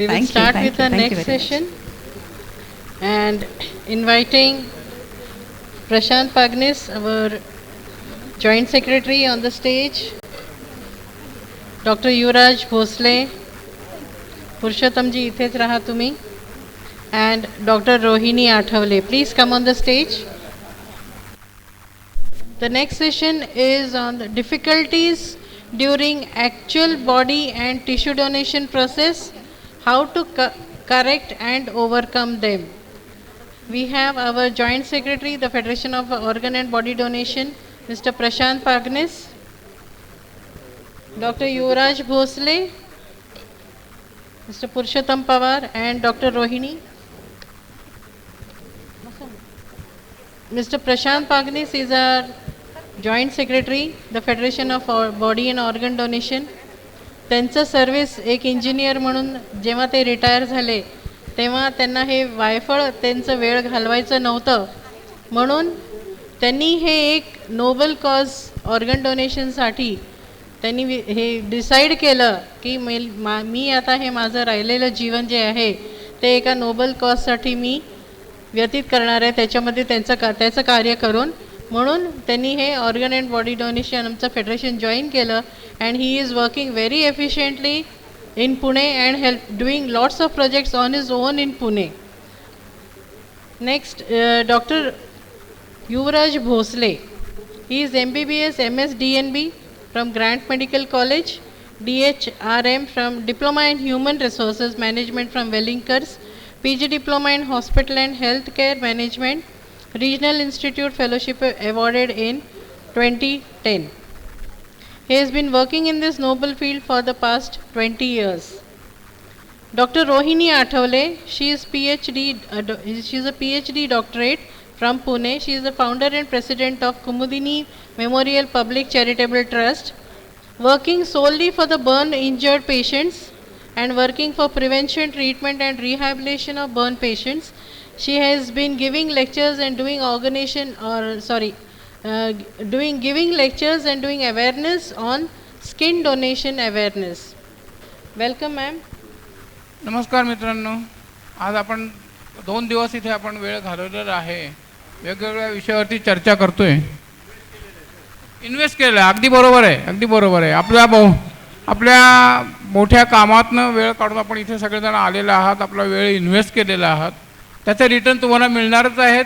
We will start with the next session and inviting Prashant Pagnis, our Joint Secretary, on the stage. Dr. Yuvraj Bhosle, Purushottamji इथेच राहा तुम्ही, and Dr. Rohini Athavale. Please come on the stage. The next session is on the difficulties during actual body and tissue donation process, how to correct and overcome them. We have our Joint Secretary, the Federation of Organ and Body Donation, Mr. Prashant Pagnis, Dr. Yuvraj Bhosle, Mr. Purushottam Pawar, and Dr. Rohini. Mr. Prashant Pagnis is our Joint Secretary, the Federation of Body and Organ Donation. त्यांचं service एक engineer म्हणून जेव्हा ते retire झाले तेव्हा त्यांना हे वायफळ त्यांचं वेळ घालवायचं नव्हतं, म्हणून त्यांनी हे एक नोबल कॉज ऑर्गन डोनेशनसाठी त्यांनी हे डिसाईड केलं की मी आता हे माझं राहिलेलं जीवन जे आहे ते एका नोबल कॉजसाठी मी व्यतीत करणार आहे, त्याच्यामध्ये त्याचं कार्य करून. म्हणून त्यांनी हे ऑर्गन अँड बॉडी डोनेशन आमचं फेडरेशन जॉईन केलं and he is working very efficiently in Pune and doing lots of projects on his own in Pune. Next, Dr. Yuvraj Bhosle. He is MBBS MS DNB from Grant Medical College, DHRM from Diploma in Human Resources Management from Wellinkers, PG Diploma in Hospital and Healthcare Management, Regional Institute Fellowship awarded in 2010. He has been working in this noble field for the past 20 years. Dr. Rohini Athavale, she is a PhD doctorate from Pune. She is the founder and president of Kumudini Memorial Public Charitable Trust, working solely for the burn injured patients and working for prevention, treatment and rehabilitation of burn patients. She has been giving lectures and doing giving lectures and doing awareness on skin donation awareness. Welcome ma'am. नमस्कार मित्रांनो, आज आपण 2 दिवस इथे आपण वेळ घालवलेला आहे, वेगवेगळ्या विषयावरती चर्चा करतोय. इन्व्हेस्ट केलं, अगदी बरोबर आहे, अगदी बरोबर आहे. आपल्या मोठ्या कामातनं वेळ काढून आपण इथे सगळेजण आलेले आहात, आपला वेळ इन्व्हेस्ट केलेला आहात, त्याचे रिटर्न तुम्हाला मिळणारच आहेत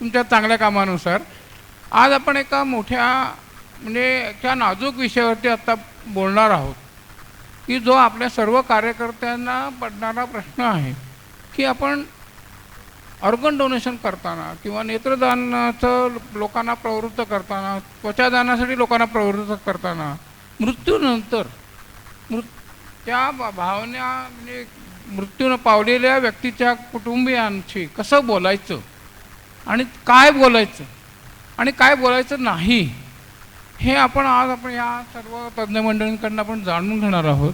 तुमच्या चांगल्या कामानुसार. आज आपण एका मोठ्या एका नाजूक विषयावरती आत्ता बोलणार आहोत की जो आपल्या सर्व कार्यकर्त्यांना पडणारा प्रश्न आहे की आपण ऑर्गन डोनेशन करताना किंवा नेत्रदानाचं लोकांना प्रवृत्त करताना, त्वचादानासाठी लोकांना प्रवृत्त करताना मृत्यूनंतर त्या भावना मृत्यूनं पावलेल्या व्यक्तीच्या कुटुंबियांशी कसं बोलायचं आणि काय बोलायचं आणि काय बोलायचं नाही, हे आपण या सर्व तज्ज्ञ मंडळींकडून आपण जाणून घेणार आहोत.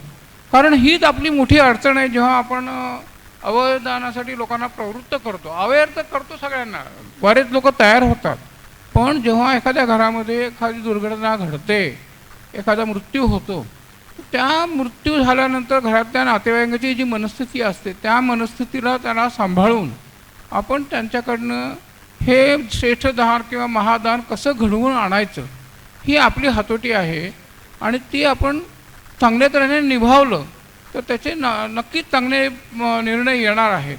कारण हीच आपली मोठी अडचण आहे. जेव्हा आपण अवयवदानासाठी लोकांना प्रवृत्त करतो, अवेअर तर करतो सगळ्यांना, बरेच लोक तयार होतात, पण जेव्हा एखाद्या घरामध्ये एखादी दुर्घटना घडते, एखादा मृत्यू होतो, त्या मृत्यू झाल्यानंतर घरातल्या नातेवाईकांची जी मनस्थिती असते त्या मनस्थितीला त्यांना सांभाळून आपण त्यांच्याकडनं हे श्रेष्ठदान किंवा महादान कसं घडवून आणायचं ही आपली हातोटी आहे. आणि ती आपण चांगल्या तऱ्हेने निभावलं तर त्याचे नक्कीच चांगले निर्णय येणार आहेत.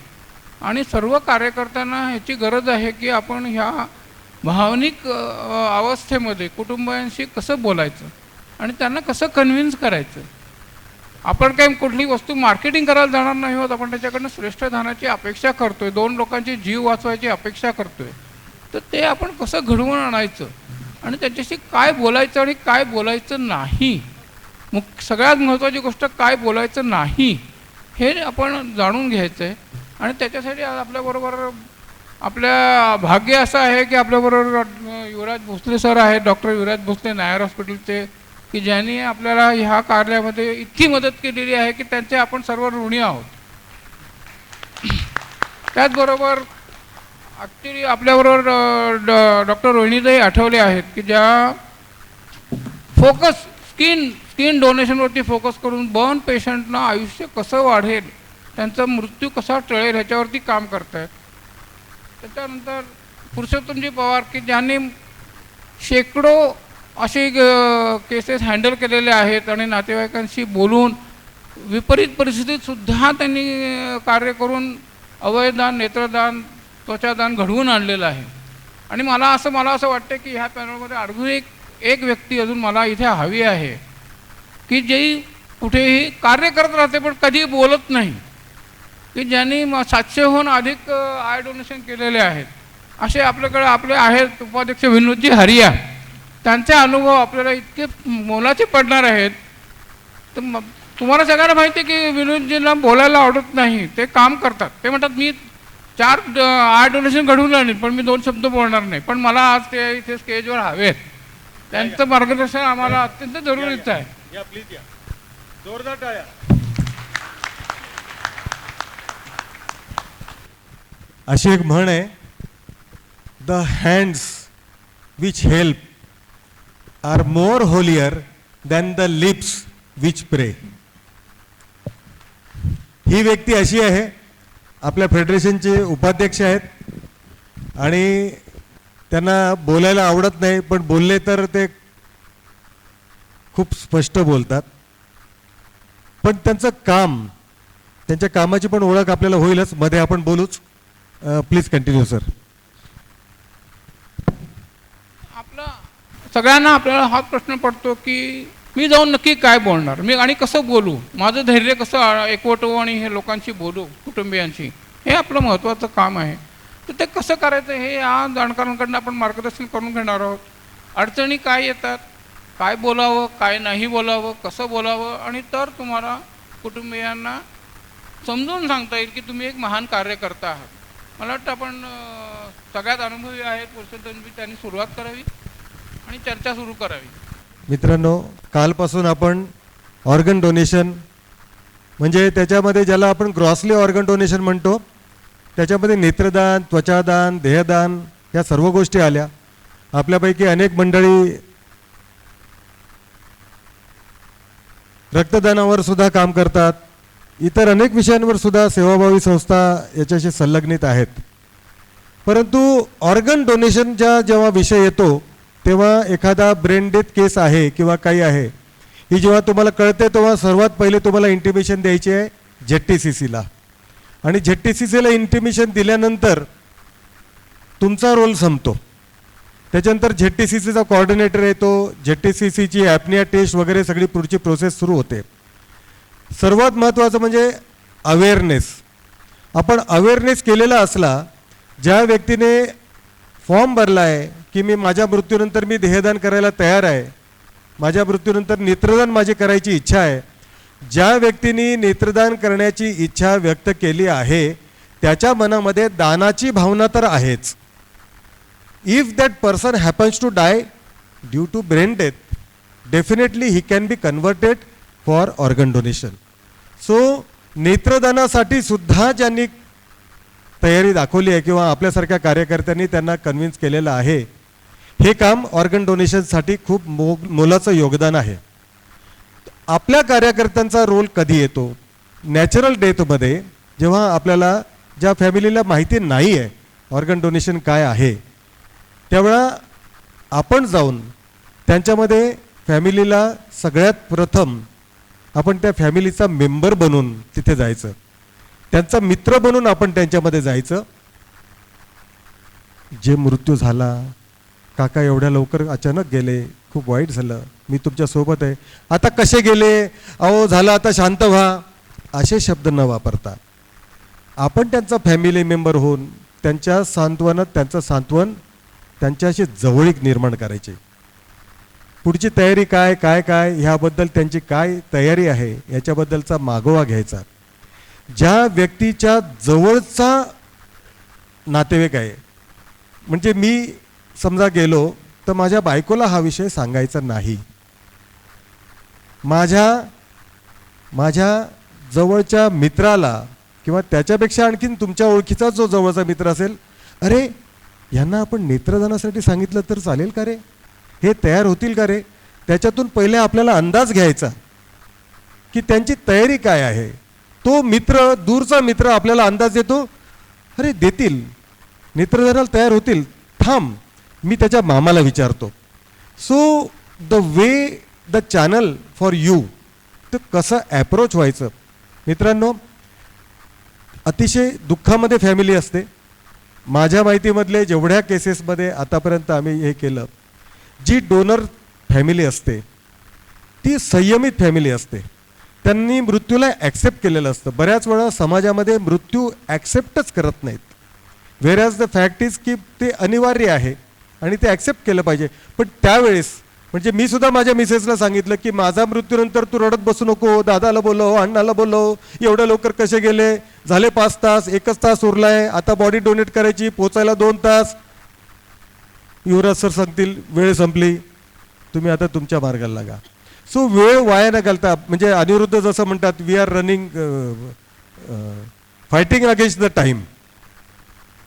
आणि सर्व कार्यकर्त्यांना ह्याची गरज आहे की आपण ह्या भावनिक अवस्थेमध्ये कुटुंबांशी कसं बोलायचं आणि त्यांना कसं कन्व्हिन्स करायचं. आपण काही कुठली वस्तू मार्केटिंग करायला जाणार नाही होत, आपण त्याच्याकडनं श्रेष्ठ दानाची अपेक्षा करतोय, 2 लोकांचे जीव वाचवायची अपेक्षा करतोय. तर ते आपण कसं घडवून आणायचं आणि त्याच्याशी काय बोलायचं आणि काय बोलायचं नाही, सगळ्यात महत्त्वाची गोष्ट काय बोलायचं नाही हे आपण जाणून घ्यायचं आहे. आणि त्याच्यासाठी आज आपल्या भाग्य असं आहे की आपल्याबरोबर युवराज भोसले सर आहेत, डॉक्टर युवराज भोसले नायर हॉस्पिटलचे, की ज्यांनी आपल्याला ह्या कार्यामध्ये इतकी मदत केलेली आहे की त्यांचे आपण सर्व ऋणी आहोत. त्याचबरोबर ॲक्च्युली आपल्याबरोबर डॉक्टर रोहिणीताई आठवले आहेत की ज्या स्किन डोनेशनवरती फोकस करून बर्न पेशंटनं आयुष्य कसं वाढेल त्यांचा मृत्यू कसा टळेल ह्याच्यावरती काम करत आहेत. त्याच्यानंतर पुरुषोत्तमजी पवार की ज्यांनी शेकडो असे केसेस हँडल केलेले आहेत आणि नातेवाईकांशी बोलून विपरीत परिस्थितीतसुद्धा त्यांनी कार्य करून अवयवदान, नेत्रदान, त्वचादान घडवून आणलेलं आहे. आणि मला असं वाटतं की ह्या पॅनलमध्ये अजून एक व्यक्ती अजून मला इथे हवी आहे की जी कुठेही कार्य करत राहते पण कधी बोलत नाही, की ज्यांनी 700हून अधिक आय डोनेशन केलेले आहेत. असे आपले आहेत उपाध्यक्ष विनोदजी हरिया. त्यांचे अनुभव आपल्याला इतके मोलाचे पडणार आहेत. तर तुम्हाला सगळ्यांना माहिती आहे की विनोदजींना बोलायला आवडत नाही, ते काम करतात. ते म्हणतात मी 4 आय डोनेशन घडवून आणेल पण मी 2 शब्द बोलणार नाही, पण मला आज ते इथे स्टेजवर हवेत. त्यांचं मार्गदर्शन आम्हाला अत्यंत जरुरीचं आहे. या प्लीज या, जोरदार टाळ्या. अशी एक म्हण आहे, the hands which help are more holier than the lips which प्रे. ही व्यक्ती अशी आहे, आपल्या फेडरेशनचे उपाध्यक्ष आहेत आणि त्यांना बोलायला आवडत नाही पण बोलले तर ते खूप स्पष्ट बोलतात. पण त्यांचं काम, त्यांच्या कामाची पण ओळख आपल्याला होईलच, मध्ये आपण बोलूच. Please continue sir. सगळ्यांना आपल्याला हाच प्रश्न पडतो की मी जाऊन नक्की काय बोलणार, मी आणि कसं बोलू, माझं धैर्य कसं एकवटवू आणि हे लोकांशी बोलू, कुटुंबियांशी. हे आपलं महत्त्वाचं काम आहे. तर ते कसं करायचं हे या जाणकारांकडून आपण मार्गदर्शन करून घेणार आहोत. अडचणी काय येतात, काय बोलावं, काय नाही बोलावं, कसं बोलावं, आणि तर तुम्हाला कुटुंबियांना समजून सांगता येईल की तुम्ही एक महान कार्य करता आहात. मला वाटतं आपण सगळ्यात अनुभवी आहेत पुरुषोत्तमजी, त्यांनी सुरुवात करावी आणि चर्चा सुरू करावी. मित्रांनो, कालपासून आपण ऑर्गन डोनेशन म्हणजे त्याच्यामध्ये ज्याला आपण ग्रॉसली ऑर्गन डोनेशन म्हणतो, त्याच्यामध्ये नेत्रदान, त्वचादान, देहदान या सर्व गोष्टी आल्या. आपल्यापैकी अनेक मंडळी रक्तदानावर सुद्धा काम करतात. इतर अनेक विषयांवर सुद्धा सेवाभावी संस्था याच्याशी संलग्नित आहेत. परंतु ऑर्गन डोनेशनचा जेव्हा विषय येतो तेव्हा एखादा ब्रेन डेथ केस आहे किंवा काही आहे, ही जेव्हा तुम्हाला कळते तेव्हा सर्वात पहिले तुम्हाला इंटिमेशन द्यायची आहे ZTCCला. आणि ZTCCला इंटिमेशन दिल्यानंतर तुमचा रोल संपतो. त्याच्यानंतर ZTCCचा कोऑर्डिनेटर येतो, ZTCCची ॲपनिया टेस्ट वगैरे सगळी पुढची प्रोसेस सुरू होते. सर्वात महत्त्वाचं म्हणजे अवेअरनेस. आपण अवेअरनेस केलेला असला, ज्या व्यक्तीने फॉर्म भरला आहे की मी माझ्या मृत्यूनंतर मी देहदान करायला तयार आहे, माझ्या मृत्यूनंतर नेत्रदान माझी करायची इच्छा आहे, ज्या व्यक्तीने नेत्रदान करण्याची इच्छा व्यक्त केली आहे त्याच्या मनामध्ये दानाची भावना तर आहेच. If that person happens to die due to brain death, definitely he can be converted for organ donation. So नेत्रदानासाठी सुद्धा ज्यांनी तयारी दाखवली आहे किंवा आपल्यासारख्या कार्यकर्त्यांनी त्यांना कन्व्हिन्स केलेलं आहे, हे काम ऑर्गन डोनेशनसाठी खूप मोलाचं योगदान आहे. आपल्या कार्यकर्त्यांचा रोल कधी येतो? नॅचरल डेथमध्ये, जेव्हा आपल्याला ज्या फॅमिलीला माहिती नाही आहे ऑर्गन डोनेशन काय आहे, त्यावेळा आपण जाऊन त्यांच्यामध्ये फॅमिलीला सगळ्यात प्रथम आपण त्या फॅमिलीचा मेंबर बनून तिथे जायचं, त्यांचा मित्र बनून आपण त्यांच्यामध्ये जायचं. जे मृत्यू झाला, काका एवढ्या लवकर अचानक गेले, खूप वाईट झालं, मी तुमच्यासोबत आहे, आता कसे गेले, अहो झालं आता शांत व्हा, असे शब्द न वापरता आपण त्यांचा फॅमिली मेंबर होऊन त्यांच्या सांत्वनात त्यांचं सांत्वन, त्यांच्याशी जवळीक निर्माण करायची. पुढची तयारी काय काय काय ह्याबद्दल त्यांची काय तयारी आहे याच्याबद्दलचा मागोवा घ्यायचा. ज्या व्यक्तीच्या जवळचा नातेवाईक आहे, म्हणजे मी समजा गेलो तर माझ्या बायकोला हा विषय सांगायचा नाही, माझ्या जवळच्या मित्राला किंवा त्याच्यापेक्षा आणखीन तुमच्या ओळखीचा जो जवळचा मित्र असेल, अरे यांना आपण नेत्रदानासाठी सांगितलं तर चालेल का रे, हे तयार होतील का रे, त्याच्यातून पहिले आपल्याला अंदाज घ्यायचा की त्यांची तयारी काय आहे. तो मित्र, दूरचा मित्र आपल्याला अंदाज देतो, अरे देतील, नेत्रदानाला तयार होतील, थांब मी त्याच्या मामाला विचारतो. So the way, the channel for you, तर कसं ॲप्रोच व्हायचं. मित्रांनो, अतिशय दुःखामध्ये फॅमिली असते. माझ्या माहितीमधले जेवढ्या केसेसमध्ये आतापर्यंत आम्ही हे केलं, जी डोनर फॅमिली असते ती संयमित फॅमिली असते. त्यांनी मृत्यूला ॲक्सेप्ट केलेलं असतं. बऱ्याच वेळा समाजामध्ये मृत्यू ॲक्सेप्टच करत नाहीत. व्हेअरॅज द फॅक्ट इज की ते अनिवार्य आहे आणि ते ॲक्सेप्ट केलं पाहिजे. पण त्यावेळेस म्हणजे मी सुद्धा माझ्या मिसेसला सांगितलं की माझा मृत्यूनंतर तू रडत बसू नको, दादाला बोलव, अण्णाला बोलव, एवढं लवकर कसे गेले, झाले 5 तास, 1च तास उरलाय, आता बॉडी डोनेट करायची, पोचायला 2 तास. युवराज सर सांगतील वेळ संपली, तुम्ही आता तुमच्या मार्गाला लागा. सो वेळ वाया न घालता, म्हणजे अनिरुद्ध जसं म्हणतात, we are running fighting against the time.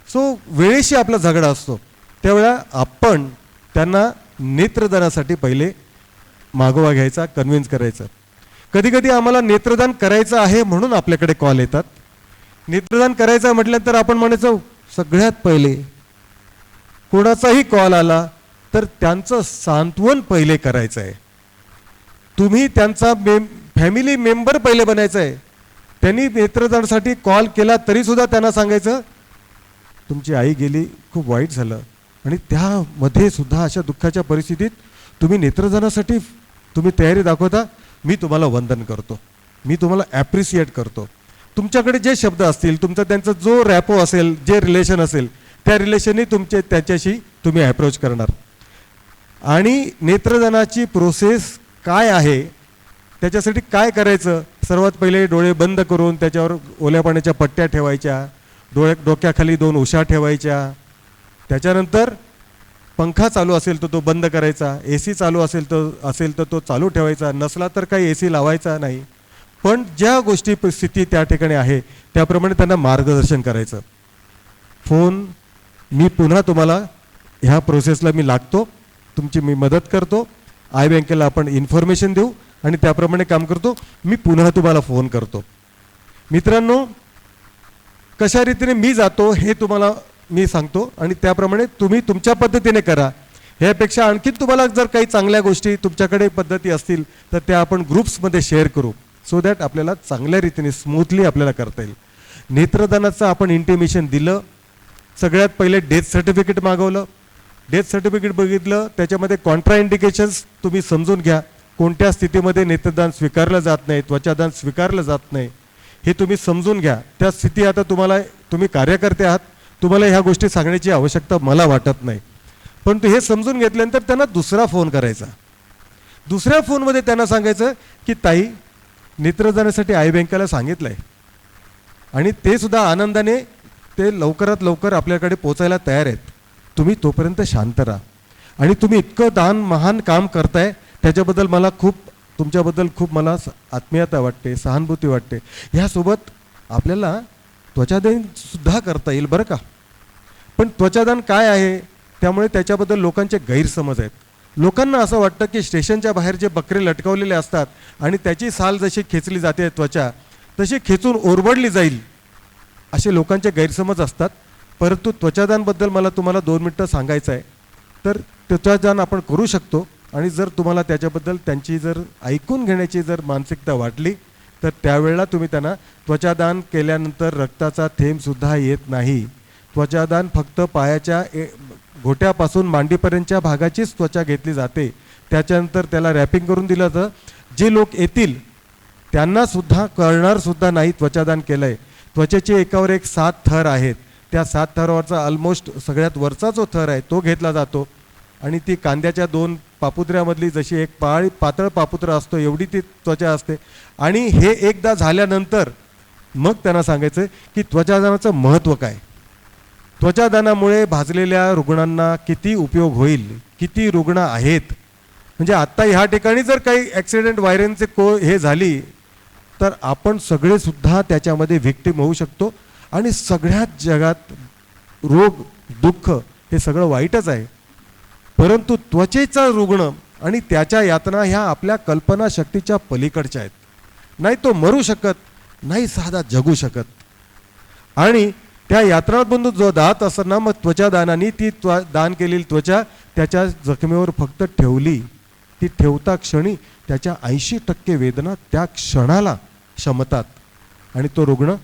So वेळेशी आपला झगडा असतो. त्यावेळेला आपण त्यांना नेत्रदानासाठी पहिले मागोवा घ्यायचा, कन्व्हिन्स करायचं. कधी कधी आम्हाला नेत्रदान करायचं आहे म्हणून आपल्याकडे कॉल येतात. नेत्रदान करायचं म्हटल्यानंतर आपण म्हणायचं सगळ्यात पहिले कोणाचाही कॉल आला तर त्यांचं सांत्वन पहिले करायचं आहे. तुम्ही त्यांचा फॅमिली मेंबर पहिले बनायचं आहे. त्यांनी नेत्रदानासाठी कॉल केला तरीसुद्धा त्यांना सांगायचं तुमची आई गेली, खूप वाईट झालं, आणि त्यामध्ये सुद्धा अशा दुःखाच्या परिस्थितीत तुम्ही नेत्रदानासाठी तुम्ही तयारी दाखवता, मी तुम्हाला वंदन करतो, मी तुम्हाला ॲप्रिशिएट करतो. तुमच्याकडे जे शब्द असतील, तुमचा त्यांचा जो रॅपो असेल, जे रिलेशन असेल, त्या रिलेशननी त्याच्याशी तुम्ही ॲप्रोच करणार. आणि नेत्रदानाची प्रोसेस काय आहे, त्याच्यासाठी काय करायचं, सर्वात पहिले डोळे बंद करून त्याच्यावर ओल्या पाण्याच्या पट्ट्या ठेवायच्या, डोक्याखाली 2 उशा ठेवायच्या. त्याच्यानंतर पंखा चालू असेल तर तो बंद करायचा, AC चालू असेल तर तो चालू ठेवायचा, नसला तर काही AC लावायचा नाही. पण ज्या गोष्टी स्थिती त्या ठिकाणी आहे त्याप्रमाणे त्यांना मार्गदर्शन करायचं. फोन, मी पुन्हा तुम्हाला ह्या प्रोसेसला मी लागतो, तुमची मी मदत करतो, आय बँकेला आपण इन्फॉर्मेशन देऊ आणि त्याप्रमाणे काम करतो, मी पुन्हा तुम्हाला फोन करतो. मित्रांनो, कशा रीतीने मी जातो हे तुम्हाला मी सांगतो आणि त्याप्रमाणे तुम्ही तुमच्या पद्धतीने करा. ह्यापेक्षा आणखी तुम्हाला जर काही चांगल्या गोष्टी तुमच्याकडे पद्धती असतील तर त्या आपण ग्रुप्समध्ये शेअर करू, सो दॅट आपल्याला चांगल्या रीतीने स्मूथली आपल्याला करता येईल. नेत्रदानाचं आपण इंटिमेशन दिलं. सगळ्यात पहिले डेथ सर्टिफिकेट मागवलं. डेथ सर्टिफिकेट बघितलं, त्याच्यामध्ये कॉन्ट्रा इंडिकेशन्स तुम्ही समजून घ्या. कोणत्या स्थितीमध्ये नेत्रदान स्वीकारलं जात नाही, त्वचादान स्वीकारलं जात नाही, हे तुम्ही समजून घ्या. त्या स्थिती आता तुम्ही कार्यकर्ते आहात, तुम्हाला ह्या गोष्टी सांगण्याची आवश्यकता मला वाटत नाही. परंतु हे समजून घेतल्यानंतर त्यांना दुसरा फोन करायचा. दुसऱ्या फोनमध्ये त्यांना सांगायचं की ताई, नेत्रदानासाठी आय बँकेला सांगितलं आहे आणि ते सुद्धा आनंदाने ते लवकरात लवकर आपल्याकडे पोचायला तयार आहेत. तुम्ही तोपर्यंत शांत राहा. आणि तुम्ही इतकं महान काम करताय त्याच्याबद्दल मला तुमच्याबद्दल खूप मला आत्मीयता वाटते, सहानुभूती वाटते. ह्यासोबत आपल्याला त्वचादान सुद्धा करता येईल बरं का. पण त्वचादान काय आहे, त्यामुळे त्याच्याबद्दल लोकांचे गैरसमज आहेत. लोकांना असं वाटतं की स्टेशनच्या बाहेर जे बकरे लटकवलेले असतात आणि त्याची साल जशी खेचली जाते त्वचा, तशी खेचून ओरबडली जाईल, असे लोकांचे गैरसमज असतात. परंतु त्वचादानबद्दल मला तुम्हाला 2 मिनटं सांगायचं आहे. तर त्वचादान आपण करू शकतो आणि जर तुम्हाला त्याच्याबद्दल त्यांची जर ऐकून घेण्याची जर मानसिकता वाटली तर त्यावेळेला तुम्ही त्यांना, त्वचादान केल्यानंतर रक्ताचा थेंबसुद्धा येत नाही. त्वचादान फक्त पायाच्या घोट्यापासून मांडीपर्यंतच्या भागाचीच त्वचा घेतली जाते. त्याच्यानंतर त्याला रॅपिंग करून दिलं जातं. जे लोक येतील त्यांनासुद्धा कळणारसुद्धा नाही त्वचादान केलं आहे. त्वचेचे एकावर एक 7 थर आहेत. त्या 7 थरावरचा ऑलमोस्ट सगळ्यात वरचा जो थर आहे तो घेतला जातो आणि ती कांद्याच्या 2 पापुत्र्यामधली जशी एक पातळ पापुत्र असतो एवढी ती त्वचा असते. आणि हे एकदा झाल्यानंतर मग त्यांना सांगायचं की त्वचादानाचं महत्त्व काय, त्वचादानामुळे भाजलेल्या रुग्णांना किती उपयोग होईल, किती रुग्ण आहेत. म्हणजे आत्ता ह्या ठिकाणी जर काही ॲक्सिडेंट व्हायरनचे हे झाली तर आपण सगळे सुद्धा त्याच्यामध्ये व्हिक्टीम होऊ शकतो. आणि सगळ्यात जगात रोग, दुःख हे सगळं वाईटच आहे. परंतु त्वचेचा रुग्ण आणि त्याच्या यातना ह्या आपल्या कल्पनाशक्तीच्या पलीकडच्या आहेत. नाही तो मरू शकत, नाही साधा जगू शकत. आणि त्या यात्राबंधू जो जात असताना मग त्वचा दानाने ती दान केलेली त्वचा त्याच्या जखमेवर फक्त ठेवली. ती ठेवता क्षणी त्याच्या 80% वेदना त्या क्षणाला शमतात आणि तो रुग्ण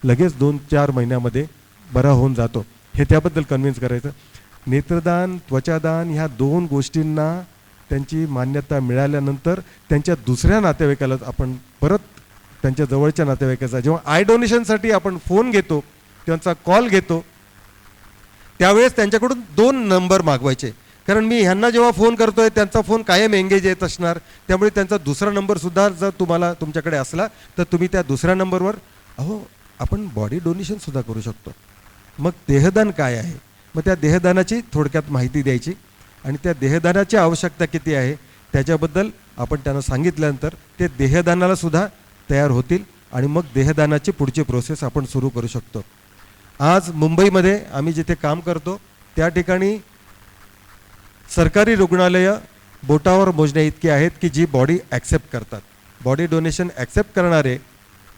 लगेच 2-4 महिन्यामध्ये बरा होऊन जातो. हे त्याबद्दल कन्व्हिन्स करायचं. नेत्रदान त्वचादान ह्या 2 गोष्टींना त्यांची मान्यता मिळाल्यानंतर त्यांच्या दुसऱ्या नातेवाईकाला आपण परत त्यांच्या जवळच्या नातेवाईकाचा जेव्हा आय डोनेशनसाठी आपण फोन घेतो, त्यांचा कॉल घेतो, त्यावेळेस त्यांच्याकडून 2 नंबर मागवायचे. कारण मी ह्यांना जेव्हा फोन करतोय त्यांचा फोन कायम एंगेज येत असणार, त्यामुळे त्यांचा दुसरा नंबरसुद्धा जर तुम्हाला तुमच्याकडे असला तर तुम्ही त्या दुसऱ्या नंबरवर आपण बॉडी डोनेशनसुद्धा करू शकतो. मग देहदान काय आहे, मग त्या देहदानाची थोडक्यात माहिती द्यायची आणि त्या देहदानाची आवश्यकता किती आहे त्याच्याबद्दल आपण त्यांना सांगितल्यानंतर ते देहदानाला सुद्धा तयार होतील आणि मग देहदानाची पुढची प्रोसेस आपण सुरू करू शकतो. आज मुंबईमध्ये आम्ही जिथे काम करतो त्या ठिकाणी सरकारी रुग्णालयं बोटावर मोजण्या इतकी आहेत की जी बॉडी ॲक्सेप्ट करतात. बॉडी डोनेशन ॲक्सेप्ट करणारे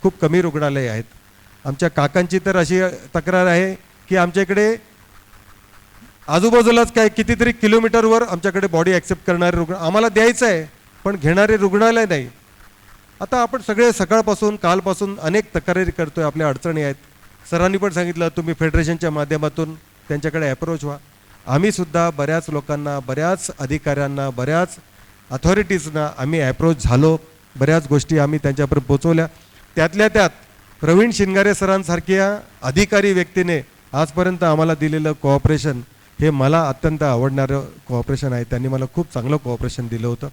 खूप कमी रुग्णालय आहेत. आमच्या काकांची तर अशी तक्रार आहे की आमच्या इकडे आजूबाजूलाच काय कितीतरी किलोमीटरवर आमच्याकडे बॉडी ॲक्सेप्ट करणारे रुग्ण आम्हाला द्यायचं आहे पण घेणारे रुग्णालय नाही. आता आपण सगळे सकाळपासून कालपासून अनेक तक्रारी करतोय, आपल्या अडचणी आहेत. सरांनी पण सांगितलं तुम्ही फेडरेशनच्या माध्यमातून त्यांच्याकडे अप्रोच व्हा. आम्ही सुद्धा बऱ्याच लोकांना, बऱ्याच अधिकाऱ्यांना, बऱ्याच अथॉरिटीजना आम्ही अप्रोच झालो. बऱ्याच गोष्टी आम्ही त्यांच्यापर्यंत पोचवल्या. त्यातल्या त्यात प्रवीण शिंगारे सरांसारख्या अधिकारी व्यक्तीने आजपर्यंत आम्हाला दिलेलं कोऑपरेशन हे मला अत्यंत आवडणारं कोऑपरेशन आहे. त्यांनी मला खूप चांगलं कोऑपरेशन दिलं होतं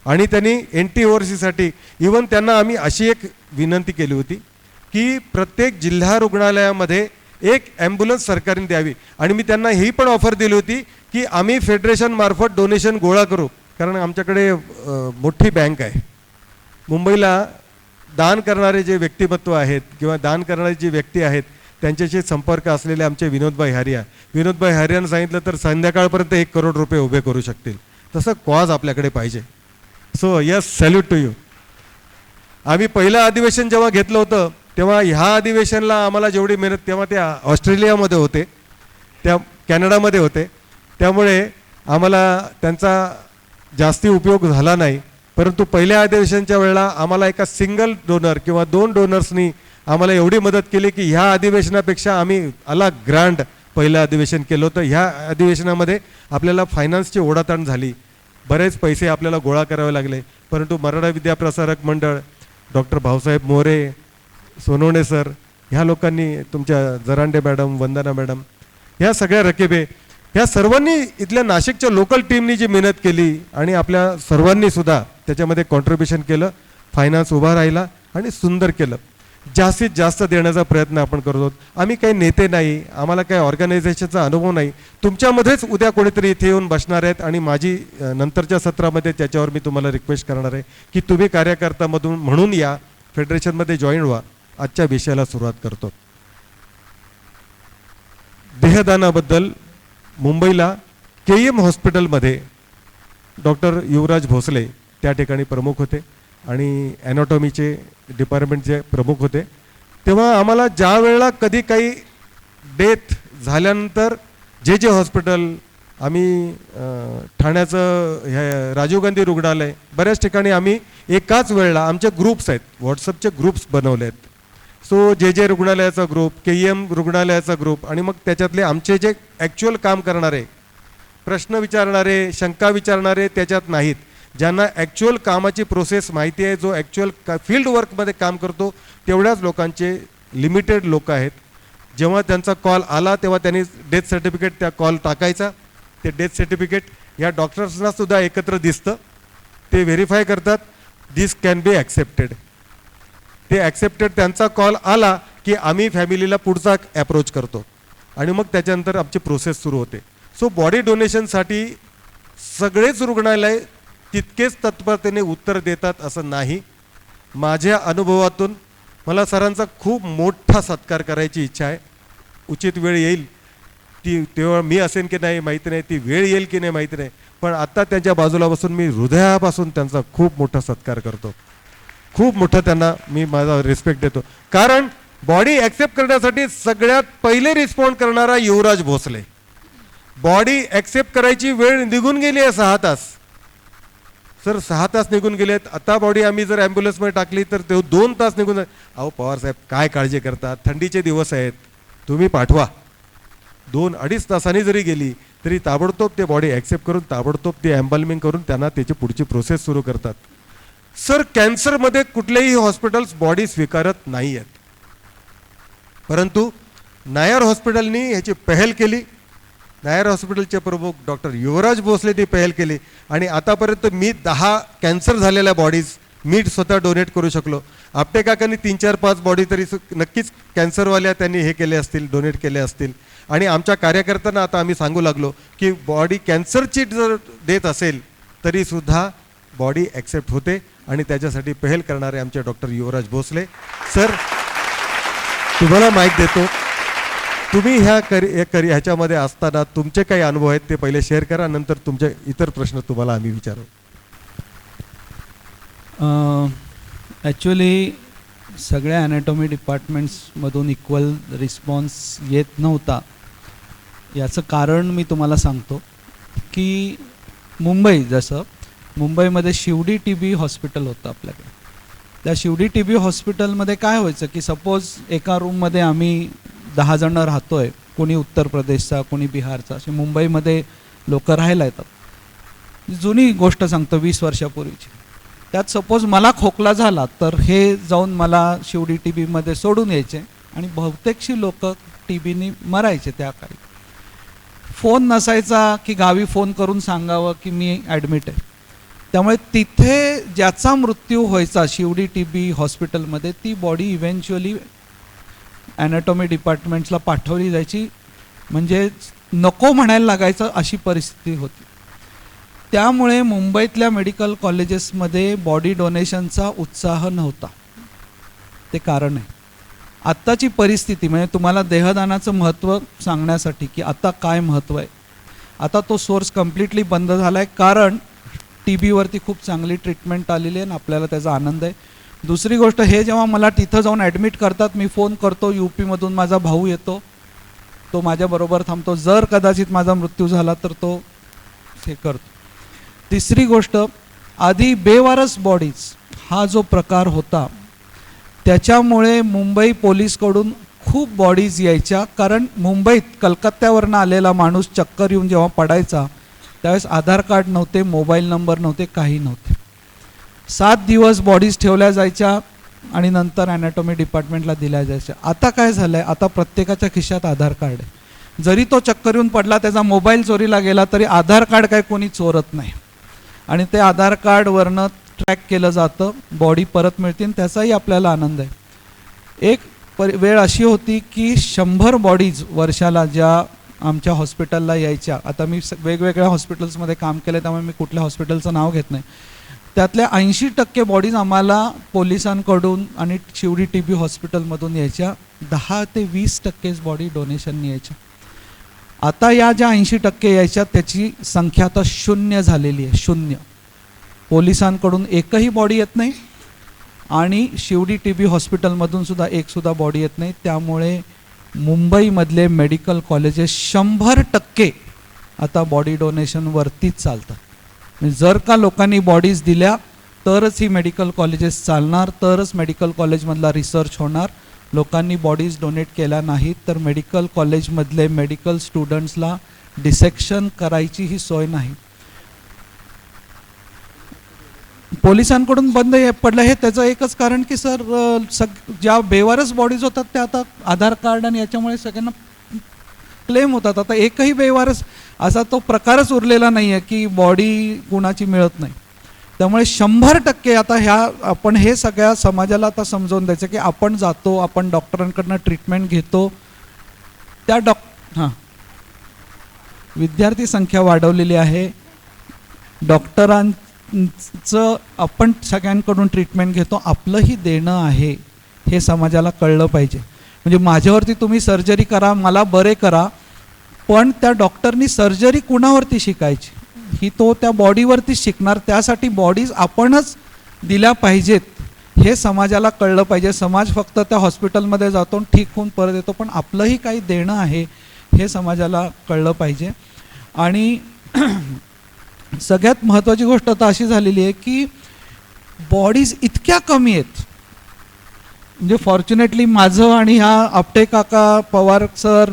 आणि त्यांनी NT-ORCसाठी इवन त्यांना आम्ही अशी एक विनंती केली होती की प्रत्येक जिल्हा रुग्णालयामध्ये एक ॲम्ब्युलन्स सरकारने द्यावी आणि मी त्यांना ही पण ऑफर दिली होती की आम्ही फेडरेशनमार्फत डोनेशन गोळा करू. कारण आमच्याकडे मोठी बँक आहे. मुंबईला दान करणारे जे व्यक्तिमत्व आहेत किंवा दान करणारे जे व्यक्ती आहेत त्यांच्याशी संपर्क असलेले आमचे विनोदभाई हरियानं सांगितलं तर संध्याकाळपर्यंत 1 करोड रुपये उभे करू शकतील. तसं कॉज आपल्याकडे पाहिजे. So yes, salute to you. आम्ही पहिलं अधिवेशन जेव्हा घेतलं होतं तेव्हा ह्या अधिवेशनला आम्हाला जेवढी मेहनत, तेव्हा ते ऑस्ट्रेलियामध्ये होते, त्या कॅनडामध्ये होते, त्यामुळे आम्हाला त्यांचा जास्ती उपयोग झाला नाही. परंतु पहिल्या अधिवेशनच्या वेळेला आम्हाला एका सिंगल डोनर किंवा 2 डोनर्सनी आम्हाला एवढी मदत केली की ह्या अधिवेशनापेक्षा आम्ही ग्रँड पहिलं अधिवेशन केलं होतं. ह्या अधिवेशनामध्ये आपल्याला फायनान्सची ओढाताण झाली, बरेच पैसे आपल्याला गोळा करावे लागले. परंतु मराठा विद्याप्रसारक मंडळ, डॉक्टर भाऊसाहेब मोरे, सोनवणे सर, ह्या लोकांनी, तुमच्या जरांडे मॅडम, वंदना मॅडम, ह्या सगळ्या रकिबे, ह्या सर्वांनी इथल्या नाशिकच्या लोकल टीमनी जी मेहनत केली आणि आपल्या सर्वांनी सुद्धा त्याच्यामध्ये कॉन्ट्रीब्युशन केलं. फायनान्स उभा राहिला आणि सुंदर केलं. जास्तीत जास्त देण्याचा प्रयत्न आपण करतो. आम्ही काही नेते नाही, आम्हाला काही ऑर्गनायझेशनचा अनुभव नाही. तुमच्यामध्येच उद्या कोणीतरी इथे येऊन बसणार आहेत आणि माझी नंतरच्या सत्रामध्ये त्याच्यावर मी तुम्हाला रिक्वेस्ट करणार आहे की तुम्ही कार्यकर्त्यामधून म्हणून या फेडरेशनमध्ये जॉईन व्हा. आजच्या विषयाला सुरुवात करतो. देहदानाबद्दल मुंबईला KEM हॉस्पिटलमध्ये डॉक्टर युवराज भोसले त्या ठिकाणी प्रमुख होते आणि ॲनाटॉमीचे डिपार्टमेंटचे प्रमुख होते. तेव्हा आम्हाला ज्या वेळेला कधी काही डेथ झाल्यानंतर जे हॉस्पिटल, आम्ही ठाण्याचं हे राजीव गांधी रुग्णालय, बऱ्याच ठिकाणी आम्ही एकाच वेळेला आमचे ग्रुप्स आहेत, व्हॉट्सअपचे ग्रुप्स बनवले आहेत. सो जे रुग्णालयाचा ग्रुप, KEM रुग्णालयाचा ग्रुप आणि मग त्याच्यातले आमचे जे ॲक्च्युअल काम करणारे, प्रश्न विचारणारे, शंका विचारणारे त्याच्यात नाहीत, ज्यांना ॲक्च्युअल कामाची प्रोसेस माहिती आहे, जो ॲक्च्युअल फील्ड वर्कमध्ये काम करतो तेवढ्याच लोकांचे लिमिटेड लोक आहेत. जेव्हा त्यांचा कॉल आला तेव्हा त्यांनी डेथ सर्टिफिकेट त्या कॉल टाकायचा. ते डेथ सर्टिफिकेट या डॉक्टर्सना सुद्धा एकत्र दिसतं. ते व्हेरीफाय करतात, दिस कॅन बी ॲक्सेप्टेड. ते ॲक्सेप्टेड, त्यांचा कॉल आला की आम्ही फॅमिलीला पुढचा ॲप्रोच करतो आणि मग त्याच्यानंतर आमची प्रोसेस सुरू होते. सो बॉडी डोनेशनसाठी सगळेच रुग्णालय तितकेच तत्परतेने उत्तर देतात असं नाही. माझ्या अनुभवातून मला सरांचा खूप मोठा सत्कार करायची इच्छा आहे. उचित वेळ येईल ती, तेव्हा मी असेन की नाही माहिती नाही, ती वेळ येईल की नाही माहिती नाही, पण आत्ता त्यांच्या बाजूला बसून मी हृदयापासून त्यांचा खूप मोठा सत्कार करतो. खूप मोठं त्यांना मी माझा रिस्पेक्ट देतो. कारण बॉडी ॲक्सेप्ट करण्यासाठी सगळ्यात पहिले रिस्पॉन्ड करणारा युवराज भोसले. बॉडी ॲक्सेप्ट करायची वेळ निघून गेली आहे 6 तास. सर 6 तास निघून गेलेत. आता बॉडी आम्ही जर ॲम्ब्युलन्समध्ये टाकली तर ते 2 तास निघून जाईल. अहो पवार साहेब काय काळजी करतात, थंडीचे दिवस आहेत, तुम्ही पाठवा. 2-2.5 तासांनी जरी गेली तरी ताबडतोब ते बॉडी ॲक्सेप्ट करून ताबडतोब ते एम्बल्मिंग करून त्यांना त्याची पुढची प्रोसेस सुरू करतात. सर कॅन्सरमध्ये कुठलेही हॉस्पिटल्स बॉडी स्वीकारत नाही आहेत, परंतु नायर हॉस्पिटलनी ह्याची पहल केली. नायर हॉस्पिटलचे प्रमुख डॉक्टर युवराज भोसलेंनी पहल केली आणि आतापर्यंत मी 10 कॅन्सर झालेल्या बॉडीज मी स्वतः डोनेट करू शकलो. आपटे काकांनी 3-4-5 बॉडी तरी नक्कीच कॅन्सरवाल्या त्यांनी हे केले असतील, डोनेट केले असतील. आणि आमच्या कार्यकर्त्यांना आता आम्ही सांगू लागलो की बॉडी कॅन्सरची जर देत असेल तरीसुद्धा बॉडी ॲक्सेप्ट होते आणि त्याच्यासाठी पहल करणारे आमचे डॉक्टर युवराज भोसले. सर तुम्हाला माहीत देतो, तुम्ही ह्याच्यामध्ये असताना तुमचे काही अनुभव आहेत ते पहिले शेअर करा, नंतर तुमचे इतर प्रश्न तुम्हाला आम्ही विचारू. ॲक्च्युली सगळ्या ॲनाटॉमी डिपार्टमेंट्समधून इक्वल रिस्पॉन्स येत नव्हता. याचं कारण मी तुम्हाला सांगतो की मुंबईमध्ये शिवडी TB हॉस्पिटल होतं आपल्याकडे. त्या शिवडी TB हॉस्पिटलमध्ये काय व्हायचं की सपोज एका रूममध्ये आम्ही 10 जण राहतो आहे, कोणी उत्तर प्रदेशचा, कोणी बिहारचा, असे मुंबईमध्ये लोक राहायला येतात. जुनी गोष्ट सांगतो 20 वर्षापूर्वीची. त्यात सपोज मला खोकला झाला तर हे जाऊन मला शिवडी TBमध्ये सोडून यायचे आणि बहुतेकशी लोक TBनी मरायचे त्या काळी. फोन नसायचा की गावी फोन करून सांगावं की मी ॲडमिट आहे. त्यामुळे तिथे ज्याचा मृत्यू व्हायचा शिवडी TB हॉस्पिटलमध्ये ती बॉडी इव्हेंच्युअली ॲनाटॉमी डिपार्टमेंट्सला पाठवली जायची, म्हणजे नको म्हणायला लागायचं अशी परिस्थिती होती. त्यामुळे मुंबईतल्या मेडिकल कॉलेजेसमध्ये बॉडी डोनेशनचा उत्साह नव्हता. ते कारण आहे. आत्ताची परिस्थिती म्हणजे तुम्हाला देहदानाचं महत्त्व सांगण्यासाठी की आता काय महत्त्व आहे. आता तो सोर्स कम्प्लिटली बंद झाला आहे, कारण TBवरती खूप चांगली ट्रीटमेंट आलेली आहे आणि आपल्याला त्याचा आनंद आहे. दुसरी गोष्ट, हे जेव्हा मला तिथं जाऊन ॲडमिट करतात, मी फोन करतो, UPमधून माझा भाऊ येतो, तो माझ्याबरोबर थांबतो. जर कदाचित माझा मृत्यू झाला तर तो हे करतो. तिसरी गोष्ट, आधी बेवारस बॉडीज हा जो प्रकार होता त्याच्यामुळे मुंबई पोलीसकडून खूप बॉडीज यायच्या. कारण मुंबईत कलकत्त्यावरनं आलेला माणूस चक्कर येऊन जेव्हा पडायचा त्यावेळेस आधार कार्ड नव्हते, मोबाईल नंबर नव्हते, काही नव्हते. 7 दिवस बॉडीज ठेवल्या जायच्या आणि नंतर ॲनाटॉमी डिपार्टमेंटला दिल्या जायच्या. आता काय झालं आहे, आता प्रत्येकाच्या खिशात आधार कार्ड आहे. जरी तो चक्कर येऊन पडला, त्याचा मोबाईल चोरीला गेला तरी आधार कार्ड काय कोणी चोरत नाही आणि ते आधार कार्डवरनं ट्रॅक केलं जातं, बॉडी परत मिळते आणि त्याचाही आपल्याला आनंद आहे. एक वेळ अशी होती की 100 बॉडीज वर्षाला ज्या आमच्या हॉस्पिटलला यायच्या. आता मी वेगवेगळ्या हॉस्पिटल्समध्ये काम केलं त्यामुळे मी कुठल्या हॉस्पिटलचं नाव घेत नाही. त्यातल्या 80% बॉडीज आम्हाला पोलिसांकडून आणि शिवडी TB हॉस्पिटलमधून यायच्या. 10 ते 20% बॉडी डोनेशननी यायच्या. आता या ज्या 80% यायच्या त्याची संख्या आता 0 झालेली आहे. 0. पोलिसांकडून एकही बॉडी येत नाही आणि शिवडी TB हॉस्पिटलमधून सुद्धा एकसुद्धा बॉडी येत नाही. त्यामुळे मुंबईमधले मेडिकल कॉलेजेस 100% आता बॉडी डोनेशनवरतीच चालतात. जर का लोकांनी बॉडीज दिल्या तरच ही मेडिकल कॉलेजेस चालणार, तरच मेडिकल कॉलेजमधला रिसर्च होणार. लोकांनी बॉडीज डोनेट केल्या नाहीत तर मेडिकल कॉलेजमधले मेडिकल स्टुडंट्सला डिसेक्शन करायची ही सोय नाही. पोलिसांकडून बंद पडलं हे त्याचं एकच कारण की सर ज्या बेवारस बॉडीज होतात त्या आता आधार कार्ड आणि याच्यामुळे सगळ्यांना क्लेम होतात. आता एकही बेवारस असा तो प्रकारच उरलेला नाही आहे की बॉडी कुणाची मिळत नाही. त्यामुळे 100% आता आपण हे सगळ्या समाजाला आता समजावून द्यायचं की आपण जातो, आपण डॉक्टरांकडनं ट्रीटमेंट घेतो. त्या विद्यार्थी संख्या वाढवलेली आहे, डॉक्टरांचं आपण सगळ्यांकडून ट्रीटमेंट घेतो, आपलंही देणं आहे हे समाजाला कळलं पाहिजे. म्हणजे माझ्यावरती तुम्ही सर्जरी करा, मला बरे करा, पण त्या डॉक्टरनी सर्जरी कुणावरती शिकायची ही तो त्या बॉडीवरती शिकणार. त्यासाठी बॉडीज आपणच दिल्या पाहिजेत हे समाजाला कळलं पाहिजे. समाज फक्त त्या हॉस्पिटलमध्ये जातो ठीक होऊन परत येतो, पण आपलंही काही देणं आहे हे समाजाला कळलं पाहिजे. आणि सगळ्यात महत्त्वाची गोष्ट आता अशी झालेली आहे की बॉडीज इतक्या कमी आहेत. म्हणजे फॉर्च्युनेटली माझं आणि ह्या आपटे काका, पवार सर,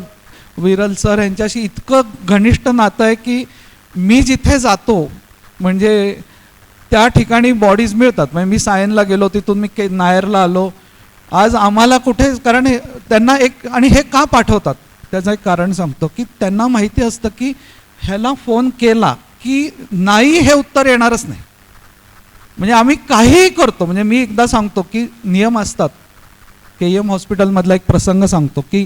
विरल सर यांच्याशी इतकं घनिष्ठ नातं आहे की मी जिथे जातो म्हणजे त्या ठिकाणी बॉडीज मिळतात. म्हणजे मी सायनला गेलो, तिथून मी नायरला आलो. आज आम्हाला कुठे, कारण त्यांना एक, आणि हे का पाठवतात त्याचं एक कारण सांगतो की त्यांना माहिती असतं की ह्याला फोन केला की नाही हे उत्तर येणारच नाही. म्हणजे आम्ही काहीही करतो. म्हणजे मी एकदा सांगतो की नियम असतात. KM हॉस्पिटलमधला एक प्रसंग सांगतो की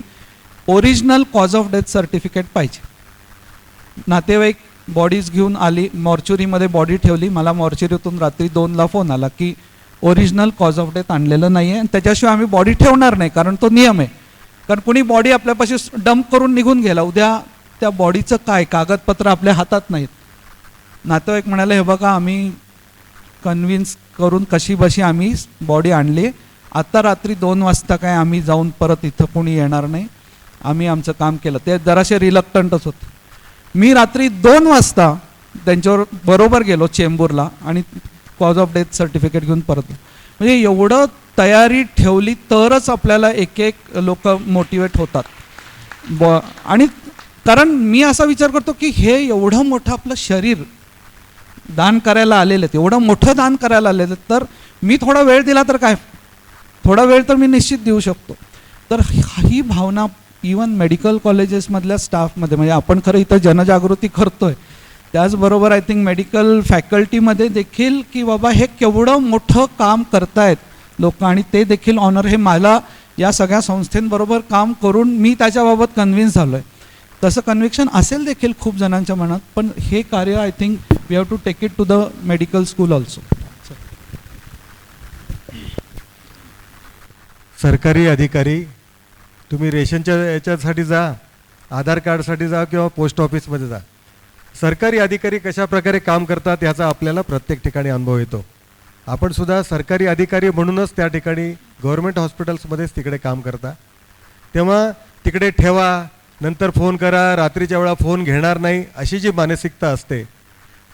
original cause of death certificate पाहिजे. नातेवाईक बॉडीज घेऊन आली, मॉर्च्युरीमध्ये बॉडी ठेवली. मला मॉर्च्युरीतून रात्री 2ला फोन आला की ओरिजिनल कॉज ऑफ डेथ आणलेलं नाही आहे आणि त्याच्याशिवाय आम्ही बॉडी ठेवणार नाही, कारण तो नियम आहे. कारण कुणी बॉडी आपल्यापाशी डंप करून निघून गेला, उद्या त्या बॉडीचं काय, कागदपत्र आपल्या हातात नाहीत. नातेवाईक म्हणाले, हे बघा आम्ही कन्व्हिन्स करून कशी बशी आम्ही बॉडी आणली, आता रात्री 2 वाजता काय आम्ही जाऊन परत इथं कोणी येणार नाही, आम्ही आमचं काम केलं. ते जराशे रिलक्टंटच होते. मी रात्री 2 वाजता त्यांच्यावर बरोबर गेलो चेंबूरला आणि कॉज ऑफ डेथ सर्टिफिकेट घेऊन परत. म्हणजे एवढं तयारी ठेवली तरच आपल्याला एक लोक मोटिवेट होतात. आणि कारण मी असा विचार करतो की हे एवढं मोठं आपलं शरीर दान करायला आलेलं आहे, एवढं मोठं दान करायला आलेलं आहे, तर मी थोडा वेळ दिला तर काय, थोडा वेळ तर मी निश्चित देऊ शकतो. तर ही भावना इवन मेडिकल कॉलेजेसमधल्या स्टाफमध्ये, म्हणजे आपण खरं इथं जनजागृती करतोय, त्याचबरोबर आय थिंक मेडिकल फॅकल्टीमध्ये देखील की बाबा हे केवढं मोठं काम करतायत लोक, आणि ते देखील ऑनर, हे मला या सगळ्या संस्थेंबरोबर काम करून मी त्याच्याबाबत कन्व्हिन्स झालो आहे. तसं कन्व्हिक्शन असेल देखील खूप जणांच्या मनात, पण हे कार्य I think we have to take it to the medical school also. सरकारी अधिकारी, तुम्ही रेशनच्या याच्यासाठी जा, आधार कार्डसाठी जा किंवा पोस्ट ऑफिसमध्ये जा, सरकारी अधिकारी कशा प्रकारे काम करतात याचा आपल्याला प्रत्येक ठिकाणी अनुभव येतो. आपण सुद्धा सरकारी अधिकारी म्हणूनच त्या ठिकाणी गव्हर्मेंट हॉस्पिटल्समध्येच तिकडे काम करता. तेव्हा तिकडे ठेवा, नंतर फोन करा, रात्रीच्या वेळा फोन घेणार नाही, अशी जी मानसिकता असते,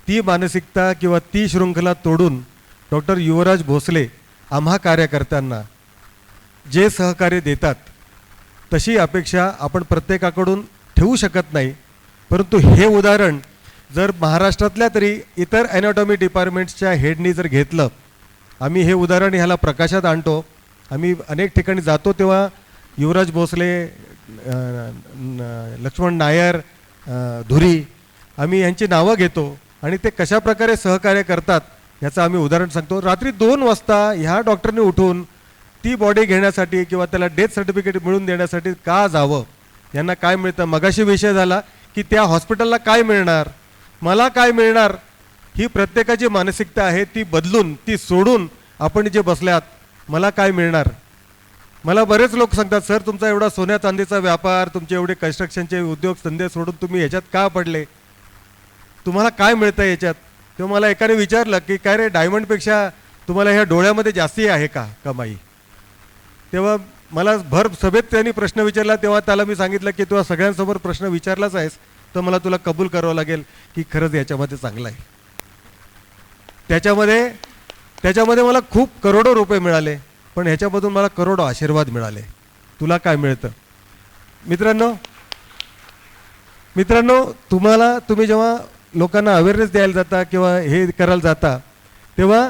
ती मानसिकता किंवा ती शृंखला तोडून डॉक्टर युवराज भोसले आम्हा कार्यकर्त्यांना जे सहकार्य देतात तशी अपेक्षा आपण प्रत्येकाकडून ठेवू शकत नाही. परंतु हे उदाहरण जर महाराष्ट्रातल्या तरी इतर ॲनाटॉमी डिपार्टमेंट्सच्या हेडनी जर घेतलं, आम्ही हे उदाहरण ह्याला प्रकाशात आणतो. आम्ही अनेक ठिकाणी जातो तेव्हा युवराज भोसले, लक्ष्मण नायर, धुरी, आम्ही यांची नावं घेतो आणि ते कशा प्रकारे सहकार्य करतात याचं आम्ही उदाहरण सांगतो. रात्री 2 वाजता ह्या डॉक्टरने उठून ती बॉडी घेण्यासाठी किंवा त्याला डेथ सर्टिफिकेट मिळवून देण्यासाठी का जावं, यांना काय मिळतं. मगाशी विषय झाला की त्या हॉस्पिटलला काय मिळणार, मला काय मिळणार, ही प्रत्येकाची मानसिकता आहे. ती बदलून, ती सोडून आपण जे बसल्यात, मला काय मिळणार. मला बरेच लोक सांगतात, सर तुमचा एवढा सोन्या चांदीचा व्यापार, तुमचे एवढे कन्स्ट्रक्शनचे उद्योग धंदे सोडून तुम्ही ह्याच्यात का पडले, तुम्हाला काय मिळतं याच्यात. तेव्हा मला एकाने विचारलं की काय रे, डायमंडपेक्षा तुम्हाला ह्या डोळ्यामध्ये जास्ती आहे का कमाई. तेव्हा मला भर सभेत त्यांनी प्रश्न विचारला, तेव्हा त्याला मी सांगितलं की तुला सगळ्यांसमोर प्रश्न विचारलाच आहेस तर मला तुला कबूल करावं लागेल की खरंच याच्यामध्ये चांगलं आहे. त्याच्यामध्ये मला खूप करोडो रुपये मिळाले, पण ह्याच्यामधून मला करोडो आशीर्वाद मिळाले. तुला काय मिळतं. मित्रांनो तुम्ही जेव्हा लोकांना अवेअरनेस द्यायला जाता किंवा हे करायला जाता, तेव्हा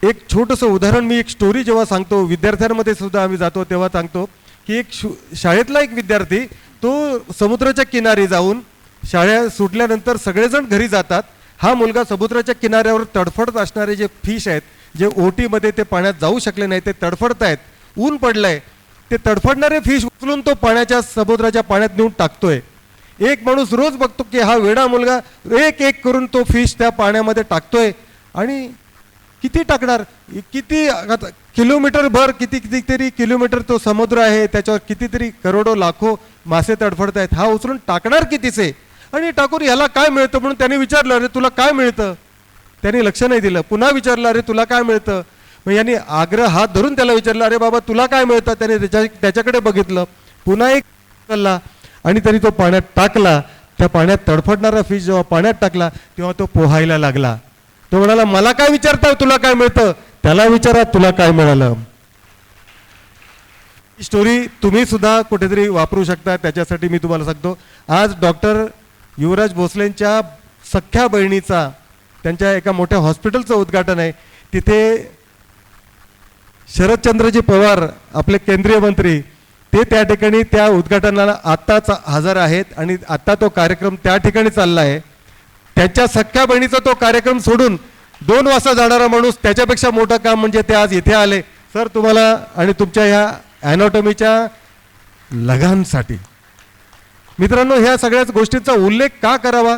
एक छोटंसं उदाहरण, मी एक स्टोरी जेव्हा सांगतो, विद्यार्थ्यांमध्ये सुद्धा आम्ही जातो तेव्हा सांगतो की एक शाळेतला एक विद्यार्थी, तो समुद्राच्या किनारी जाऊन, शाळा सुटल्यानंतर सगळेजण घरी जातात, हा मुलगा समुद्राच्या किनाऱ्यावर तडफडत असणारे जे फिश आहेत, जे ओटीमध्ये ते पाण्यात जाऊ शकले नाही, ते तडफडत आहेत, ऊन पडलंय, ते तडफडणारे फिश उचलून तो समुद्राच्या पाण्यात नेऊन टाकतोय. एक माणूस रोज बघतो की हा वेडा मुलगा एक एक करून तो फिश त्या पाण्यामध्ये टाकतोय, आणि किती टाकणार, किती किलोमीटर भर, कितीतरी किलोमीटर तो समुद्र आहे, त्याच्यावर कितीतरी करोडो लाखो मासे तडफडत आहेत, हा उचलून टाकणार कितीचे, आणि टाकून याला काय मिळतं. म्हणून त्याने विचारलं, अरे तुला काय मिळतं. त्यांनी लक्ष नाही दिलं. पुन्हा विचारलं, अरे तुला काय मिळतं. मग यांनी आग्रह हात धरून त्याला विचारलं, अरे बाबा तुला काय मिळतं? त्याने त्याच्याकडे बघितलं, पुन्हा एक चालला आणि त्यांनी तो पाण्यात टाकला. त्या पाण्यात तडफडणारा फिश जेव्हा पाण्यात टाकला तेव्हा तो पोहायला लागला. तो म्हणाला, मला काय विचारता, तुला काय मिळतं? त्याला विचारा तुला काय मिळालं. ही स्टोरी तुम्ही सुद्धा कुठेतरी वापरू शकता. त्याच्यासाठी मी तुम्हाला सांगतो, आज डॉक्टर युवराज भोसलेंच्या सख्ख्या बहिणीचा त्यांच्या एका मोठ्या हॉस्पिटलचं उद्घाटन आहे. तिथे शरदचंद्रजी पवार आपले केंद्रीय मंत्री ते त्या ठिकाणी त्या उद्घाटनाला आत्ताच हजर आहेत आणि आत्ता तो कार्यक्रम त्या ठिकाणी चालला आहे. त्याच्या सख्ख्या बहिणीचा तो कार्यक्रम सोडून 2 वाजता जाणारा माणूस, त्याच्यापेक्षा मोठं काम म्हणजे ते आज इथे आले. सर तुम्हाला आणि तुमच्या ह्या ॲनाटॉमीच्या लगानसाठी. मित्रांनो, ह्या सगळ्याच गोष्टींचा उल्लेख का करावा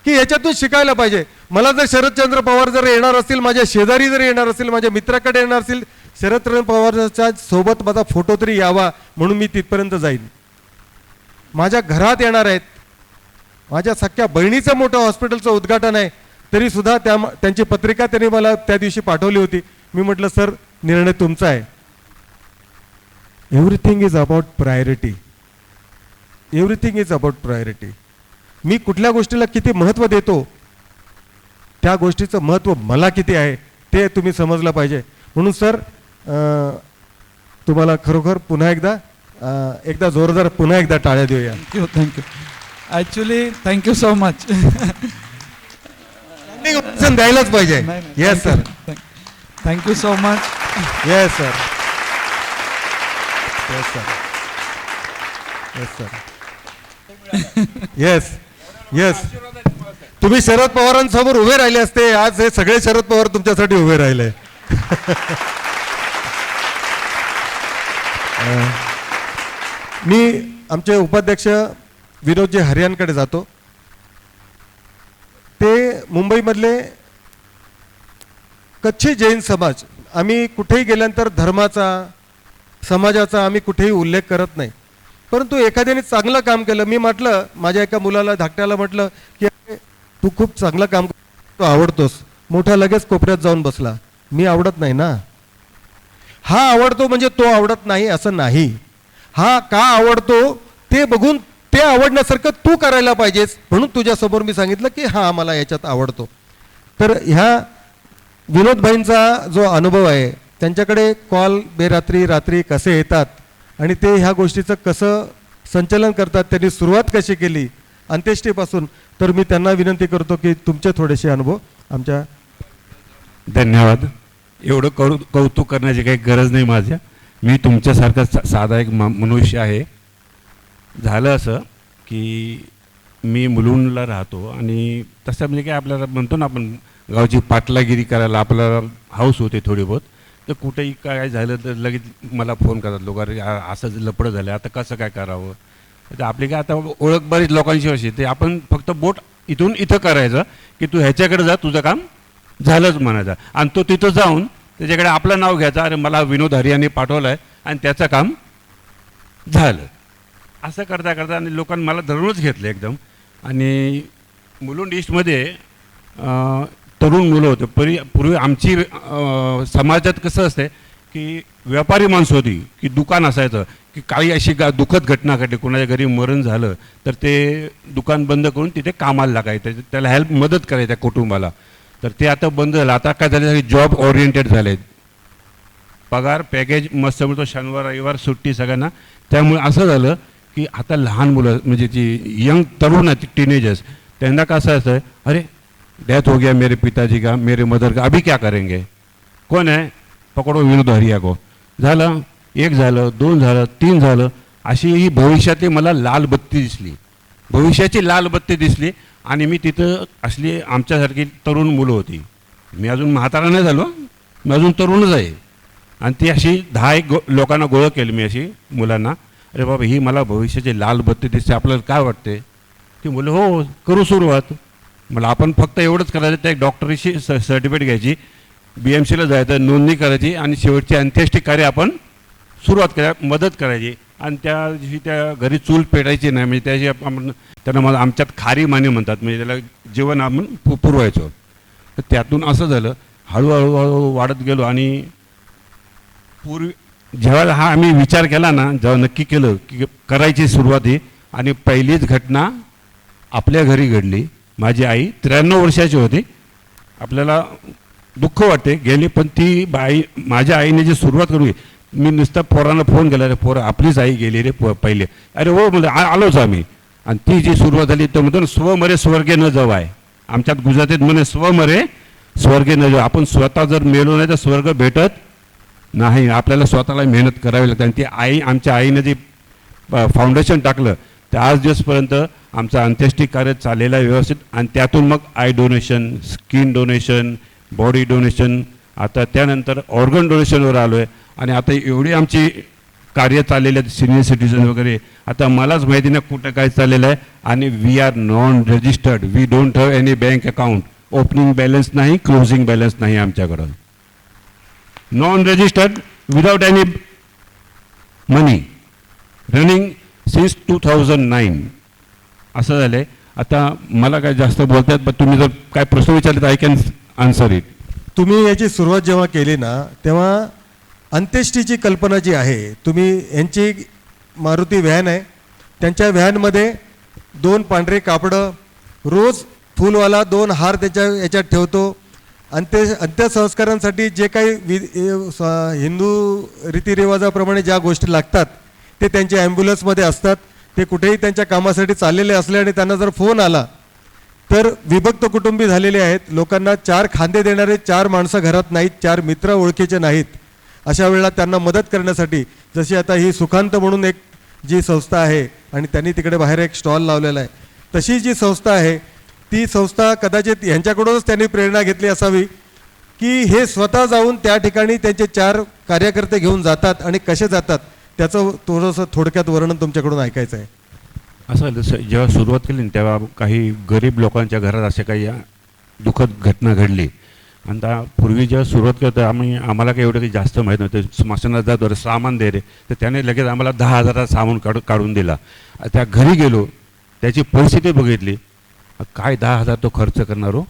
की याच्यातून शिकायला पाहिजे. मला जर शरदचंद्र पवार जर येणार असतील, माझ्या शेजारी जर येणार असतील, माझ्या मित्राकडे येणार असतील, शरदचंद्र पवारच्या सोबत माझा फोटो तरी यावा म्हणून मी तिथपर्यंत जाईन. माझ्या घरात येणार आहेत, माझ्या सख्ख्या बहिणीचं मोठं हॉस्पिटलचं उद्घाटन आहे, तरी सुद्धा त्यांची पत्रिका त्यांनी मला त्या दिवशी पाठवली होती. मी म्हटलं सर निर्णय तुमचा आहे. Everything is about priority. Everything is about priority. मी कुठल्या गोष्टीला किती महत्त्व देतो, त्या गोष्टीचं महत्त्व मला किती आहे ते तुम्ही समजलं पाहिजे. म्हणून सर तुम्हाला खरोखर पुन्हा एकदा जोरदार पुन्हा एकदा टाळ्या देऊया. Thank you. Actually thank you so much. द्यायलाच पाहिजे. Yes sir. Thank you so much. Yes sir. Yes sir. Yes sir. Yes yes. तुम्ही शरद पवारांसमोर उभे राहिले असते, आज हे सगळे शरद पवार तुमच्यासाठी उभे राहिले. मी आमचे उपाध्यक्ष विनोदजी हरियांकडे जातो. ते मुंबईमधले कच्छी जैन समाज, आम्ही कुठेही गेल्यानंतर धर्माचा समाजाचा आम्ही कुठेही उल्लेख करत नाही, परंतु एखाद्याने चांगलं काम केलं. मी म्हटलं माझ्या एका मुलाला, धाकट्याला म्हटलं की तू खूप चांगलं काम तू आवडतोस. मोठा लगेच कोपऱ्यात जाऊन बसला. मी आवडत नाही ना. हा आवडतो म्हणजे तो आवडत नाही असं नाही. हा का आवडतो ते बघून ते आवडण्यासारखं तू करायला पाहिजेस, म्हणून तुझ्यासमोर मी सांगितलं की हा मला याच्यात आवडतो. तर ह्या विनोदभाईंचा जो अनुभव आहे, त्यांच्याकडे कॉल बेरात्री रात्री कसे येतात आणि ते ह्या गोष्टीचं कसं संचलन करतात, त्यांनी सुरुवात कशी केली अंत्येष्टीपासून, तर मी त्यांना विनंती करतो की तुमचे थोडेसे अनुभव आमच्या. धन्यवाद. एवढं कौतुक करण्याची काही गरज नाही माझ्या. मी तुमच्यासारखा साधा एक मनुष्य आहे. झालं असं की मी मुलुंडला राहतो आणि तसं म्हणजे काय आपल्याला म्हणतो ना आपण गावची पाटलागिरी करायला आपल्याला हौस होते थोडी बहुत. तर कुठेही काय झालं तर लगेच मला फोन करतात लोक, अरे असं लपडं झालं आता कसं काय करावं. तर आपली काय आता ओळख बरीच लोकांशी अशी, ते आपण फक्त बोट इथून इथं करायचं की तू ह्याच्याकडे जा तुझं काम झालंच म्हणायचं. आणि तो तिथं जाऊन त्याच्याकडे आपलं नाव घ्यायचं, अरे मला विनोद हरियांनी पाठवलं आहे आणि त्याचं काम झालं. असं करता करता आणि लोकांनी मला धरूनच घेतलं एकदम. आणि मुलुंड ईस्टमध्ये तरुण मुलं होते. पूर्वी आमची समाजात कसं असते की व्यापारी माणसं होती की दुकान असायचं की काही अशी दुःखद घटना घडली, कोणाच्या घरी मरण झालं तर ते दुकान बंद करून तिथे कामाला लागायचं, त्याला हेल्प मदत करायच्या कुटुंबाला. तर ते आता बंद झालं. आता काय झालं, जॉब ओरिएंटेड झाले, पगार पॅकेज मस्त मिळतो, शनिवार रविवार सुट्टी सगळ्यांना. त्यामुळे असं झालं की आता लहान मुलं म्हणजे जी यंग तरुण आहेत टीनेजर्स, त्यांना कसं असं, अरे डेथ हो गया मेरे पिताजी का, मेरे मदर का, अभी क्या करेंगे, कोण आहे, पकडो विनोद हरिया को. झालं, 1 झालं, 2 झालं, 3 झालं. अशी ही भविष्यातली मला लाल बत्ती दिसली, भविष्याची लाल बत्ती दिसली. आणि मी तिथं असली आमच्यासारखी तरुण मुलं होती. मी अजून म्हातारा नाही झालो, मी अजून तरुणच आहे. आणि ती अशी 10 लोकांना गोळा केली मी अशी मुलांना, अरे बाबा ही मला भविष्याची लाल बत्ती दिसते, आपल्याला काय वाटते. ती मुलं हो करू सुरुवात. मला आपण फक्त एवढंच करायचं, त्या एक डॉक्टरीची सर्टिफिकेट घ्यायची, BMCला जायचं, नोंदणी करायची आणि शेवटची अंत्येष्टी कार्य आपण सुरुवात मदत करायची. आणि त्या दिवशी त्या घरी चूल पेटायची नाही, म्हणजे त्याची आपण त्यांना मला आमच्यात खारी मानी म्हणतात, म्हणजे त्याला जेवण आपण पुरवायचो. तर त्यातून असं झालं, हळूहळू वाढत गेलो. आणि पूर्वी जेव्हा हा आम्ही विचार केला ना, जेव्हा नक्की केलं की करायची सुरुवात ही, आणि पहिलीच घटना आपल्या घरी घडली. माझी आई 93 वर्षाची होती. आपल्याला दुःख वाटते गेली, पण ती बाई माझ्या आईने जी सुरुवात करू, मी नुसतं पोरांना फोन केला, रे पोरं आपलीच आई गेली रे पहिले. अरे हो म्हणजे आलोच आम्ही. आणि ती जी सुरुवात झाली तो म्हणतो ना, स्वमरे स्वर्गे न जाऊ आहे. आमच्यात गुजरातीत म्हणे स्वमरे स्वर्गे न जाऊ. आपण स्वतः जर मेलो नाही तर स्वर्ग भेटत नाही. आपल्याला स्वतःला मेहनत करावी लागते. आणि ती आई, आमच्या आईने जे फाउंडेशन टाकलं ते आज दिवसपर्यंत आमचं अंत्येष्टी कार्य चाललेलं आहे व्यवस्थित. आणि त्यातून मग I donation, skin donation, body donation, आता त्यानंतर ऑर्गन डोनेशनवर आलो आहे. आणि आता एवढी आमची कार्य चाललेले आहेत, सिनियर सिटीजन वगैरे. आता मलाच माहिती नाही कुठं काय चाललेलं आहे. आणि we are non registered, we don't have any bank account. Opening balance नाही, क्लोजिंग बॅलन्स नाही आमच्याकडं. Non registered, without any money, running since 2009 असं झालं आहे. आता मला काय जास्त बोलतात, पण तुम्ही जर काय प्रश्न विचारले तर आय कॅन आन्सर इट. तुम्ही याची सुरुवात जेव्हा केली ना, तेव्हा अंत्येष्टीची कल्पना जी आहे, तुम्ही यांची मारुती व्हॅन आहे, त्यांच्या व्हॅनमध्ये 2 पांढरे कापडं, रोज फुलवाला 2 हार त्याच्या याच्यात ठेवतो. अंत्यसंस्कारांसाठी जे काही हिंदू रीतिरिवाजाप्रमाणे ज्या गोष्टी लागतात ते त्यांच्या ॲम्ब्युलन्समध्ये असतात. ते कुठेही त्यांच्या कामासाठी चाललेले असले आणि त्यांना जर फोन आला तर विभक्त कुटुंबी झालेले आहेत, लोकांना 4 खांदे देणारे 4 माणसं घरात नाहीत, 4 मित्र ओळखीचे नाहीत, अशा वेळेला त्यांना मदत करण्यासाठी, जशी आता ही सुखांत म्हणून एक जी संस्था आहे आणि त्यांनी तिकडे बाहेर एक स्टॉल लावलेला आहे, तशी जी संस्था आहे ती संस्था कदाचित ह्यांच्याकडूनच त्यांनी प्रेरणा घेतली असावी की हे स्वतः जाऊन त्या ठिकाणी त्यांचे 4 कार्यकर्ते घेऊन जातात आणि कसे जातात त्याचं थोडंसं थोडक्यात वर्णन तुमच्याकडून ऐकायचं आहे. असं जेव्हा सुरुवात केली ना, तेव्हा काही गरीब लोकांच्या घरात असे काही दुःखद घटना घडली. आणि पूर्वी जेव्हा सुरुवात करतो आम्हाला काही एवढं काही जास्त माहीत नव्हतं. स्मशानात जातो, सामान दे रे, तर त्याने लगेच आम्हाला 10,000 सामान काढून दिला. त्या घरी गेलो, त्याची परिस्थिती बघितली, काय 10,000 तो खर्च करणार हो.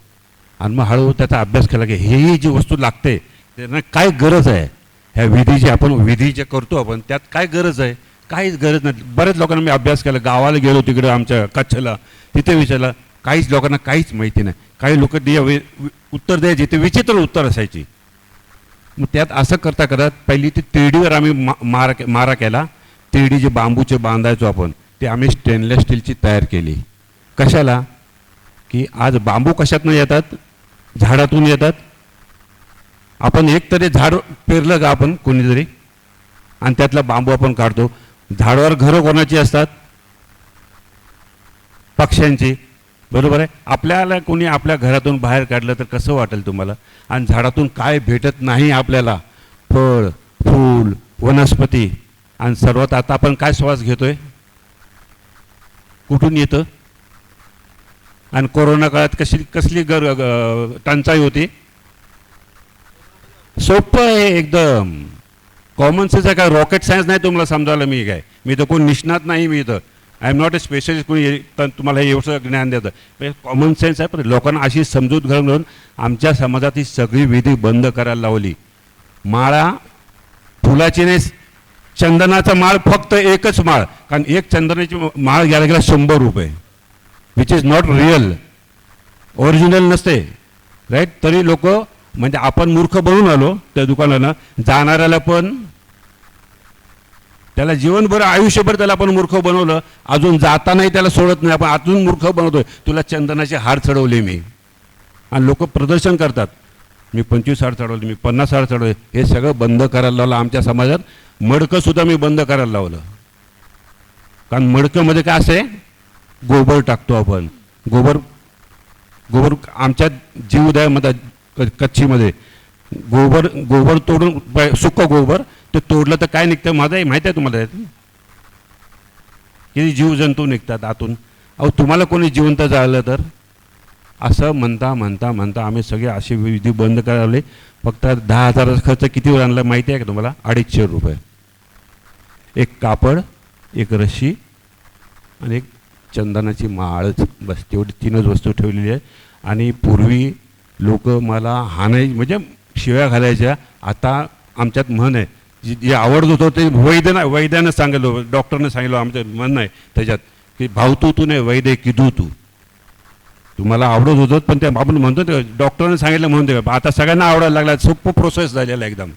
आणि मग हळूहळू त्याचा अभ्यास केला की ही जी वस्तू लागते त्यांना काय गरज आहे, ह्या विधीची आपण विधी जे करतो आपण त्यात काय गरज आहे, काहीच गरज नाही. बऱ्याच लोकांना मी अभ्यास केला. गावाला गेलो तिकडे आमच्या कच्छला, तिथे विचारलं, काहीच लोकांना काहीच माहिती नाही. काही लोक उत्तर द्यायचे ते विचित्र उत्तर असायची. मग त्यात असं करता करत पहिली ती तिरडीवर आम्ही मारा केला. तिरडी जे बांबूचे बांधायचो आपण ते आम्ही स्टेनलेस स्टीलची तयार केली. कशाला की आज बांबू कशातनं येतात, झाडातून येतात. आपण एकतरी झाड पेरलं का आपण कोणीतरी, आणि त्यातला बांबू आपण काढतो. झाडावर घरं कोणाची असतात, पक्ष्यांची, बरोबर आहे. आपल्याला कोणी आपल्या घरातून बाहेर काढलं तर कसं वाटेल तुम्हाला. आणि झाडातून काय भेटत नाही आपल्याला, फळ, फूल, वनस्पती. आणि सर्वात आता आपण काय श्वास घेतोय, कुठून येतं. आणि कोरोना काळात कसली टंचाई होती. सोपं आहे एकदम, कॉमन सेन्स आहे. काय रॉकेट सायन्स नाही तुम्हाला समजायला. मी तर कोण निष्णात नाही, मी तर I am not a specialist कोणी तुम्हाला हे एवढं ज्ञान देतं. कॉमन सेन्स आहे. पण लोकांना अशी समजूत घालून आमच्या समाजात ही सगळी विधी बंद करायला लावली. माळा फुलाची नाही, चंदनाचा माळ फक्त एकच माळ, कारण एक चंदनाची माळ घ्यायला गेला 100 रुपये, which is not real, original नसते, राईट. तरी लोक म्हणजे आपण मूर्ख बनून आलो त्या दुकानानं. जाणाऱ्याला पण त्याला जीवनभर आयुष्यभर त्याला आपण मूर्ख बनवलं, अजून जातानाही त्याला सोडत नाही, आपण अजून मूर्ख बनवतोय. तुला चंदनाचे हार चढवले मी, आणि लोक प्रदर्शन करतात, मी 25 हार चढवले, मी 50 हार चढवले. हे सगळं बंद करायला लावलं आमच्या समाजात. मडकंसुद्धा मी बंद करायला लावलं, कारण मडकंमध्ये काय असे गोबर टाकतो आपण. गोबर आमच्या जीवदयामध्ये कच्छीमध्ये गोबर तोडून, सुकं गोबर ते तोडलं तर काय निघतं माझं माहिती आहे तुम्हाला, किती जीवजंतू निघतात आतून. अहो तुम्हाला कोणी जिवंत जाळलं तर. असं म्हणता म्हणता म्हणता आम्ही सगळे असे विधी बंद करायला लावले. फक्त 10,000 खर्च कितीवर आणला माहिती आहे का तुम्हाला, 250 रुपये. एक कापड, एक रशी आणि एक चंदनाची माळच, बस तेवढी 3च वस्तू ठेवलेली आहे. आणि पूर्वी लोक मला हाणाय म्हणजे शिव्या घालायच्या. आता आमच्यात म्हण आहे, जे आवडत होतं ते वैद्यानं सांगितलं, डॉक्टरनं सांगितलं. आमचं म्हणणं आहे त्याच्यात की भाऊ तू नाही वैद्य किदू तुम्हाला आवडत होतं, पण ते आपण म्हणतो ते डॉक्टरने सांगितलं म्हणून ते आता सगळ्यांना आवडायला लागला. सोपं प्रोसेस झालेला एकदम.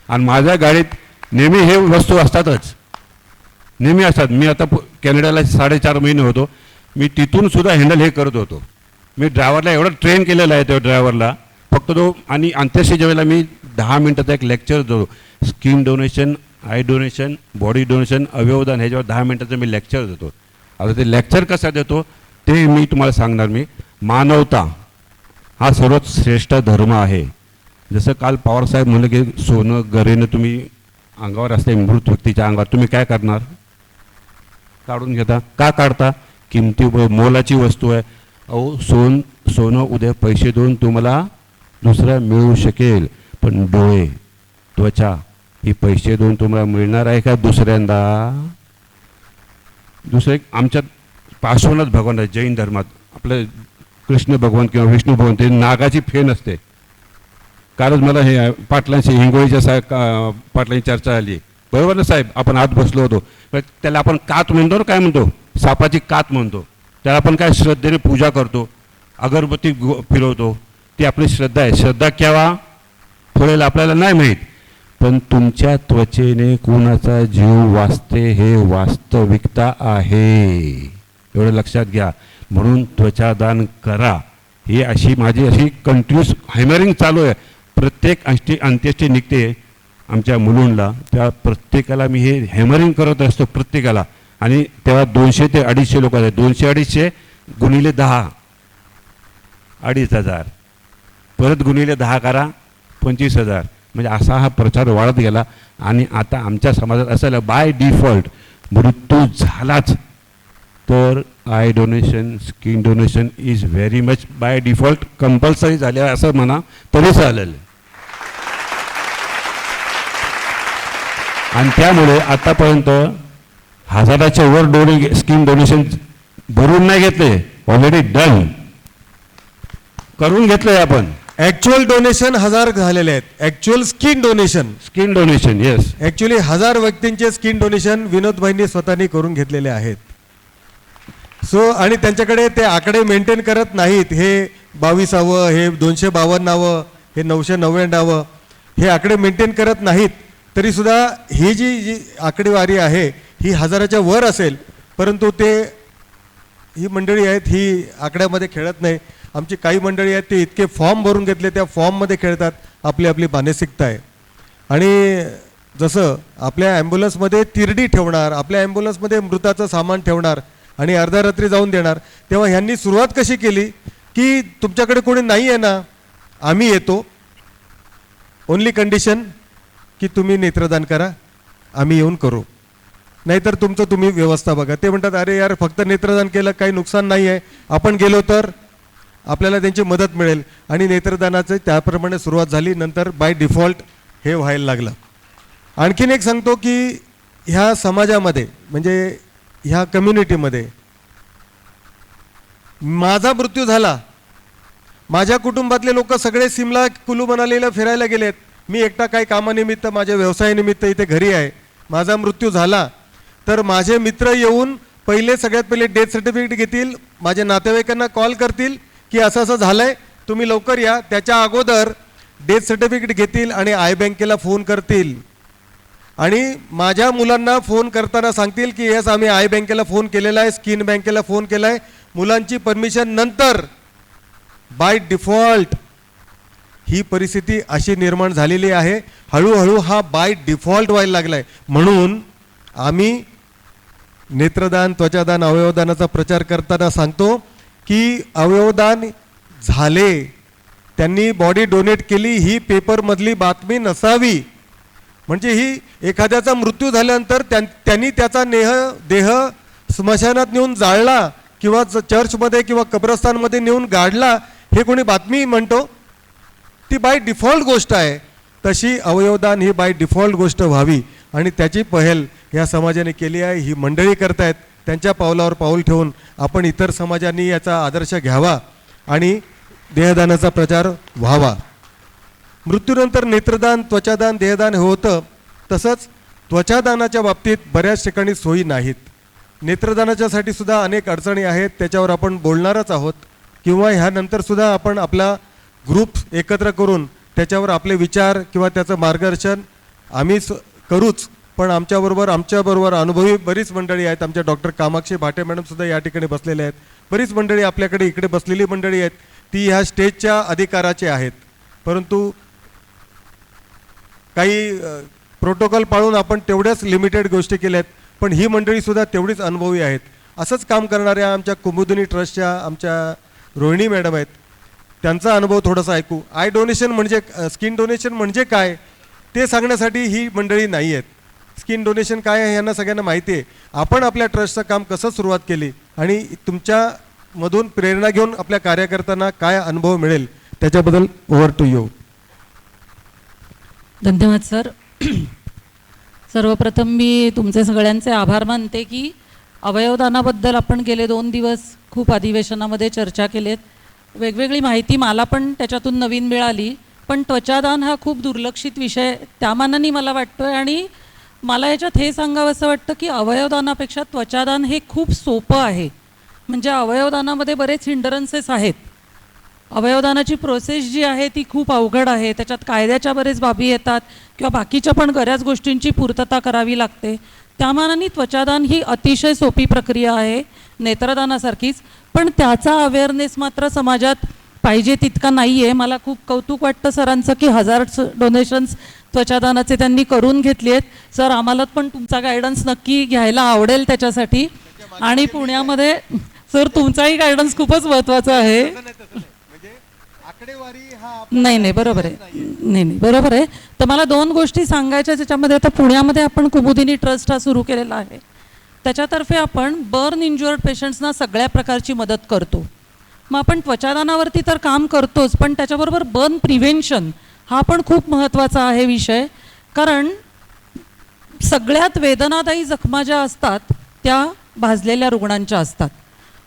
आणि माझ्या गाडीत नेहमी हे वस्तू असतातच, नेहमी असतात. मी आता कॅनडाला 4.5 महिने होतो, मी तिथून सुद्धा हँडल हे करत होतो. मी ड्रायव्हरला एवढं ट्रेन केलेलं आहे, त्या ड्रायव्हरला फक्त तो. आणि अंत्येष्टीच्या वेळेला मी 10 मिनटाचा एक लेक्चर देतो. Skin donation, I donation, body donation, अवयवदान, ह्याच्यावर 10 मिनटाचं मी लेक्चर देतो. आता ते लेक्चर कसं देतो ते मी तुम्हाला सांगणार. मी मानवता हा सर्वात श्रेष्ठ धर्म आहे. जसं काल पवारसाहेब म्हणलं की सोनं गरेनं तुम्ही अंगावर असते, मृत व्यक्तीच्या अंगावर तुम्ही काय करणार? काढून घेता. का काढता? किमती मोलाची वस्तू आहे. अहो सोनं उद्या पैसे देऊन तुम्हाला दुसरं मिळू शकेल, पण डोळे, त्वचा ही पैसे देऊन तुम्हाला मिळणार आहे का दुसऱ्यांदा? दुसरं एक आमच्यात पार्श्वनाथ भगवान आहे जैन धर्मात. आपलं कृष्ण भगवान किंवा विष्णू भगवान ते नागाची फेन असते. कालच मला हे पाटलांशी हिंगोळीच्या पाटलांची चर्चा आली, बरोबर ना साहेब? आपण आत बसलो होतो. त्याला आपण कात म्हणतो ना, काय म्हणतो? सापाची कात म्हणतो. त्याला आपण काय श्रद्धेने पूजा करतो, अगरबत्ती फिरवतो. ती आपली श्रद्धा आहे. श्रद्धा केव्हा फळेल आपल्याला नाही माहीत, पण तुमच्या त्वचेने कुणाचा जीव वाचते हे वास्तविकता आहे, एवढं लक्षात घ्या. म्हणून त्वचादान करा. ही माझी कंटिन्यूस हॅमरिंग चालू आहे. प्रत्येक अंत्येष्टी निघते आमच्या मुलुंडला, त्या प्रत्येकाला मी हे हॅमरिंग करत असतो प्रत्येकाला. आणि तेव्हा 200 ते 250 लोक आहेत. 200-250 गुणिले 10 2,500, परत गुणिले 10 करा 25,000. म्हणजे असा हा प्रचार वाढत गेला. आणि आता आमच्या समाजात असं बाय डिफॉल्ट मृत्यू झालाच तर I donation, skin donation is very much by default compulsory झाले असं म्हणा तरी चालेल. आणि त्यामुळे आतापर्यंत 1000च्या वर स्किन डोनेशन भरून नाही घेतले, ऑलरेडी डन करून घेतलंय आपण. ऍक्च्युअल डोनेशन 1000 झालेले आहेत. Actual skin donation yes, actually 1000 व्यक्तींचे स्किन डोनेशन विनोदभाईंनी स्वतःनी करून घेतलेले आहेत. सो आणि त्यांच्याकडे ते आकडे मेंटेन करत नाहीत. हे 22ावं, हे 252ावं, हे 999ावं, हे आकडे मेंटेन करत नाहीत. तरीसुद्धा ही जी आकडेवारी आहे ही 1000च्या वर असेल, परंतु ही मंडळी आहेत ही आकड्यामध्ये खेळत नाही. आमची काही मंडळी आहेत ते इतके फॉर्म भरून घेतले, त्या फॉर्ममध्ये खेळतात. आपली मानसिकता आहे. आणि जसं आपल्या ॲम्ब्युलन्समध्ये तिरडी ठेवणार, आपल्या ॲम्ब्युलन्समध्ये मृताचं सामान ठेवणार आणि अर्ध्या रात्री जाऊन देणार, तेव्हा ह्यांनी सुरुवात कशी केली की तुमच्याकडे कोणी नाही आहे ना, आम्ही येतो, ओनली कंडिशन की तुम्ही नेत्रदान करा, आम्ही येऊन करू, नाहीतर तुमचं तुम्ही व्यवस्था बघा. ते म्हणतात अरे यार फक्त नेत्रदान केलं काही नुकसान नाही आहे, आपण गेलो तर आपल्याला त्यांची मदत मिळेल. आणि नेत्रदानाचं त्याप्रमाणे सुरुवात झाली. नंतर बाय डिफॉल्ट हे व्हायला लागलं. आणखीन एक सांगतो की ह्या समाजामध्ये म्हणजे ह्या कम्युनिटीमध्ये माझा मृत्यू झाला, माझ्या कुटुंबातले लोक सगळे सिमला, कुलू मनालीला फिरायला गेलेत, मी एकटा काही कामानिमित्त माझ्या व्यवसायानिमित्त इथे घरी आहे. माझा मृत्यू झाला तर माझे मित्र येऊन सगळ्यात पहिले डेथ सर्टिफिकेट घेतील, माझ्या नातेवाईकांना कॉल करतील की असं असं झालंय, तुम्ही लवकर या. त्याच्या अगोदर डेथ सर्टिफिकेट घेतील आणि आय बँकेला फोन करतील आणि माझ्या मुलांना फोन करताना सांगतील की येस आम्ही आय बँकेला फोन केलेला आहे, स्किन बँकेला फोन केला आहे. मुलांची परमिशन नंतर. बाय डिफॉल्ट ही परिस्थिती अशी निर्माण झालेली आहे. हळूहळू हा बाय डिफॉल्ट व्हायला लागला आहे. म्हणून आम्ही नेत्रदान, त्वचादान, अवयवदानाचा प्रचार करताना सांगतो की अवयवदान झाले, त्यांनी बॉडी डोनेट केली, ही पेपरमधली बातमी नसावी. म्हणजे ही एखाद्याचा मृत्यू झाल्यानंतर त्यांनी त्याचा देह स्मशानात नेऊन जाळला किंवा चर्चमध्ये किंवा कब्रस्तानमध्ये नेऊन गाडला, हे कोणी बातमी म्हणतो, ती बाय डिफॉल्ट गोष्ट आहे. तशी अवयवदान ही बाय डिफॉल्ट गोष्ट व्हावी आणि त्याची पहल या समाजाने केली आहे. ही मंडळी करतायत. त्यांच्या पावलावर पाऊल ठेवून आपण इतर समाजांनी याचा आदर्श घ्यावा आणि देहदानाचा प्रचार व्हावा. मृत्यूनंतर नेत्रदान, त्वचादान, देहदान हे होतं. तसंच त्वचादानाच्या बाबतीत बऱ्याच ठिकाणी सोयी नाहीत. नेत्रदानाच्यासाठी सुद्धा अनेक अडचणी आहेत, त्याच्यावर आपण बोलणारच आहोत किंवा ह्यानंतर सुद्धा आपण आपला ग्रुप एकत्र करून त्याच्यावर आपले विचार किंवा त्याचं मार्गदर्शन आम्ही करूच. पण आमच्याबरोबर अनुभवी बरीच मंडळी आहेत. आमच्या डॉक्टर कामाक्षी भाटे मॅडमसुद्धा या ठिकाणी बसलेले आहेत. बरीच मंडळी आपल्याकडे इकडे बसलेली मंडळी आहेत, ती ह्या स्टेजच्या अधिकाराचे आहेत. परंतु काही प्रोटोकॉल पाळून आपण तेवढ्याच लिमिटेड गोष्टी केल्या आहेत, पण ही मंडळीसुद्धा तेवढीच अनुभवी आहेत. असंच काम करणाऱ्या आमच्या कुमुदिनी ट्रस्टच्या आमच्या रोहिणी मॅडम आहेत, त्यांचा अनुभव थोडासा ऐकू. आय डोनेशन म्हणजे स्किन डोनेशन म्हणजे काय ते सांगण्यासाठी ही मंडळी नाही आहेत. स्किन डोनेशन काय आहे यांना सगळ्यांना माहिती आहे. आपण आपल्या ट्रस्टचं काम कसं सुरुवात केली आणि तुमच्यामधून प्रेरणा घेऊन आपल्या कार्यकर्त्यांना काय अनुभव मिळेल त्याच्याबद्दल ओव्हर टू यू. धन्यवाद सर. सर्वप्रथम मी तुमचे सगळ्यांचे आभार मानते की अवयवदानाबद्दल आपण गेले 2 दिवस खूप अधिवेशनामध्ये चर्चा केलेत. वेगवेगळी माहिती मला पण त्याच्यातून नवीन मिळाली. पण त्वचादान हा खूप दुर्लक्षित विषय त्या मानाने मला वाटतो आहे आणि मला याच्यात हे सांगावं असं वाटतं की अवयवदानापेक्षा त्वचादान हे खूप सोपं आहे. म्हणजे अवयवदानामध्ये बरेच हिंडरन्सेस आहेत. अवयवदानाची प्रोसेस जी आहे ती खूप अवघड आहे. त्याच्यात कायद्याच्या बरेच बाबी येतात किंवा बाकीच्या पण बऱ्याच गोष्टींची पूर्तता करावी लागते. त्या मानाने त्वचादान ही अतिशय सोपी प्रक्रिया आहे नेत्रदानासारखीच. पण त्याचा अवेअरनेस मात्र समाजात पाहिजे तितका नाही आहे. मला खूप कौतुक वाटतं सरांचं की 1000 डोनेशन्स त्वचादानाचे त्यांनी करून घेतली आहेत. सर आम्हाला पण तुमचा गायडन्स नक्की घ्यायला आवडेल त्याच्यासाठी. आणि पुण्यामध्ये सर तुमचाही गायडन्स खूपच महत्त्वाचा आहे. नाही बरोबर आहे. नाही बरोबर आहे. तर मला 2 गोष्टी सांगायच्या त्याच्यामध्ये. आता पुण्यामध्ये आपण कुमुदिनी ट्रस्ट हा सुरू केलेला आहे. त्याच्यातर्फे आपण बर्न इंज्युअर्ड पेशंट्सना सगळ्या प्रकारची मदत करतो. मग आपण त्वचादानावरती तर काम करतोच, पण त्याच्याबरोबर बर्न प्रिव्हेन्शन हा पण खूप महत्त्वाचा आहे विषय. कारण सगळ्यात वेदनादायी जखमा ज्या असतात त्या भाजलेल्या रुग्णांच्या असतात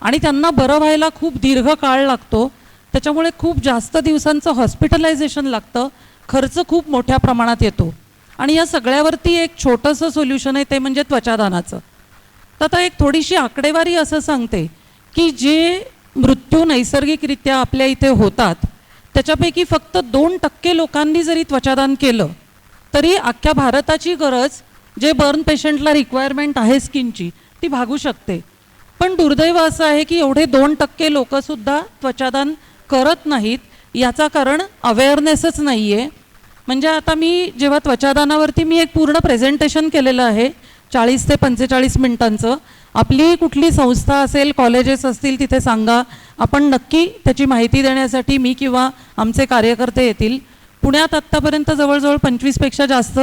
आणि त्यांना बरं व्हायला खूप दीर्घ काळ लागतो. त्याच्यामुळे खूप जास्त दिवसांचं हॉस्पिटलायझेशन लागतं. खर्च खूप मोठ्या प्रमाणात येतो. आणि या सगळ्यावरती एक छोटंसं सोल्युशन आहे ते म्हणजे त्वचादानाचं. तर आता एक थोडीशी आकडेवारी असं सांगते की जे मृत्यू नैसर्गिकरित्या आपल्या इथे होतात त्याच्यापैकी फक्त 2% लोकांनी जरी त्वचादान केलं तरी अख्ख्या भारताची गरज जे बर्न पेशंटला रिक्वायरमेंट आहे स्किनची ती भागू शकते. पण दुर्दैव असं आहे की एवढे 2% लोकंसुद्धा त्वचादान करत नाहीत. याचं कारण अवेअरनेसच नाही आहे. म्हणजे आता मी जेव्हा त्वचादानावरती मी एक पूर्ण प्रेझेंटेशन केलेलं आहे 40 ते 45 मिनिटांचं. आपली कुठली संस्था असेल, कॉलेजेस असतील तिथे सांगा, आपण नक्की त्याची माहिती देण्यासाठी मी किंवा आमचे कार्यकर्ते येतील. पुण्यात आत्तापर्यंत जवळजवळ 25पेक्षा जास्त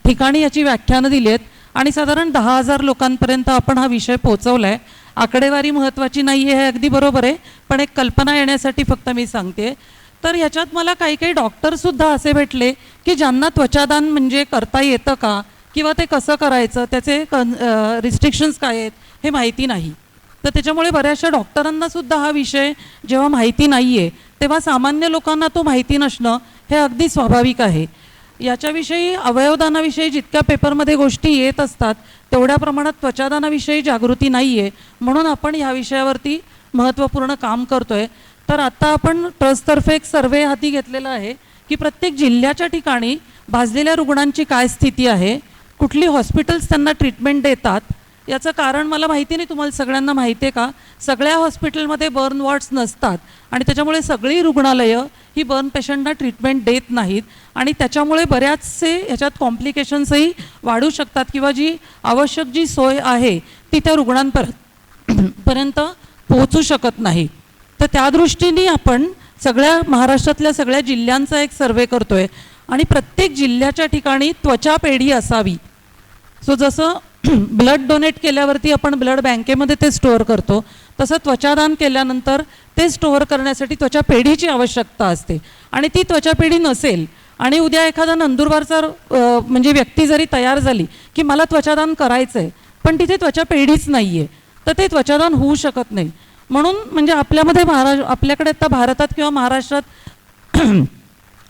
ठिकाणी याची व्याख्यानं दिली आहेत आणि साधारण 10,000 लोकांपर्यंत आपण हा विषय पोहोचवला आहे. आकडेवारी महत्त्वाची नाही आहे हे अगदी बरोबर आहे, पण एक कल्पना येण्यासाठी फक्त मी सांगते. तर याच्यात मला काही डॉक्टरसुद्धा असे भेटले की ज्यांना त्वचादान म्हणजे करता येतं का किंवा ते कसं करायचं, त्याचे रिस्ट्रिक्शन्स काय आहेत हे माहिती नाही. तर त्याच्यामुळे बऱ्याचशा डॉक्टरांनासुद्धा हा विषय जेव्हा माहिती नाही आहे तेव्हा सामान्य लोकांना तो माहिती नसणं हे अगदी स्वाभाविक आहे. याच्याविषयी अवयवदानाविषयी जितक्या पेपरमध्ये गोष्टी येत असतात तेवढ्या प्रमाणात त्वचादानाविषयी जागृती नाही आहे. म्हणून आपण ह्या विषयावरती महत्त्वपूर्ण काम करतो आहे. तर आता आपण ट्रस्टतर्फे एक सर्वे हाती घेतलेला आहे की प्रत्येक जिल्ह्याच्या ठिकाणी भाजलेल्या रुग्णांची काय स्थिती आहे, कुठली हॉस्पिटल्स त्यांना ट्रीटमेंट देतात. याचं कारण मला माहिती नाही, तुम्हाला सगळ्यांना माहिती आहे का, सगळ्या हॉस्पिटलमध्ये बर्न वॉर्ड्स नसतात आणि त्याच्यामुळे सगळी रुग्णालयं ही बर्न पेशंटना ट्रीटमेंट देत नाहीत आणि त्याच्यामुळे बऱ्याचसे ह्याच्यात कॉम्प्लिकेशन्सही वाढू शकतात किंवा जी आवश्यक जी सोय आहे ती त्या रुग्णांपर्यंत पोहोचू शकत नाही. तर त्या दृष्टीने आपण सगळ्या महाराष्ट्रातल्या सगळ्या जिल्ह्यांचा एक सर्वे करतो आहे आणि प्रत्येक जिल्ह्याच्या ठिकाणी त्वचा पेढी असावी. सो जसं ब्लड डोनेट केल्यावरती आपण ब्लड बँकेमध्ये ते स्टोअर करतो तसं त्वचादान केल्यानंतर ते स्टोअर करण्यासाठी त्वचा पेढीची आवश्यकता असते. आणि ती त्वचा पेढी नसेल आणि उद्या एखादा नंदुरबारचा म्हणजे व्यक्ती जरी तयार झाली की मला त्वचादान करायचं आहे पण तिथे त्वचा पेढीच नाही आहे तर ते त्वचादान होऊ शकत नाही. म्हणून म्हणजे आपल्यामध्ये आपल्याकडे आता भारतात किंवा महाराष्ट्रात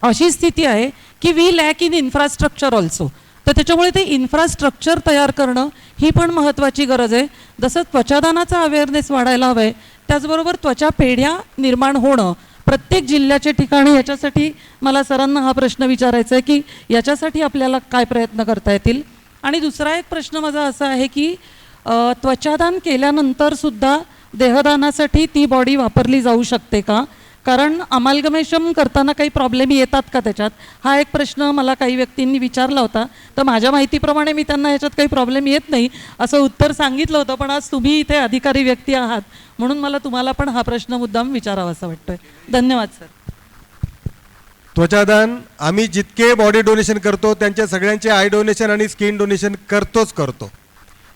अशी स्थिती आहे की we lack in infrastructure also. तर त्याच्यामुळे ते इन्फ्रास्ट्रक्चर तयार करणं ही पण महत्त्वाची गरज आहे. जसं त्वचादानाचा अवेअरनेस वाढायला हवं आहे, त्याचबरोबर त्वचा पेढ्या निर्माण होणं प्रत्येक जिल्ह्याच्या ठिकाणी, याच्यासाठी मला सरांना हा प्रश्न विचारायचा आहे की याच्यासाठी आपल्याला काय प्रयत्न करता येतील. आणि दुसरा एक प्रश्न माझा असा आहे की त्वचादान केल्यानंतरसुद्धा देहदानासाठी ती बॉडी वापरली जाऊ शकते का? कारण अमालगमेशन करताना काही प्रॉब्लेम येतात का त्याच्यात, हा एक प्रश्न मला काही व्यक्तींनी विचारला होता. तर माझ्या माहितीप्रमाणे मी त्यांना याच्यात काही प्रॉब्लेम येत नाही असं उत्तर सांगितलं होतं. पण आज तुम्ही इथे अधिकारी व्यक्ती आहात म्हणून मला तुम्हाला पण हा प्रश्न मुद्दाम विचारावा असं वाटतोय. धन्यवाद सर. त्वचादान आम्ही जितके बॉडी डोनेशन करतो त्यांच्या सगळ्यांचे आय डोनेशन आणि स्किन डोनेशन करतो.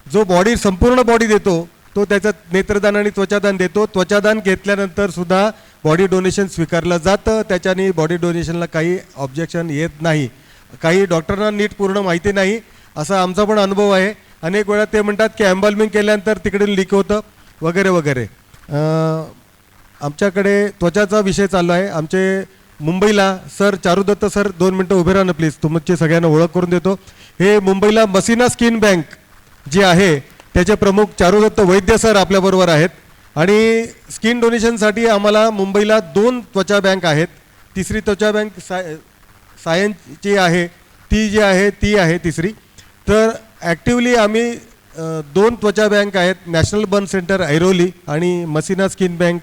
जो बॉडी संपूर्ण बॉडी देतो तो त्याच्यात नेत्रदान आणि त्वचादान देतो. त्वचादान घेतल्यानंतर सुद्धा बॉडी डोनेशन स्वीकारलं जातं. त्याच्याने बॉडी डोनेशनला काही ऑब्जेक्शन येत नाही. काही डॉक्टरांना नीट पूर्ण माहिती नाही असा आमचा पण अनुभव आहे. अनेक वेळा ते म्हणतात की एम्बॉल्मिंग केल्यानंतर तिकडे लीक होतं वगैरे वगैरे. आमच्याकडे त्वचाचा विषय चालू आहे. आमचे मुंबईला सर चारुदत्त सर 2 मिनटं उभे राहा ना प्लीज, तुमची सगळ्यांना ओळख करून देतो. हे मुंबईला मसिना स्किन बँक जी आहे त्याचे प्रमुख चारुदत्त वैद्य सर आपल्याबरोबर आहेत. आणि स्किन डोनेशनसाठी आम्हाला मुंबईला 2 त्वचा बँक आहेत. तिसरी त्वचा बँक सायन्सची आहे, ती जी आहे ती आहे तिसरी. तर ॲक्टिवली आम्ही 2 त्वचा बँक आहेत. नॅशनल बर्न सेंटर ऐरोली आणि मसिना स्किन बँक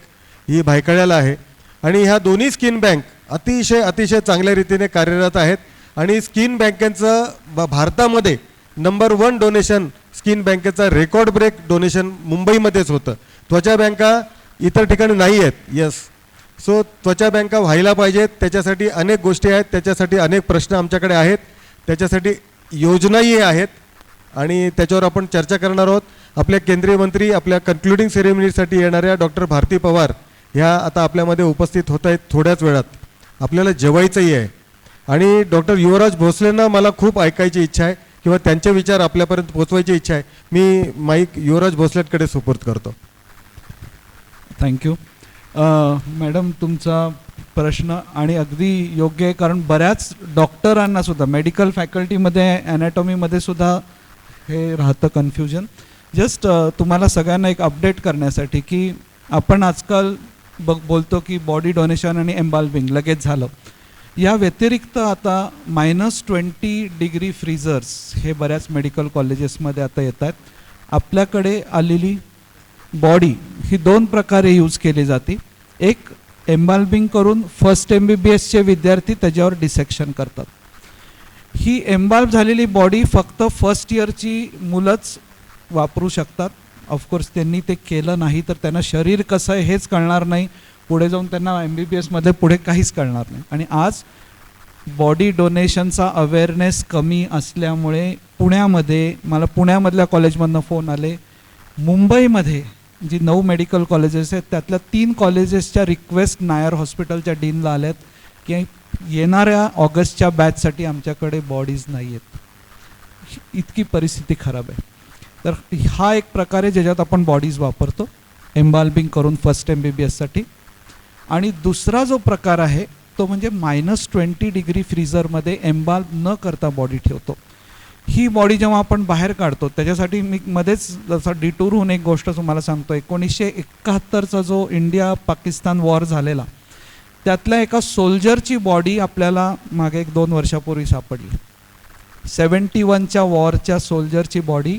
ही भायखळ्याला आहे. आणि ह्या दोन्ही स्किन बँक अतिशय चांगल्या रीतीने कार्यरत आहेत. आणि स्किन बँकेचं भारतामध्ये नंबर 1 डोनेशन स्किन बँकेचा रेकॉर्ड ब्रेक डोनेशन मुंबईमध्येच होतं. त्वचा बँका इतर ठिकाणी नाही आहेत. यस, सो त्वचा बँका व्हायला पाहिजेत. त्याच्यासाठी अनेक गोष्टी आहेत, त्याच्यासाठी अनेक प्रश्न आमच्याकडे आहेत, त्याच्यासाठी योजनाही आहेत आणि त्याच्यावर आपण चर्चा करणार आहोत. आपल्या केंद्रीय मंत्री आपल्या कन्क्लुडिंग सेरेमनीसाठी येणाऱ्या डॉक्टर भारती पवार ह्या आता आपल्यामध्ये उपस्थित होत आहेत थोड्याच वेळात. आपल्याला जेवायचंही आहे. आणि डॉक्टर युवराज भोसलेंना मला खूप ऐकायची इच्छा आहे किंवा त्यांचे विचार आपल्यापर्यंत पोचवायची इच्छा आहे. मी माईक युवराज भोसलेंकडे सुपूर्द करतो. थँक्यू. मॅडम, तुमचा प्रश्न आणि अगदी योग्य आहे, कारण बऱ्याच डॉक्टरांना सुद्धा मेडिकल फॅकल्टीमध्ये ॲनॅटॉमीमध्ये सुद्धा हे राहतं कन्फ्युजन. जस्ट तुम्हाला सगळ्यांना एक अपडेट करण्यासाठी की आपण आजकाल बोलतो की बॉडी डोनेशन आणि एम्बाल्मिंग लगेच झालं. या व्यतिरिक्त आता -20 डिग्री फ्रीझर्स हे बऱ्याच मेडिकल कॉलेजेसमध्ये आता येत आहेत. आपल्याकडे आलेली बॉडी ही 2 प्रकारे यूज केली जाते. एक, एम्बाल्मिंग करून फर्स्ट MBBSचे विद्यार्थी त्याच्यावर डिसेक्शन करतात. ही एम्बाल्म झालेली बॉडी फक्त फर्स्ट इयरची मुलंच वापरू शकतात. ऑफकोर्स त्यांनी ते केलं नाही तर त्यांना शरीर कसं आहे हेच कळणार नाही. पुढे जाऊन त्यांना MBBSमध्ये पुढे काहीच कळणार नाही. आणि आज बॉडी डोनेशनचा अवेअरनेस कमी असल्यामुळे मला पुण्यामधल्या कॉलेजमधनं फोन आले. मुंबईमध्ये जी 9 मेडिकल कॉलेजेस आहेत त्यातल्या 3 कॉलेजेसच्या रिक्वेस्ट नायर हॉस्पिटलच्या डीनला आल्यात की येणाऱ्या ऑगस्टच्या बॅचसाठी आमच्याकडे बॉडीज नाही आहेत. इतकी परिस्थिती खराब आहे. तर हा एक प्रकार आहे ज्याच्यात आपण बॉडीज वापरतो एम्बाल्मिंग करून फर्स्ट MBBSसाठी. आणि दुसरा जो प्रकार आहे तो म्हणजे -20 डिग्री फ्रीझरमध्ये एम्बाल्म न करता बॉडी ठेवतो. ही बॉडी जेव्हा आपण बाहेर काढतो त्याच्यासाठी मी मध्येच जसा डिटूर होऊन एक गोष्ट तुम्हाला सांगतो. 1971चा जो इंडिया पाकिस्तान वॉर झालेला त्यातल्या एका सोल्जरची बॉडी आपल्याला मागे 1-2 वर्षापूर्वी सापडली. 71च्या वॉरच्या सोल्जरची बॉडी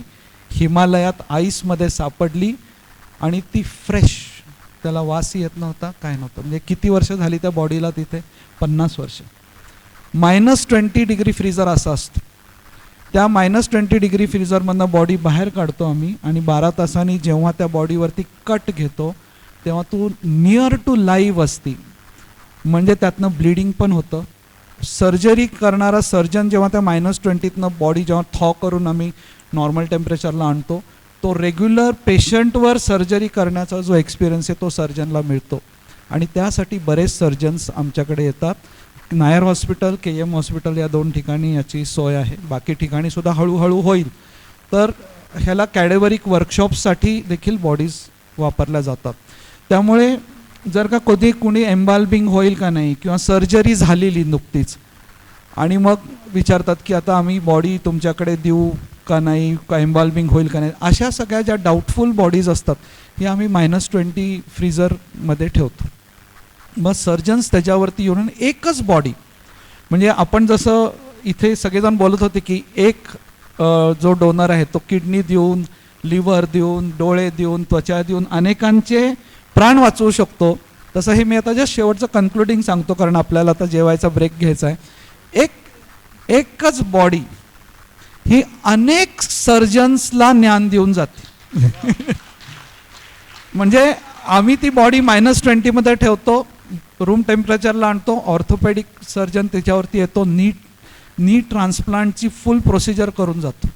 हिमालयात आईसमध्ये सापडली आणि ती फ्रेश, त्याला वास येत नव्हता, काय नव्हतं. म्हणजे किती वर्ष झाली त्या बॉडीला तिथे? 50 वर्ष. -20 डिग्री फ्रीझर असा असतो. त्या -20 डिग्री फ्रीझरमधनं बॉडी बाहेर काढतो आम्ही आणि 12 तासांनी जेव्हा त्या बॉडीवरती कट घेतो तेव्हा तू नियर टू लाईव्ह असती. म्हणजे त्यातनं ब्लिडिंग पण होतं. सर्जरी करणारा सर्जन जेव्हा त्या -20तनं बॉडी जेव्हा थॉ करून आम्ही नॉर्मल टेम्परेचरला आणतो तो रेग्युलर पेशंटवर सर्जरी करण्याचा जो एक्सपिरियन्स आहे तो सर्जनला मिळतो. आणि त्यासाठी बरेच सर्जन्स आमच्याकडे येतात. नायर हॉस्पिटल, KM हॉस्पिटल या 2 ठिकाणी याची सोय आहे. बाकी ठिकाणी सुद्धा हळूहळू होईल. तर ह्याला कॅडेव्हरिक वर्कशॉपसाठी देखील बॉडीज वापरल्या जातात. त्यामुळे जर का कधी कुणी एम्बाल्मिंग होईल का नाही किंवा सर्जरी झालेली नुकतीच आणि मग विचारतात की आता आम्ही बॉडी तुमच्याकडे देऊ का नाही, का एम्बॉल्विंग होईल का नाही. अशा सगळ्या ज्या डाऊटफुल बॉडीज असतात हे आम्ही -20 फ्रीझरमध्ये ठेवतो. मग सर्जन्स त्याच्यावरती येऊन एकच बॉडी, म्हणजे आपण जसं इथे सगळेजण बोलत होते की एक जो डोनर आहे तो किडनी देऊन, लिव्हर देऊन, डोळे देऊन, त्वचा देऊन अनेकांचे प्राण वाचवू शकतो, तसं हे मी आता जस्ट शेवटचं कन्क्लुडिंग सांगतो, कारण आपल्याला आता जेवायचा ब्रेक घ्यायचा आहे. एकच बॉडी ही अनेक सर्जन्सला ज्ञान देऊन जाते. म्हणजे आम्ही ती बॉडी -20 मध्ये ठेवतो, रूम टेम्परेचरला आणतो, ऑर्थोपेडिक सर्जन त्याच्यावरती येतो, नी ट्रान्सप्लांटची फुल प्रोसिजर करून जातो.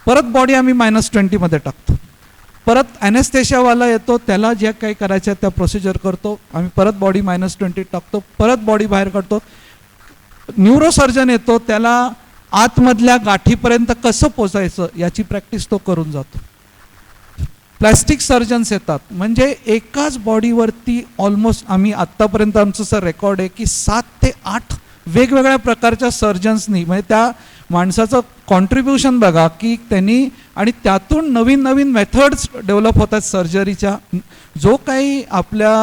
परत बॉडी आम्ही -20 मध्ये टाकतो, परत ॲनेस्थेशियावाला येतो, त्याला ज्या काही करायच्या त्या प्रोसिजर करतो, आम्ही परत बॉडी -20 टाकतो, परत बॉडी बाहेर काढतो. न्यूरोसर्जन येतो, त्याला आतमधल्या गाठीपर्यंत कसं पोचायचं याची प्रॅक्टिस तो करून जातो. प्लॅस्टिक सर्जन्स येतात, म्हणजे एकाच बॉडीवरती ऑलमोस्ट आम्ही आत्तापर्यंत आमचं सर रेकॉर्ड आहे की 7 ते 8 वेगवेगळ्या प्रकारच्या सर्जन्सनी, म्हणजे त्या माणसाचं कॉन्ट्रीब्युशन बघा की त्यांनी, आणि त्यातून नवीन नवीन मेथड्स डेव्हलप होतात सर्जरीच्या. जो काही आपल्या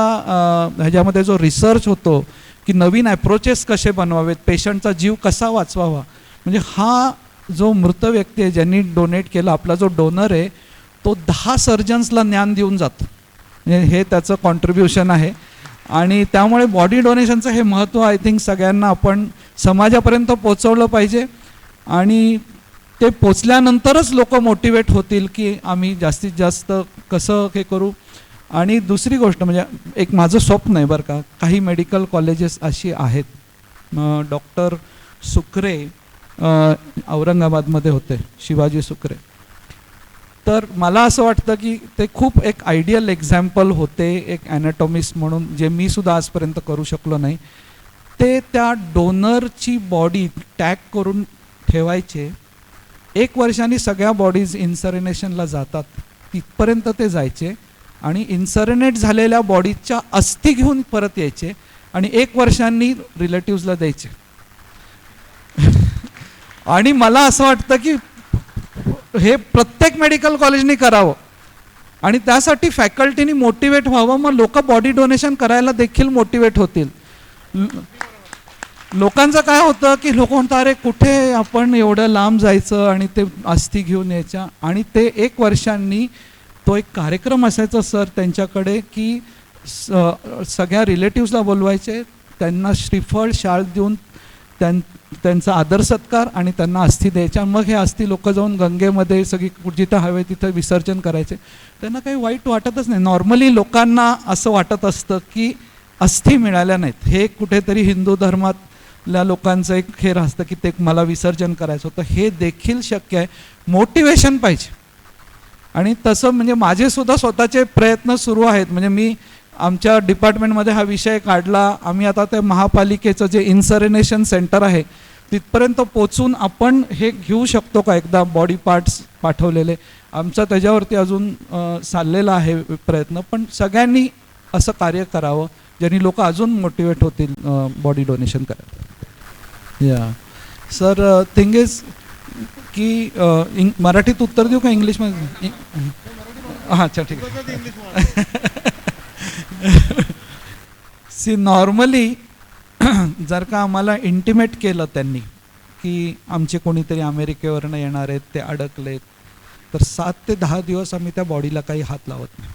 ह्याच्यामध्ये जो रिसर्च होतो की नवीन अप्रोचेस कसे बनवावेत, पेशंटचा जीव कसा वाचवावा, म्हणजे हा जो मृत व्यक्ती आहे ज्यांनी डोनेट केलं, आपला जो डोनर आहे तो 10 सर्जन्सला ज्ञान देऊन जातो. म्हणजे हे त्याचं कॉन्ट्रीब्युशन आहे. आणि त्यामुळे बॉडी डोनेशनचं हे महत्त्व आय थिंक सगळ्यांना आपण समाजापर्यंत पोचवलं पाहिजे, आणि ते पोचल्यानंतरच लोक मोटिवेट होतील की आम्ही जास्तीत जास्त कसं हे करू. आणि दुसरी गोष्ट म्हणजे एक माझं स्वप्न आहे बरं का, काही मेडिकल कॉलेजेस अशी आहेत, डॉक्टर सुकरे औरंगाबादमध्ये होते, शिवाजी सुकरे, तर मला असं वाटतं की ते खूप एक आयडियल एक्झाम्पल होते एक ॲनाटॉमिस्ट म्हणून, जे मी सुद्धा आजपर्यंत करू शकलो नाही. ते त्या डोनरची बॉडी टॅग करून ठेवायचे, 1 वर्षांनी सगळ्या बॉडीज इन्सरिनेशनला जातात तिथपर्यंत ते जायचे, आणि इन्सरिनेट झालेल्या बॉडीच्या अस्थी घेऊन परत यायचे, आणि 1 वर्षांनी रिलेटिव्सला द्यायचे. आणि मला असं वाटतं की हे प्रत्येक मेडिकल कॉलेजनी करावं, आणि त्यासाठी फॅकल्टीनी मोटिवेट व्हावं, मग लोक बॉडी डोनेशन करायला देखील मोटिवेट होतील. लोकांचं काय होतं की लोक म्हणतात अरे कुठे आपण एवढं लांब जायचं आणि ते अस्थी घेऊन यायच्या, आणि ते 1 वर्षांनी तो एक कार्यक्रम असायचा सर त्यांच्याकडे की सगळ्या रिलेटिव्सला बोलवायचे, त्यांना श्रीफळ शाळ देऊन त्यांचा आदर सत्कार, आणि त्यांना अस्थी द्यायच्या. मग हे अस्थी लोक जाऊन गंगेमध्ये सगळी जिथं हवे तिथं विसर्जन करायचे. त्यांना काही वाईट वाटतच नाही. नॉर्मली लोकांना असं वाटत असतं की अस्थी मिळाल्या नाहीत, हे कुठेतरी हिंदू धर्मातल्या लोकांचं एक खेळ असतं की ते मला विसर्जन करायचं होतं. हे देखील शक्य आहे, मोटिवेशन पाहिजे. आणि तसं म्हणजे माझे सुद्धा स्वतःचे प्रयत्न सुरू आहेत. म्हणजे मी आमच्या डिपार्टमेंटमध्ये हा विषय काढला, आम्ही आता ते महापालिकेचं जे इन्सरिनेशन सेंटर आहे तिथपर्यंत पोचून आपण हे घेऊ शकतो का एकदा बॉडी पार्ट्स पाठवलेले. आमचा त्याच्यावरती अजून चाललेला आहे प्रयत्न, पण सगळ्यांनी असं कार्य करावं ज्यांनी लोक अजून मोटिवेट होतील बॉडी डोनेशन करायला. या सर, थिंग इज की मराठीत उत्तर देऊ का इंग्लिशमध्ये? हां अच्छा ठीक आहे. सी नॉर्मली जर का आम्हाला इंटिमेट केलं त्यांनी की आमचे कोणीतरी अमेरिकेवरनं येणार आहेत, ते अडकलेत, तर 7 ते 10 दिवस आम्ही त्या बॉडीला काही हात लावत नाही.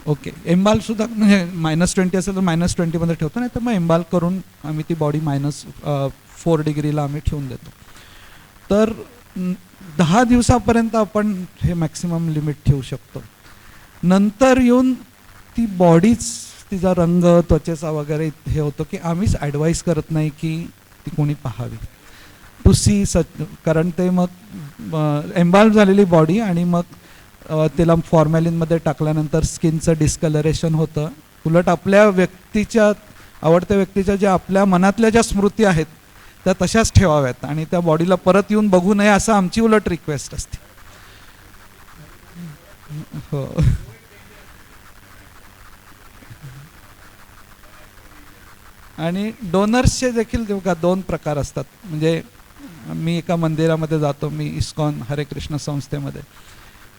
ओके, एम्बालसुद्धा म्हणजे -20 असेल तर -20 मध्ये ठेवतो, नाही तर मग एम्बाल करून आम्ही ती बॉडी -4 डिग्रीला आम्ही ठेवून देतो. तर 10 दिवसापर्यंत आपण हे मॅक्सिमम लिमिट ठेवू शकतो. नंतर येऊन ती बॉडीच, तिचा रंग, त्वचेचा वगैरे हे होतं की आम्हीच ॲडवाईस करत नाही की ती कोणी पाहावी टू सी कारण ते मग एम्बाल्म झालेली बॉडी आणि मग त्याला फॉर्मॅलिनमध्ये टाकल्यानंतर स्किनचं डिस्कलरेशन होतं. उलट आपल्या व्यक्तीच्या, आवडत्या व्यक्तीच्या ज्या आपल्या मनातल्या ज्या स्मृती आहेत त्या तशाच ठेवाव्यात आणि त्या बॉडीला परत येऊन बघू नये असं आमची उलट रिक्वेस्ट असते. हो. आणि डोनर्सचे देखील बघा 2 प्रकार असतात. म्हणजे मी एका मंदिरामध्ये जातो, मी इस्कॉन हरे कृष्ण संस्थेमध्ये,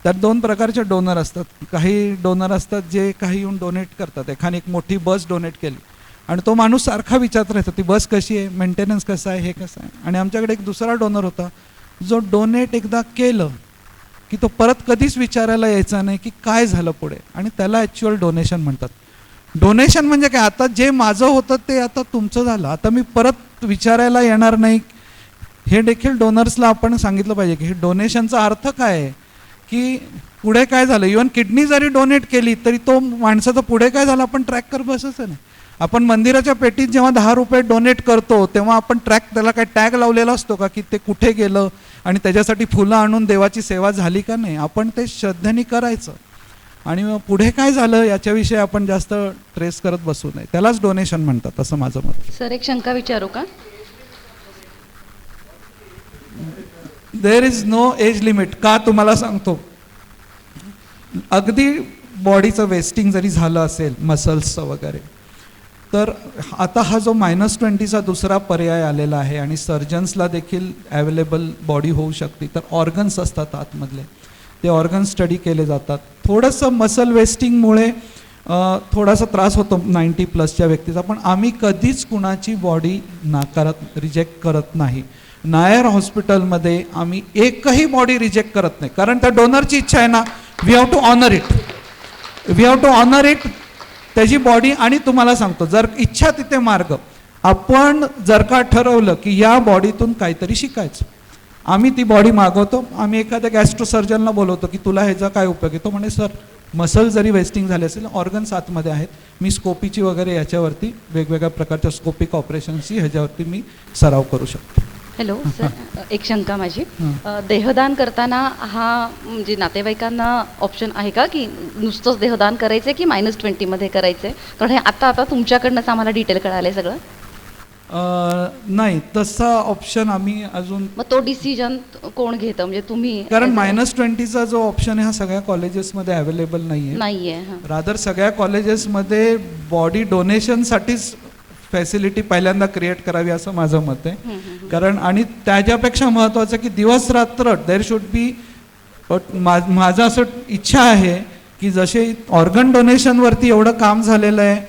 त्यात 2 प्रकारचे डोनर असतात. काही डोनर असतात जे काही येऊन डोनेट करतात. एखादी एक मोठी बस डोनेट केली आणि तो माणूस सारखा विचारत राहतो ती बस कशी आहे, मेंटेनन्स कसं आहे, हे कसं आहे. आणि आमच्याकडे एक दुसरा डोनर होता जो डोनेट एकदा केलं की तो परत कधीच विचारायला यायचा नाही की काय झालं पुढे, आणि त्याला ॲक्च्युअल डोनेशन म्हणतात. डोनेशन म्हणजे काय, आता जे माझं होतं ते आता तुमचं झालं, आता मी परत विचारायला येणार नाही. हे देखील डोनर्सला आपण सांगितलं पाहिजे की हे डोनेशनचा अर्थ काय आहे, की पुढे काय झालं. इव्हन किडनी जरी डोनेट केली तरी तो माणसाचं पुढे काय झालं आपण ट्रॅक कर बसायचं नाही. आपण मंदिराच्या पेटीत जेव्हा 10 रुपये डोनेट करतो तेव्हा आपण त्याला काय टॅग लावलेला असतो का की ते कुठे गेलं आणि त्याच्यासाठी फुलं आणून देवाची सेवा झाली का नाही. आपण ते श्रद्धेने करायचं आणि मग पुढे काय झालं याच्याविषयी आपण जास्त ट्रेस करत बसू नये. त्यालाच डोनेशन म्हणतात असं माझं मत. सर एक शंका विचारू का? There is no age limit. का तुम्हाला सांगतो, अगदी बॉडीचं वेस्टिंग जरी झालं असेल मसल्सचं वगैरे, तर आता हा जो -20चा दुसरा पर्याय आलेला आहे आणि सर्जन्सला देखील अवेलेबल बॉडी होऊ शकते. तर ऑर्गन्स असतात आतमधले, ते ऑर्गन स्टडी केले जातात. थोडंसं मसल वेस्टिंगमुळे थोडासा त्रास होतो 90+ व्यक्तीचा, पण आम्ही कधीच कुणाची बॉडी रिजेक्ट करत नाही. नायर हॉस्पिटलमध्ये आम्ही एकही बॉडी रिजेक्ट करत नाही, कारण त्या डोनरची इच्छा आहे ना. We have to honour it, we have to honour it त्याची बॉडी. आणि तुम्हाला सांगतो, जर इच्छा तिथे मार्ग. आपण जर का ठरवलं की या बॉडीतून काहीतरी शिकायचं, आम्ही ती बॉडी मागवतो. आम्ही एखाद्या गॅस्ट्रोसर्जनला बोलवतो की तुला ह्याचा काय उपयोग आहे. तो म्हणे सर मसल जरी वेस्टिंग झाले असेल, ऑर्गन्स आतमध्ये आहेत, मी स्कोपीची वगैरे याच्यावरती वेगवेगळ्या प्रकारच्या स्कोपिक ऑपरेशनची ह्याच्यावरती मी सराव करू शकतो. हॅलो सर, एक शंका माझी. देहदान करताना हा म्हणजे नातेवाईकांना ऑप्शन आहे का की नुसतंच देहदान करायचं की -20मध्ये करायचं आहे? कारण हे आता तुमच्याकडनंच आम्हाला डिटेल कळालं आहे सगळं. नाही, तसा ऑप्शन आम्ही अजून. मग तो डिसिजन कोण घेतं, म्हणजे तुम्ही? कारण -20चा जो ऑप्शन आहे हा सगळ्या कॉलेजेसमध्ये अवेलेबल नाही आहे. रादर सगळ्या कॉलेजेसमध्ये बॉडी डोनेशनसाठीच फॅसिलिटी पहिल्यांदा क्रिएट करावी असं माझं मत आहे. कारण आणि त्याच्यापेक्षा महत्त्वाचं की दिवस रात्र देर शुड बी. माझं असं इच्छा आहे की जसे ऑर्गन डोनेशनवरती एवढं काम झालेलं आहे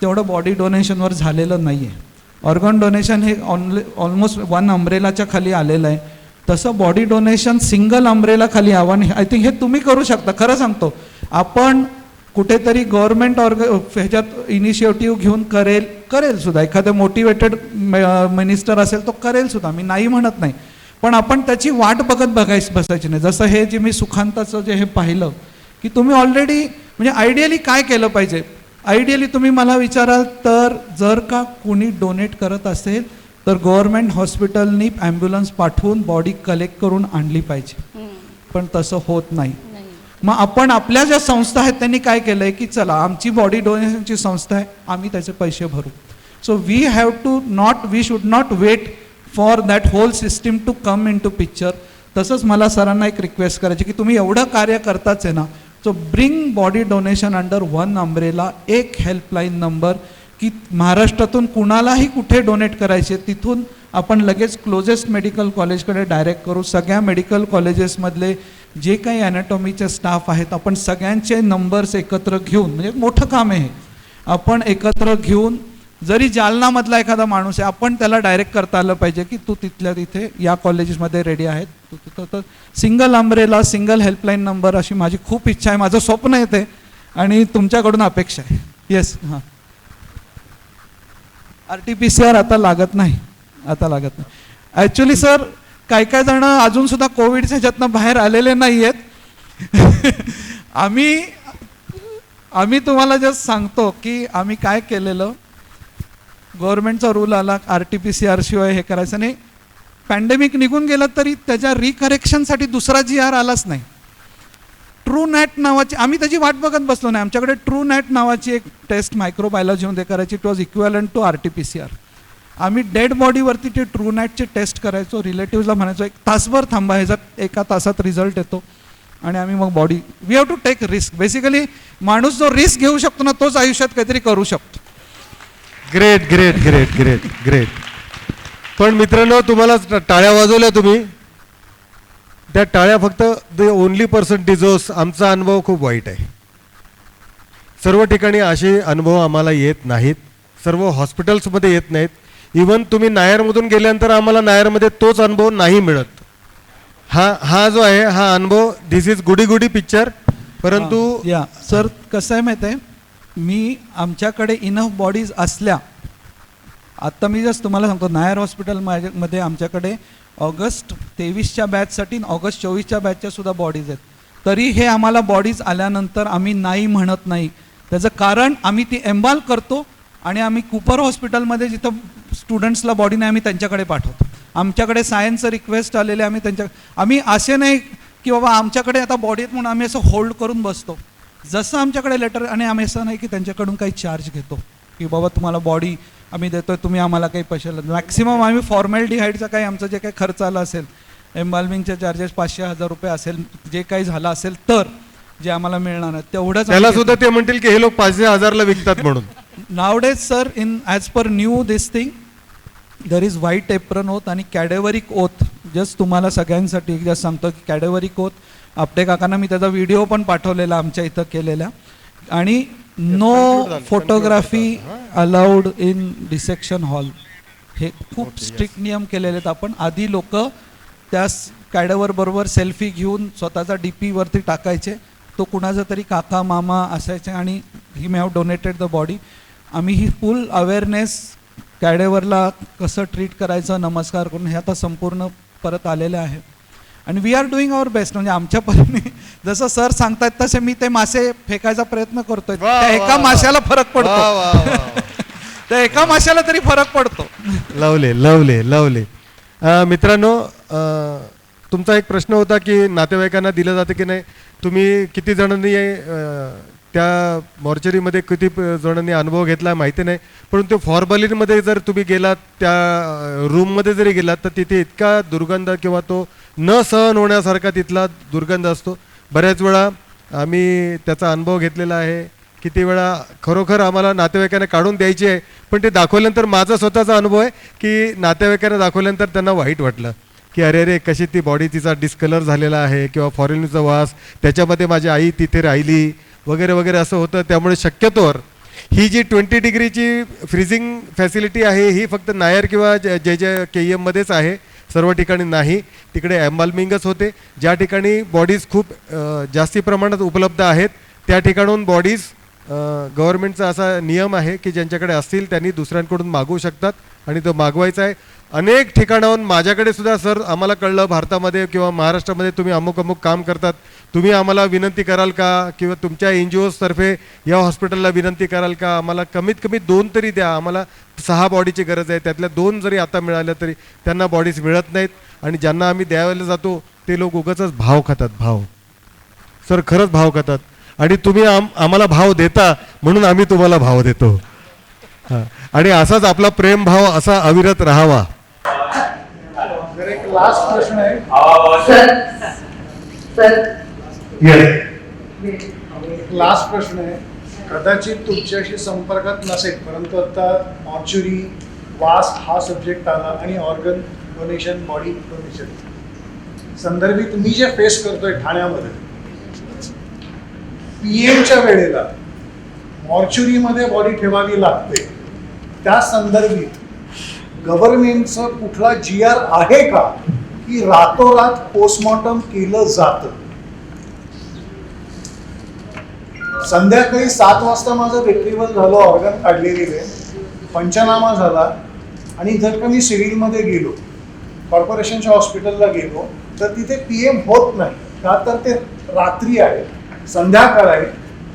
तेवढं बॉडी डोनेशनवर झालेलं नाही आहे. ऑर्गन डोनेशन हे ऑलमोस्ट 1 अम्ब्रेलाच्या खाली आलेलं आहे, तसं बॉडी डोनेशन सिंगल अम्ब्रेला खाली यावं. आय थिंक हे तुम्ही करू शकता. खरं सांगतो, आपण कुठेतरी गव्हर्नमेंट ह्याच्यात इनिशिएटिव्ह घेऊन करेल सुद्धा. एखादं मोटिवेटेड मिनिस्टर असेल तो करेल सुद्धा, मी नाही म्हणत नाही. पण आपण त्याची वाट बसायची नाही. जसं हे जे मी सुखांताचं जे हे पाहिलं की तुम्ही ऑलरेडी म्हणजे आयडियली काय केलं पाहिजे. आयडियली तुम्ही मला विचाराल तर जर का कोणी डोनेट करत असेल तर गव्हर्नमेंट हॉस्पिटलनी ॲम्ब्युलन्स पाठवून बॉडी कलेक्ट करून आणली पाहिजे, पण तसं होत नाही. मग आपण आपल्या ज्या संस्था आहेत त्यांनी काय केलं आहे की चला आमची बॉडी डोनेशनची संस्था आहे, आम्ही त्याचे पैसे भरू. So we should not wait for that whole system to come in to picture. तसंच मला सरांना एक रिक्वेस्ट करायची की तुम्ही एवढं कार्य करताच आहे ना, so bring body donation under 1 umbrella. एक हेल्पलाईन नंबर की महाराष्ट्रातून कुणालाही कुठे डोनेट करायचे तिथून आपण लगेच क्लोजेस्ट मेडिकल कॉलेजकडे डायरेक्ट करू. सगळ्या मेडिकल कॉलेजेसमधले जे काही ॲनाटॉमीचे स्टाफ आहेत आपण सगळ्यांचे नंबर्स एकत्र घेऊन, म्हणजे मोठं काम आहे, आपण एकत्र घेऊन जरी जालनामधला एखादा माणूस आहे आपण त्याला डायरेक्ट करता आलं पाहिजे की तू तिथल्या तिथे या कॉलेजेसमध्ये रेडी आहेत, तू तिथं. तर single umbrella, single helpline number अशी माझी खूप इच्छा आहे, माझं स्वप्न येते आणि तुमच्याकडून अपेक्षा आहे. येस. हां, RT-PCR आता लागत नाही. ॲक्च्युली सर काय जण अजून सुद्धा कोविडच्या ह्याच्यातनं बाहेर आलेले नाही आहेत. आम्ही तुम्हाला जस्ट सांगतो की आम्ही काय केलेलं. गव्हर्नमेंटचा रूल आला RT-PCR शिवाय हे करायचं नाही. पॅन्डेमिक निघून गेलं तरी त्याच्या रिकरेक्शनसाठी दुसरा GR आलाच नाही. TrueNat नावाची, आम्ही त्याची वाट बघत बसलो नाही. आमच्याकडे TrueNat नावाची एक टेस्ट मायक्रोबायोलॉजीमध्ये करायची. It was equivalent to RT-PCR. आम्ही डेड बॉडीवरती ते TrueNatचे टेस्ट करायचो. रिलेटिव्हला म्हणायचो 1 तासभर थांबा, ह्याच्यात 1 तासात रिझल्ट येतो. आणि आम्ही मग body, we have to take risk. Basically माणूस जो रिस्क घेऊ शकतो ना तोच आयुष्यात काहीतरी करू शकतो. Great great great great great. पण मित्रांनो, तुम्हाला टाळ्या वाजवल्या तुम्ही, त्या टाळ्या फक्त द ओनली पर्सन डिझर्व्स. आमचा अनुभव खूप वाईट आहे. सर्व ठिकाणी असे अनुभव आम्हाला येत नाहीत, सर्व हॉस्पिटल्समध्ये येत नाहीत. इवन तुम्ही नायरमधून गेल्यानंतर आम्हाला नायरमध्ये तोच अनुभव नाही मिळत. हा जो आहे हा अनुभव, दिस इज गुडी गुडी पिक्चर. परंतु या सर कसं आहे माहीत आहे, मी आमच्याकडे इनफ बॉडीज असल्या, आत्ता मी जस्ट तुम्हाला सांगतो, नायर हॉस्पिटल मध्ये आमच्याकडे ऑगस्ट 23च्या बॅचसाठी ऑगस्ट 24च्या बॅचच्या सुद्धा बॉडीज आहेत. तरी हे आम्हाला बॉडीज आल्यानंतर आम्ही नाही म्हणत नाही. त्याचं कारण आम्ही ती एम्बाल करतो आणि आम्ही कुपर हॉस्पिटलमध्ये जिथं स्टुडंट्सला बॉडी नाही आम्ही त्यांच्याकडे पाठवतो. आमच्याकडे सायन्सचं रिक्वेस्ट आलेले आम्ही असे नाही की बाबा आमच्याकडे आता बॉडी आहेत म्हणून आम्ही असं होल्ड करून बसतो. जसं आमच्याकडे लेटर, आणि आम्ही असं नाही की त्यांच्याकडून काही चार्ज घेतो की बाबा तुम्हाला बॉडी आम्ही देतोय तुम्ही आम्हाला काही पैसे. मॅक्सिमम आम्ही फॉर्मॅलिटीहाईडचा काही आमचं जे काही खर्च आला असेल, एम्बाल्मिंगचे चार्जेस 500,000 रुपये असेल, जे काही झालं असेल तर जे आम्हाला मिळणार आहे तेवढंच. त्याला सुद्धा ते म्हणतील की हे लोक 5,000ला विकतात म्हणून. Nowadays sir, in as per new this thing there is white apron oath आणि कॅडेवरिक ओथ. जस्ट तुम्हाला सगळ्यांसाठी जस्ट सांगतो की कॅडेवरिक ओथ, आपटे काकांना मी त्याचा व्हिडिओ पण पाठवलेला आमच्या इथं केलेला. आणि no photography allowed in dissection hall. हे खूप स्ट्रिक्ट नियम केलेले आहेत आपण. आधी लोक त्या कॅडेवर बरोबर सेल्फी घेऊन स्वतःचा DP वरती टाकायचे, तो कुणाचा तरी काका मामा असायचे आणि he may have donated the body. आम्ही ही फुल अवेअरनेस कॅडेवरला कसं ट्रीट करायचं, नमस्कार करून, हे आता संपूर्ण परत आलेलं आहे. आणि we are doing our best. म्हणजे आमच्या परीने जसं सर सांगतायत तसे मी ते मासे फेकायचा प्रयत्न करतोय. त्या एका माशाला फरक पडतो, त्या एका माशाला तरी फरक पडतो. लवले लवले लवले. मित्रांनो, तुमचा एक प्रश्न होता की नातेवाईकांना दिलं जातं की नाही. तुम्ही किती जणांनी त्या मॉर्चरीमध्ये किती जणांनी अनुभव घेतला माहिती नाही, परंतु फॉर्मलिनमध्ये जर तुम्ही गेलात, त्या रूममध्ये जरी गेलात, तर तिथे इतका दुर्गंध किंवा तो न सहन होण्यासारखा तिथला दुर्गंध असतो. बऱ्याच वेळा आम्ही त्याचा अनुभव घेतलेला आहे. किती वेळा खरोखर आम्हाला नातेवाईकांना काढून द्यायची आहे, पण ते दाखवल्यानंतर माझा स्वतःचा अनुभव आहे की नातेवाईकांना दाखवल्यानंतर त्यांना वाईट वाटलं की अरे अरे कशी ती बॉडी तिचा डिस्कलर झालेला आहे किंवा फॉरेनचा वास, त्याच्यामध्ये माझी आई तिथे राहिली वगैरे वगैरे असं होतं. त्यामुळे शक्यतोवर ही जी 20 डिग्रीची फ्रीजिंग फॅसिलिटी आहे ही फक्त नायर किंवा KEM मध्येच आहे, सर्व ठिकाणी नाही. तिकडे एम्बाल्मिंगच होते. ज्या ठिकाणी बॉडीज खूप जास्ती प्रमाणात उपलब्ध आहेत त्या ठिकाणून बॉडीज, गव्हर्नमेंटचा असा नियम आहे की ज्यांच्याकडे असतील त्यांनी दुसऱ्यांकडून मागवू शकतात आणि तो मागवायचा आहे. अनेक ठिकाणाहून माझ्याकडे सुद्धा सर आम्हाला कळलं भारतामध्ये किंवा महाराष्ट्रामध्ये तुम्ही अमुक अमुक काम करतात, तुम्ही आम्हाला विनंती कराल का, किंवा तुमच्या NGOजतर्फे या हॉस्पिटलला विनंती कराल का, आम्हाला कमीत कमी 2 तरी द्या, आम्हाला 6 बॉडीची गरज आहे, त्यातल्या 2 जरी आता मिळाल्या तरी त्यांना बॉडीज मिळत नाहीत. आणि ज्यांना आम्ही द्यायला जातो ते लोक उगाचच भाव खातात. भाव सर, खरंच भाव खातात. आणि तुम्ही आम्हाला भाव देता म्हणून आम्ही तुम्हाला भाव देतो. आणि असाच आपला प्रेम भाव असा अविरत राहावा. एक लास्ट प्रश्न आहे. लास्ट प्रश्न आहे. कदाचित तुमच्याशी संपर्कात नसेल, परंतु आता मॉर्च्युरी, वास हा सब्जेक्ट आला आणि ऑर्गन डोनेशन, बॉडी डोनेशन संदर्भित मी जे फेस करतोय ठाण्यामध्ये, PM वेळेला मॉर्च्युरीमध्ये बॉडी ठेवावी लागते, त्या संदर्भित गव्हर्नमेंटचं कुठला GR आहे का की रातोरात पोस्टमॉर्टम केलं जातं? संध्याकाळी 7 वाजता माझं रिट्रीव्हल झालं, ऑर्गन काढले गेले, पंचनामा झाला, आणि जर का मी सिव्हिलमध्ये गेलो, कॉर्पोरेशनच्या हॉस्पिटलला गेलो, तर तिथे PM होत नाही. का तर ते रात्री आहे, संध्याकाळ आहे,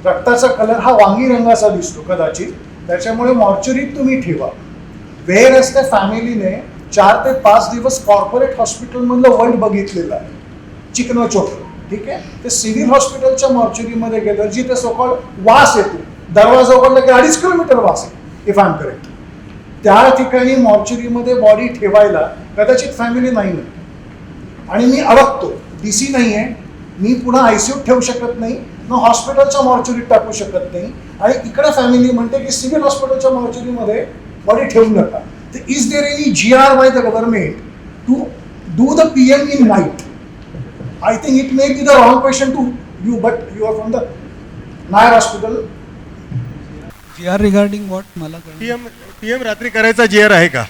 रक्ताचा कलर हा वांगी रंगाचा दिसतो कदाचित, त्याच्यामुळे मॉर्चरीत तुम्ही ठेवा. वेअर त्या फॅमिलीने 4 ते 5 दिवस कॉर्पोरेट हॉस्पिटलमधलं वर्ल्ड बघितलेलं आहे, चिकन चोकर, ठीक आहे. ते सिव्हिल हॉस्पिटलच्या मॉर्चरीमध्ये गेलं जिथे सोकॉल वास येतो, दरवाजा उघडला की 2.5 किलोमीटर वास आहे, इफ आय एम करेक्ट. त्या ठिकाणी मॉर्चरीमध्ये बॉडी ठेवायला कदाचित फॅमिली नाही म्हणते. आणि मी अडकतो, DC नाही आहे, मी पुन्हा ICUत ठेवू शकत नाही, न हॉस्पिटलच्या मॉर्चरीत टाकू शकत नाही. आणि इकडे फॅमिली म्हणते की सिव्हिल हॉस्पिटलच्या मॉर्चरीमध्ये बॉडी ठेवू नका. तर is there any GR by the government to do the PM in night? I think it may be the wrong question to you, but you are from the Nair hospital. GR regarding what मला PM रात्री करायचा GR आहे का?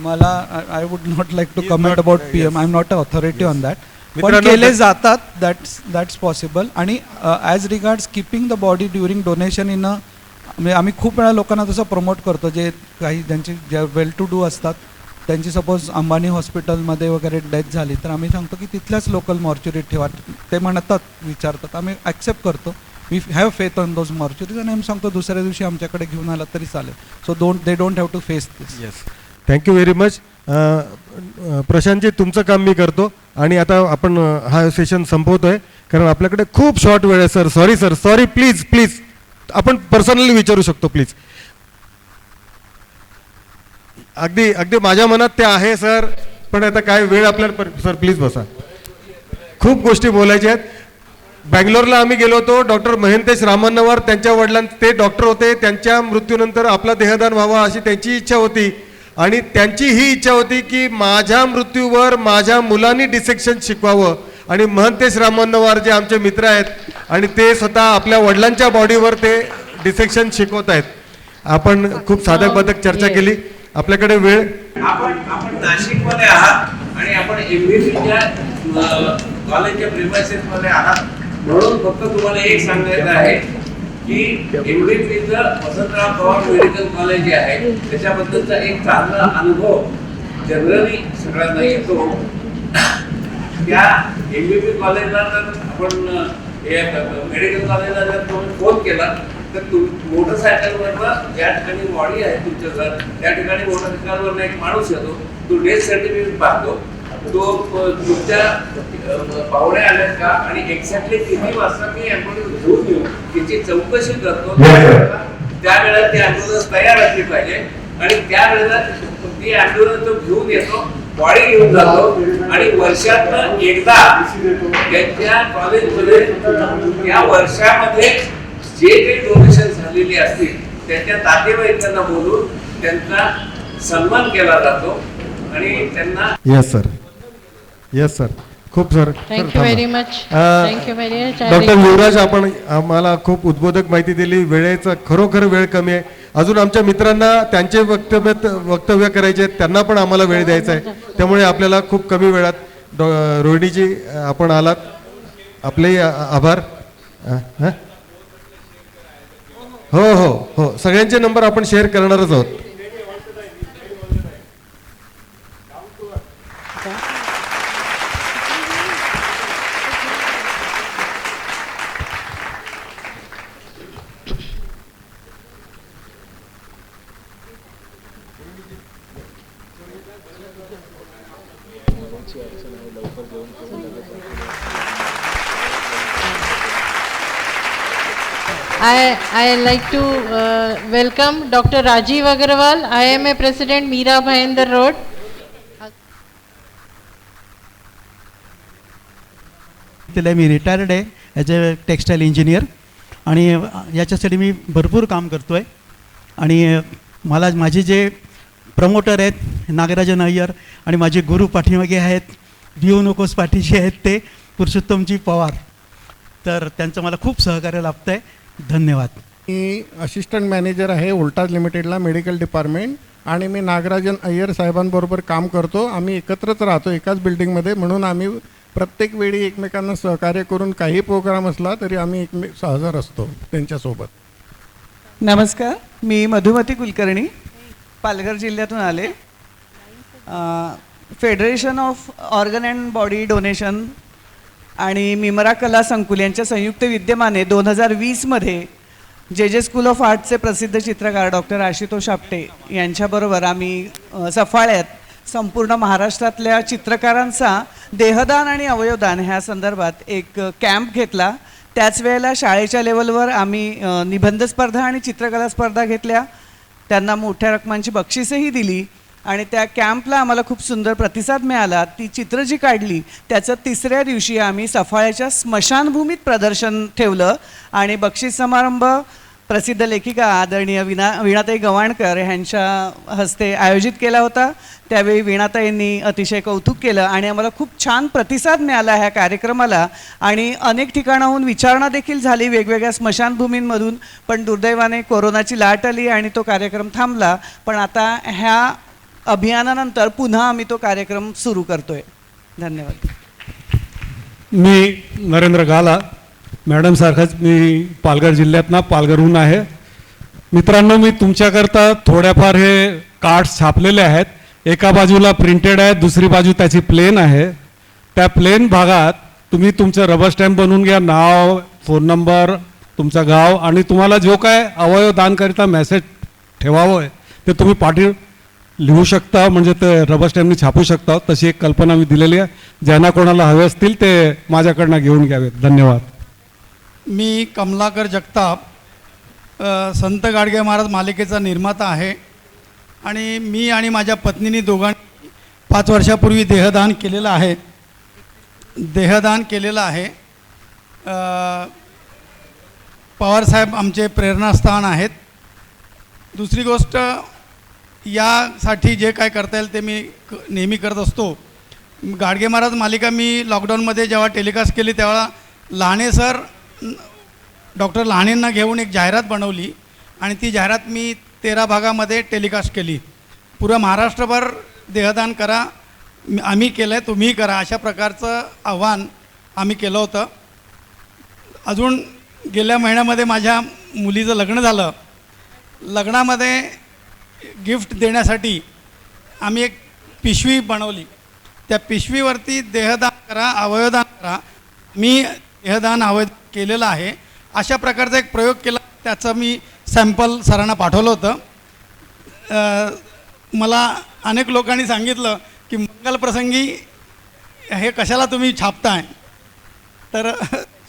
मला I would not like to comment about PM. I am not a authority on that. पण मित्रांनो, केले जातात, दॅट्स पॉसिबल. आणि as regards keeping the body during donation in म्हणजे आम्ही खूप वेळा लोकांना तसं प्रमोट करतो, जे काही ज्यांचे जे वेल टू डू असतात, त्यांची सपोज अंबानी हॉस्पिटलमध्ये वगैरे डेथ झाली तर आम्ही सांगतो की तिथल्याच लोकल मॉर्च्युरीत ठेवा. ते म्हणतात, विचारतात, आम्ही ॲक्सेप्ट करतो. We have faith on those mortuaries आणि आम्ही सांगतो दुसऱ्या दिवशी आमच्याकडे घेऊन आला तरी चालेल. So they don't have to face this. Yes, thank you very much. प्रशांतजी, तुमचं काम मी करतो आणि आता आपण हा सेशन संपवतोय कारण आपल्याकडे खूप शॉर्ट वेळ आहे. सर सॉरी, प्लीज आपण पर्सनली विचारू शकतो प्लीज. अगदी माझ्या मनात ते आहे सर, पण आता काय वेळ आपल्याला. सर प्लीज बसा, खूप गोष्टी बोलायच्या आहेत. बँगलोरला आम्ही गेलो होतो, डॉक्टर महेंतेश रामन्नवर, त्यांच्या वडिलांचे ते डॉक्टर होते, त्यांच्या मृत्यूनंतर आपला देहदान व्हावा अशी त्यांची इच्छा होती आणि त्यांची ही इच्छा होती की माझ्या मृत्यूवर माझ्या मुलांनी डिसेक्शन शिकवावं. आणि महंतेश रामन्नवर जे आमचे मित्र आहेत आणि ते स्वतः आपल्या वडिलांच्या बॉडीवर ते डिसेक्शन शिकवत आहेत. आपण खूप साध्या पद्धत चर्चा केली. आपल्याकडे वेळ, आपण नाशिकमध्ये आहात आणि आपण MBBच्या कॉलेजच्या प्रिमायसेसमध्ये आहात, म्हणून फक्त तुम्हाला एक सांगायचं आहे की MBBचं वसंतराव पवार मेडिकल कॉलेज जे आहे त्याच्याबद्दलचा एक चांगला अनुभव जनरली सगळ्यांना येतो. त्या MBB कॉलेजला जर आपण मेडिकल कॉलेजला जर तुम्ही फोन केला तर मोटरसायकलवरनं ज्या ठिकाणी बॉडी आहे तुमच्या घर त्या ठिकाणी मोटरसायकलवरनं एक माणूस येतो, तो डेथ सर्टिफिकेट पाहतो, तो तुमच्या पाहुणे आलेत का आणि एक्झॅक्टली किती वाजता मी ॲम्ब्युलन्स घेऊन येऊ तिची चौकशी करतो. त्यावेळेला ती ॲम्ब्युलन्स तयार असली पाहिजे आणि त्यावेळेला ती ॲम्ब्युलन्स तो घेऊन येतो, बॉडी घेऊन जातो आणि वर्षातनं एकदा त्यांच्या कॉलेजमध्ये त्या वर्षामध्ये जे काही डोनेशन झालेली असतील त्यांच्या नातेवाईकांना बोलून त्यांचा सन्मान केला जातो आणि त्यांना. येस सर, खूप sir. Thank you very much. Thank you very much. Doctor Yuvraj, आपण आम्हाला खूप उद्बोधक माहिती दिली. वेळेचा खरोखर वेळ कमी आहे. अजून आमच्या मित्रांना त्यांचे वक्तव्य करायचे आहेत, त्यांना पण आम्हाला वेळ द्यायचा आहे. त्यामुळे आपल्याला खूप कमी वेळात रोहिणीजी आपण आलात, आपले आभार. हो, सगळ्यांचे नंबर आपण शेअर करणारच आहोत. I like to welcome Dr. Rajiv Agarwal, IMA President, Meera Bhayandar Road. Me retired आहे ॲज अ टेक्स्टाईल इंजिनियर आणि याच्यासाठी मी भरपूर काम करतो आहे. आणि मला माझे जे प्रमोटर आहेत नागराजन अय्यर आणि माझे गुरु पाठीमागे आहेत, भिवू नकोस पाठीशी आहेत ते पुरुषोत्तमजी पवार, तर त्यांचं मला खूप सहकार्य लाभतं आहे. धन्यवाद. मी असिस्टंट मॅनेजर आहे वोल्टाज लिमिटेडला मेडिकल डिपार्टमेंट आणि मी नागराजन अय्यर साहेबांबरोबर काम करतो. आम्ही एकत्रच राहतो एकाच बिल्डिंगमध्ये, म्हणून आम्ही प्रत्येक वेळी एकमेकांना सहकार्य करून काही प्रोग्राम असला तरी आम्ही हजर असतो त्यांच्यासोबत. नमस्कार, मी मधुमती कुलकर्णी पालघर जिल्ह्यातून आले. Federation of organ and body donation आणि मिमरा कला संकुल यांच्या संयुक्त विद्यमाने 2020मध्ये जे स्कूल ऑफ आर्टचे प्रसिद्ध चित्रकार डॉक्टर आशुतोष आपटे यांच्याबरोबर आम्ही सफाळ्यात संपूर्ण महाराष्ट्रातल्या चित्रकारांचा देहदान आणि अवयवदान ह्या संदर्भात एक कॅम्प घेतला. त्याच वेळेला शाळेच्या लेवलवर आम्ही निबंध स्पर्धा आणि चित्रकला स्पर्धा घेतल्या, त्यांना मोठ्या रकमांची बक्षीसही दिली आणि त्या कॅम्पला आम्हाला खूप सुंदर प्रतिसाद मिळाला. ती चित्र जी काढली त्याचं तिसऱ्या दिवशी आम्ही सफाळ्याच्या स्मशानभूमीत प्रदर्शन ठेवलं आणि बक्षीस समारंभ प्रसिद्ध लेखिका आदरणीय वीणाताई गवाणकर ह्यांच्या हस्ते आयोजित केला होता. त्यावेळी वीणाताईंनी अतिशय कौतुक केलं आणि आम्हाला खूप छान प्रतिसाद मिळाला ह्या कार्यक्रमाला. आणि अनेक ठिकाणाहून विचारणा देखील झाली वेगवेगळ्या स्मशानभूमींमधून, पण दुर्दैवाने कोरोनाची लाट आली आणि तो कार्यक्रम थांबला. पण आता ह्या अभियानानंतर पुन्हा आम्ही तो कार्यक्रम सुरू करतोय. धन्यवाद. मी नरेंद्र गाला, मॅडमसारखाच मी पालघर जिल्ह्यातनं पालघरहून आहे. मित्रांनो, मी तुमच्याकरता थोड्याफार हे कार्ड्स छापलेले आहेत. एका बाजूला प्रिंटेड आहे, दुसरी बाजू त्याची प्लेन आहे. त्या प्लेन भागात तुम्ही तुमचं रबर स्टॅम्प बनवून घ्या, नाव, फोन नंबर, तुमचं गाव आणि तुम्हाला जो काय अवयव दानकरिता मेसेज ठेवावं आहे ते तुम्ही पाठी लिहू शकता, म्हणजे ते रबर स्टॅम्पनी छापू शकता. तशी एक कल्पना मी दिलेली आहे. ज्यांना कोणाला हवे असतील ते माझ्याकडनं घेऊन घ्यावेत. धन्यवाद. मी कमलाकर जगताप, संत गाडगे महाराज मालिकेचा निर्माता आहे आणि मी आणि माझ्या पत्नीने दोघांनी 5 वर्षापूर्वी देहदान केलेलं आहे. पवारसाहेब आमचे प्रेरणास्थान आहेत. दुसरी गोष्ट, यासाठी जे काय करता येईल ते मी नेहमी करत असतो. गाडगे महाराज मालिका मी लॉकडाऊनमध्ये जेव्हा टेलिकास्ट केली तेव्हा लहाने सर डॉक्टर लहानेंना घेऊन एक जाहिरात बनवली आणि ती जाहिरात मी 13 भागामध्ये टेलिकास्ट केली. पुरं महाराष्ट्रभर देहदान करा, आम्ही केलं आहे, तुम्हीही करा, अशा प्रकारचं आव्हान आम्ही केलं होतं. अजून गेल्या महिन्यामध्ये माझ्या मुलीचं लग्न झालं. लग्नामध्ये गिफ्ट देण्यासाठी आम्ही एक पिशवी बनवली. त्या पिशवीवरती देहदान करा, अवयवदान करा, मी देहदान अवयव केलेलं आहे, अशा प्रकारचा एक प्रयोग केला. त्याचं मी सॅम्पल सरांना पाठवलं होतं. मला अनेक लोकांनी सांगितलं की मंगलप्रसंगी हे कशाला तुम्ही छापताय. तर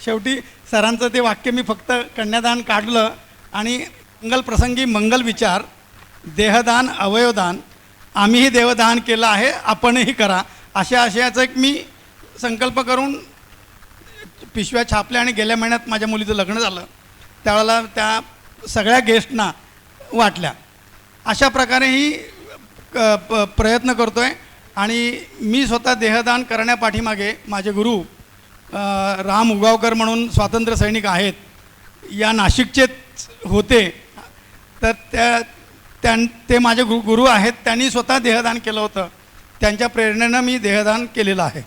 शेवटी सरांचं ते वाक्य मी फक्त कन्यादान काढलं आणि मंगलप्रसंगी मंगल विचार, देहदान अवयवदान, आम्हीही देवदान केलं आहे, आपणही करा, अशा आशयाचा एक मी संकल्प करून पिशव्या छापल्या आणि गेल्या महिन्यात माझ्या मुलीचं लग्न झालं त्यावेळेला त्या सगळ्या गेस्टना वाटल्या. अशा प्रकारेही प्रयत्न करतो आहे. आणि मी स्वतः देहदान करण्यापाठीमागे माझे गुरु राम उगावकर म्हणून स्वातंत्र्य सैनिक आहेत, या नाशिकचेच होते. तर ते माझे गुरु आहेत. त्यांनी स्वतः देहदान केलं होतं. त्यांच्या प्रेरणेनं मी देहदान केलेलं आहे.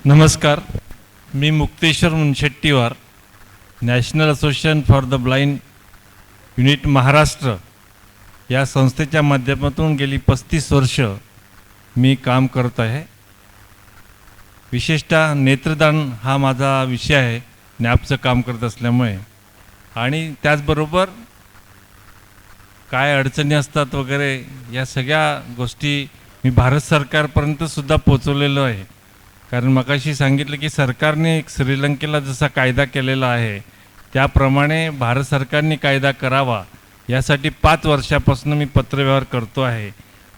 नमस्कार, मी Mukteshwar Munshettiwar, national association for the blind unit Maharashtra या संस्थेच्या माध्यमातून गेली 35 वर्ष मी काम करत आहे. विशेषतः नेत्रदान हा माझा विषय आहे नॅपचं काम करत असल्यामुळे. आणि त्याचबरोबर काय अडचणी असतात वगैरे या सगळ्या गोष्टी मी भारत सरकारपर्यंतसुद्धा पोचवलेलो आहे. कारण मगाशी सांगितलं की सरकारने एक श्रीलंकेला जसा कायदा केलेला आहे त्याप्रमाणे भारत सरकारने कायदा करावा यासाठी 5 वर्षापासून मी पत्रव्यवहार करतो आहे.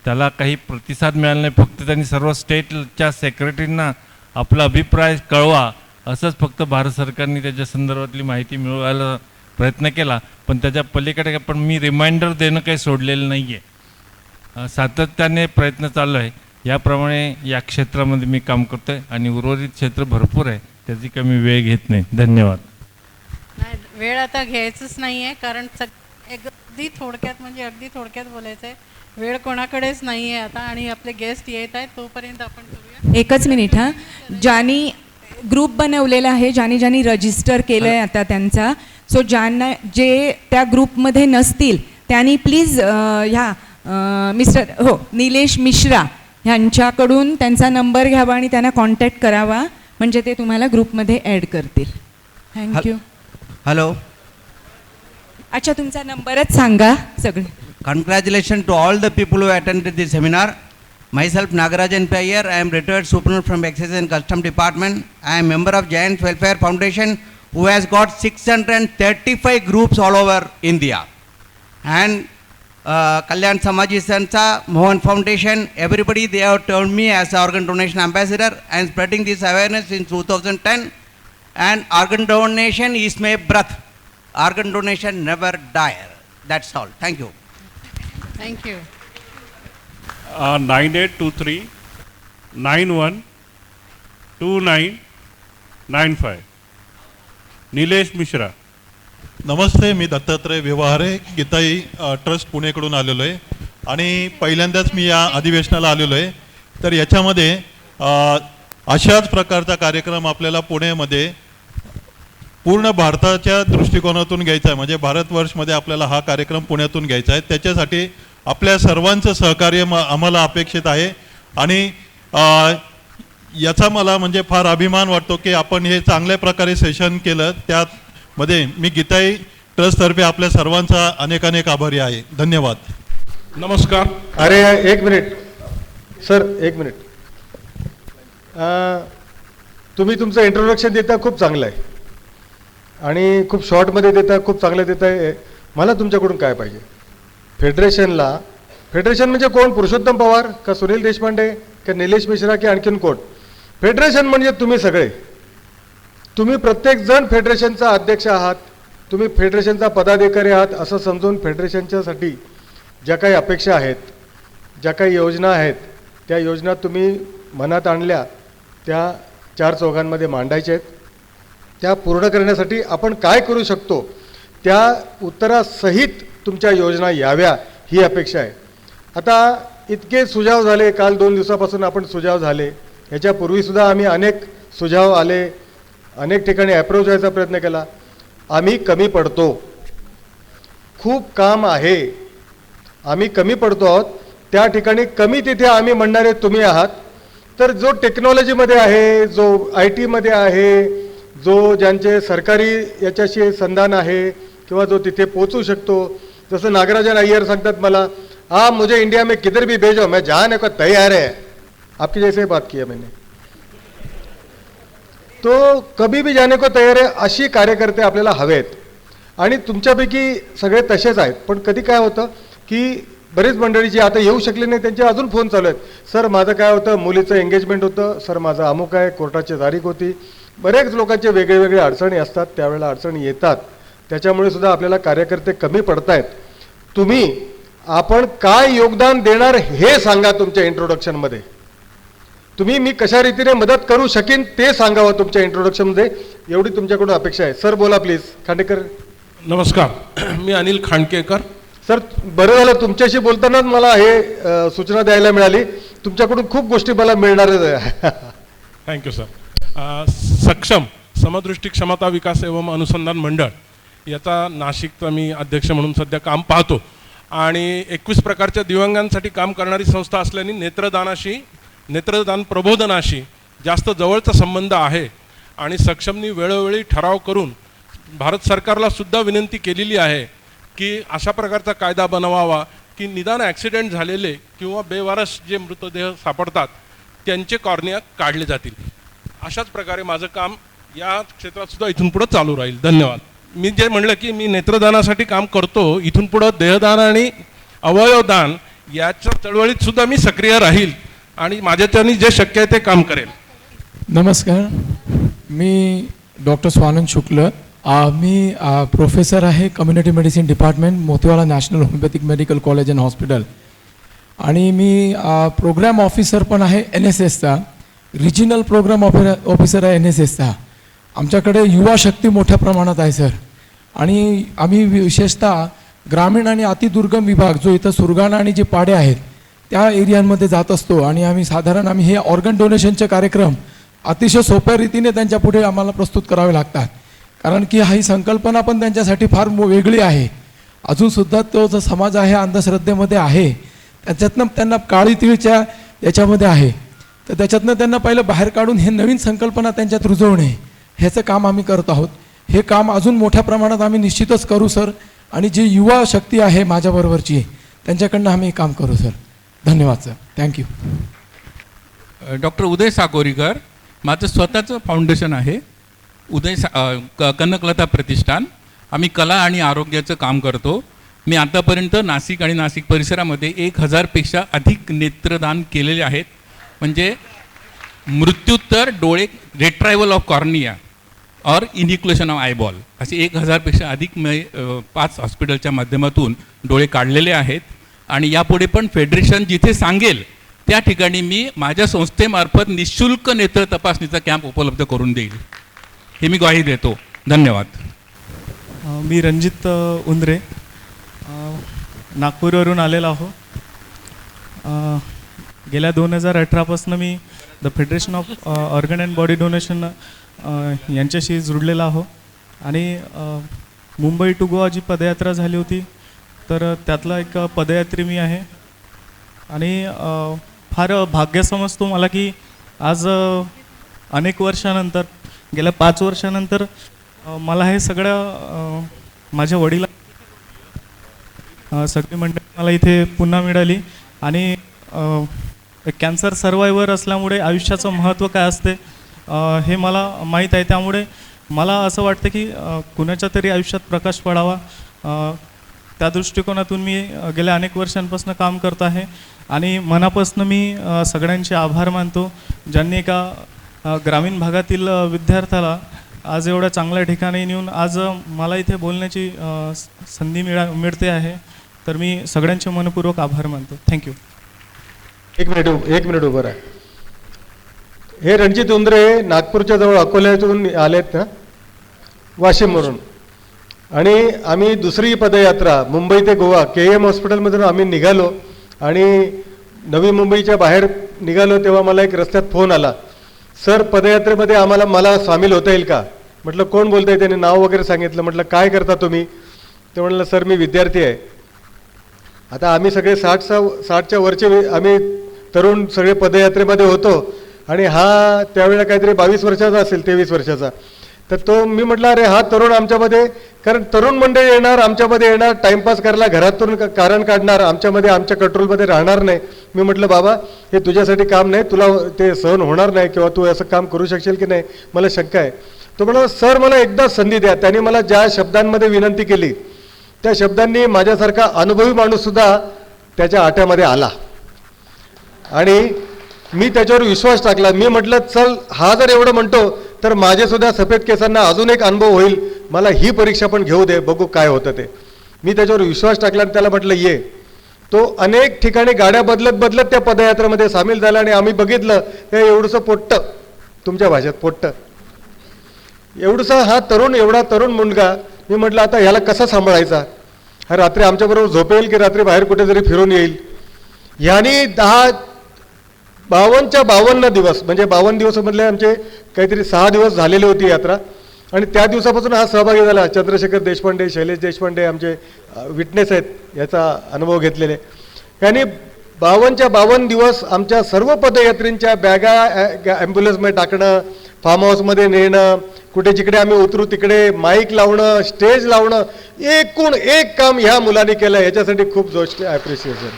त्याला काही प्रतिसाद मिळाला नाही. फक्त त्यांनी सर्व स्टेटच्या सेक्रेटरींना आपला अभिप्राय कळवा असंच फक्त भारत सरकारने त्याच्या संदर्भातली माहिती मिळवायला प्रयत्न केला. पण त्याच्या पलीकडे पण मी रिमाइंडर देणं काही सोडलेलं नाही आहे. सातत्याने प्रयत्न चालू आहे. याप्रमाणे या क्षेत्रामध्ये मी काम करतो आहे आणि उर्वरित क्षेत्र भरपूर आहे, त्याची कमी वेळ घेत नाही. धन्यवाद. नाही, वेळ आता घ्यायचंच नाही आहे कारण अगदी थोडक्यात बोलायचं आहे. वेळ कोणाकडेच नाही आहे आता आणि आपले गेस्ट येत आहेत तोपर्यंत आपण करूया. एकच मिनिट हां. ज्यांनी ग्रुप बनवलेला आहे, ज्यांनी रजिस्टर केलं आहे आता त्यांचा, सो ज्यांना जे त्या ग्रुपमध्ये नसतील त्यांनी प्लीज निलेश मिश्रा ह्यांच्याकडून त्यांचा नंबर घ्यावा आणि त्यांना कॉन्टॅक्ट करावा, म्हणजे ते तुम्हाला ग्रुपमध्ये ॲड करतील. थँक्यू. हॅलो. अच्छा, तुमचा नंबरच सांगा सगळे. Congratulations to all the people who attended this seminar. Myself Nagarajan Payer, I am retired superintendent from Excise and Custom Department. I am member of Giants Welfare Foundation who has got 635 groups all over India. And Kalyan Samaji Sansa, Mohan Foundation, everybody they have turned me as an organ donation ambassador. I am spreading this awareness in 2010 and organ donation is my breath. Organ donation never die. That's all. Thank you. Thank you. 9823 91 2995. Nilesh Mishra. नमस्ते, मी Dattatray Vyavahare, Gitai trust पुणेकडून आलेलो आहे आणि पहिल्यांदाच मी या अधिवेशनाला आलेलो आहे. तर याच्यामध्ये अशाच प्रकारचा कार्यक्रम आपल्याला पुण्यामध्ये पूर्ण भारताच्या दृष्टिकोनातून घ्यायचा आहे. म्हणजे भारतवर्षमध्ये आपल्याला हा कार्यक्रम पुण्यातून घ्यायचा आहे. त्याच्यासाठी आपल्या सर्वांचं सहकार्य आम्हाला अपेक्षित आहे आणि याचा मला म्हणजे फार अभिमान वाटतो की आपण हे चांगल्या प्रकारे सेशन केलं. त्यामध्ये मी गीताई ट्रस्टतर्फे आपल्या सर्वांचा अनेक अनेक आभारी आहे. धन्यवाद. नमस्कार. अरे एक मिनिट सर, एक मिनिट. तुम्ही तुमचं इंट्रोडक्शन देता खूप चांगलं आहे आणि खूप शॉर्टमध्ये देता, खूप चांगलं देता आहे. मला तुमच्याकडून काय पाहिजे? फेडरेशनला, फेडरेशन म्हणजे कोण? पुरुषोत्तम पवार का सुनील देशपांडे का निलेश मिश्रा की आणखीन कोण? फेडरेशन म्हणजे तुम्ही सगळे. तुम्ही प्रत्येकजण फेडरेशनचा अध्यक्ष आहात, तुम्ही फेडरेशनचा पदाधिकारी आहात असं समजून फेडरेशनच्यासाठी ज्या काही अपेक्षा आहेत, ज्या काही योजना आहेत, त्या योजना तुम्ही मनात आणल्या, त्या 4 चौघांमध्ये मांडायच्या आहेत. त्या पूर्ण करण्यासाठी आपण काय करू शकतो त्या उत्तरासहित तुमच्या योजना याव्या ही अपेक्षा आहे. आता इतके सुझाव झाले, काल 2 दिवसापासून आपण सुझाव झाले, ह्याच्यापूर्वीसुद्धा आम्ही अनेक सुझाव आले, अनेक ठिकाणी अप्रोच व्हायचा प्रयत्न केला. आम्ही कमी पडतो, खूप काम आहे, आम्ही कमी पडतो आहोत. त्या ठिकाणी कमी तिथे आम्ही म्हणणारे तुम्ही आहात. तर जो टेक्नॉलॉजीमध्ये आहे, जो IT मध्ये आहे, जो ज्यांचे सरकारी याच्याशी संधान आहे किंवा जो तिथे पोचू शकतो, जसं नागराजन अय्यर सांगतात मला, आप मुझे इंडिया में किधर भी भेजो, मैं जाने को तैयार है. आपकी जैसे बात की है मैंने, तो कभी भी जाने को तयार आहे. अशी कार्यकर्ते आपल्याला हवेत आणि तुमच्यापैकी सगळे तसेच आहेत. पण कधी काय होतं की बरेच मंडळी जी आता येऊ शकले नाही त्यांचे अजून फोन चालू आहेत. सर माझं काय होतं, मुलीचं एंगेजमेंट होतं, सर माझं अमुक आहे, कोर्टाची तारीख होती. बरेच लोकांचे वेगळे वेगळे अडचणी असतात, त्यावेळेला अडचणी येतात. त्याच्यामुळे सुद्धा आपल्याला कार्यकर्ते कमी पडतायत. तुम्ही आपण काय योगदान देणार हे सांगा तुमच्या इंट्रोडक्शनमध्ये. तुम्ही मी कशा रीतीने मदत करू शकेन ते सांगावं तुमच्या इंट्रोडक्शनमध्ये, एवढी तुमच्याकडून अपेक्षा आहे. सर बोला प्लीज. खांडेकर. नमस्कार, मी अनिल खांडकेकर. सर बरं झालं तुमच्याशी बोलतानाच मला हे सूचना द्यायला मिळाली. तुमच्याकडून खूप गोष्टी मला मिळणारच आहे. Thank you sir. सक्षम समदृष्टी क्षमता विकास एवं अनुसंधान मंडळ याचा नाशिकचा मी अध्यक्ष म्हणून सध्या काम पाहतो आणि 21 प्रकारच्या दिव्यांगांसाठी काम करणारी संस्था असल्याने नेत्रदान प्रबोधनाशी जास्त जवळचा संबंध आहे आणि सक्षमनी वेळोवेळी ठराव करून भारत सरकारला सुद्धा विनंती केलेली आहे की अशा प्रकारचा कायदा बनवावा की निदान ॲक्सिडेंट झालेले किंवा बेवारस जे मृतदेह सापडतात त्यांचे कॉर्निया काढले जातील. अशाच प्रकारे माझं काम या क्षेत्रात सुद्धा इथून पुढं चालू राहील. धन्यवाद. मी जे म्हणलं की मी नेत्रदानासाठी काम करतो, इथून पुढं देहदान आणि अवयवदान याच्या चळवळीत सुद्धा मी सक्रिय राहील आणि माझ्याच्यानी जे शक्य आहे ते काम करेल. नमस्कार, मी डॉक्टर स्वानंद शुक्ल. मी प्रोफेसर आहे community medicine department, Motiwala national homeopathic medical college and hospital आणि मी प्रोग्राम ऑफिसर पण आहे NSSचा, रिजनल प्रोग्राम ऑफिसर आहे NSSचा. आमच्याकडे युवा शक्ती मोठ्या प्रमाणात आहे सर आणि आम्ही विशेषतः ग्रामीण आणि अतिदुर्गम विभाग जो इथं सुरगाणा आणि जे पाडे आहेत त्या एरियांमध्ये जात असतो आणि आम्ही हे ऑर्गन डोनेशनचे कार्यक्रम अतिशय सोप्या रीतीने त्यांच्या पुढे आम्हाला प्रस्तुत करावे लागतात. कारण की ही संकल्पना पण त्यांच्यासाठी फार वेगळी आहे. अजूनसुद्धा तो जो समाज आहे अंधश्रद्धेमध्ये आहे, त्याच्यातनं त्यांना काळी तिळच्या याच्यामध्ये आहे, तर त्याच्यातनं त्यांना पहिलं बाहेर काढून हे नवीन संकल्पना त्यांच्यात रुजवणे ह्याचं काम आम्ही करत आहोत. हे काम अजून मोठ्या प्रमाणात आम्ही निश्चितच करू सर आणि जी युवा शक्ती आहे माझ्याबरोबरची त्यांच्याकडनं आम्ही काम करू सर. धन्यवाद सर. थँक्यू. डॉक्टर उदय साकोरीकर. माझं स्वतःचं फाउंडेशन आहे कनकलता प्रतिष्ठान. आम्ही कला आणि आरोग्याचं काम करतो. मी आतापर्यंत नाशिक आणि नाशिक परिसरामध्ये 1000पेक्षा अधिक नेत्रदान केलेले आहेत. म्हणजे मृत्युत्तर डोळे, रेट्रायवल ऑफ कॉर्निया और इनिक्युलेशन ऑफ आयबॉल असे 1000पेक्षा अधिक 5 हॉस्पिटलच्या माध्यमातून डोळे काढलेले आहेत. आणि यापुढे पण फेडरेशन जिथे सांगेल त्या ठिकाणी मी माझ्या संस्थेमार्फत निःशुल्क नेत्र तपासणीचा कॅम्प उपलब्ध करून देईल, हे मी ग्वाही देतो. धन्यवाद. मी रणजित उंद्रे नागपूरवरून आलेलो आहो. गेल्या 2018पासून मी the federation of organ and body donation यांच्याशी जुळलेला आहो. आणि मुंबई टू गोवा जी पदयात्रा झाली होती तर त्यातला एक पदयात्री मी आहे. आणि फार भाग्य समजतो मला की आज अनेक वर्षानंतर गेल्या 5 वर्षानंतर मला हे सगळं माझ्या वडिला सगळी मंडळी मला इथे पुन्हा मिळाली. आणि एक कॅन्सर सर्वायवर असल्यामुळे आयुष्याचं महत्त्व काय असते हे मला माहीत आहे. त्यामुळे मला असं वाटतं की कुणाच्या तरी आयुष्यात प्रकाश पडावा, त्या दृष्टिकोनातून मी गेल्या अनेक वर्षांपासून काम करत आहे. आणि मनापासून मी सगळ्यांचे आभार मानतो ज्यांनी एका ग्रामीण भागातील विद्यार्थ्याला आज एवढ्या चांगल्या ठिकाणी नेऊन आज मला इथे बोलण्याची संधी मिळते आहे. तर मी सगळ्यांचे मनपूर्वक आभार मानतो. थँक्यू. एक मिनिट उभं आहे. हे रणजित उंद्रे नागपूरच्या जवळ अकोल्यातून आलेत ना, वाशिमवरून. आणि आम्ही दुसरी पदयात्रा मुंबई ते गोवा KM हॉस्पिटलमधून आम्ही निघालो. आणि नवी मुंबईच्या बाहेर निघालो तेव्हा मला एक रस्त्यात फोन आला, सर पदयात्रेमध्ये मला सामील होता येईल का? म्हटलं कोण बोलत आहे? त्याने नाव वगैरे सांगितलं. म्हटलं काय करता तुम्ही? ते म्हटलं सर मी विद्यार्थी आहे. आता आम्ही सगळे 60च्या वरचे आम्ही तरुण सगळे पदयात्रेमध्ये होतो. आणि हा त्यावेळेला काहीतरी 22 वर्षाचा असेल, 23 वर्षाचा. तर तो मी म्हटलं अरे हा तरुण आमच्यामध्ये, कारण तरुण मंडळी येणार आमच्यामध्ये येणार टाईमपास करायला, घरातून कारण काढणार, आमच्यामध्ये आमच्या कंट्रोलमध्ये राहणार नाही. मी म्हटलं बाबा हे तुझ्यासाठी काम नाही, तुला ते सहन होणार नाही किंवा तू असं काम करू शकशील की नाही, मला शंका आहे. तो म्हणाला सर मला एकदा संधी द्या. त्याने मला ज्या शब्दांमध्ये विनंती केली त्या शब्दांनी माझ्यासारखा अनुभवी माणूससुद्धा त्याच्या आट्यामध्ये आला. आणि मी त्याच्यावर विश्वास टाकला. मी म्हटलं चल हा जर एवढं म्हणतो तर माझेसुद्धा सफेद केसांना अजून एक अनुभव होईल, मला ही परीक्षा पण घेऊ दे, बघू काय होतं ते. मी त्याच्यावर विश्वास टाकला आणि त्याला म्हटलं ये. तो अनेक ठिकाणी गाड्या बदलत त्या पदयात्रेमध्ये सामील झाला. आणि आम्ही बघितलं ते एवढंसं पोट्ट, तुमच्या भाषेत पोट्ट, एवढंसा हा तरुण, एवढा तरुण मुलगा. मी म्हटलं आता ह्याला कसा सांभाळायचा? हा रात्री आमच्याबरोबर झोपेल की रात्री बाहेर कुठेतरी फिरून येईल? ह्यानी 52 दिवस म्हणजे 52 दिवसामधले आमचे काहीतरी 6 दिवस झालेली होती यात्रा. आणि त्या दिवसापासून हा सहभागी झाला. चंद्रशेखर देशपांडे, शैलेश देशपांडे आमचे विटनेस आहेत याचा अनुभव घेतलेले. यांनी 52 दिवस आमच्या सर्व पदयात्रींच्या बॅगा ॲम्ब्युलन्समध्ये टाकणं, फार्म हाऊसमध्ये नेणं, कुठे जिकडे आम्ही उतरू तिकडे माईक लावणं, स्टेज लावणं, एकूण एक काम ह्या मुलांनी केलं. याच्यासाठी खूप जोश ॲप्रिशिएशन.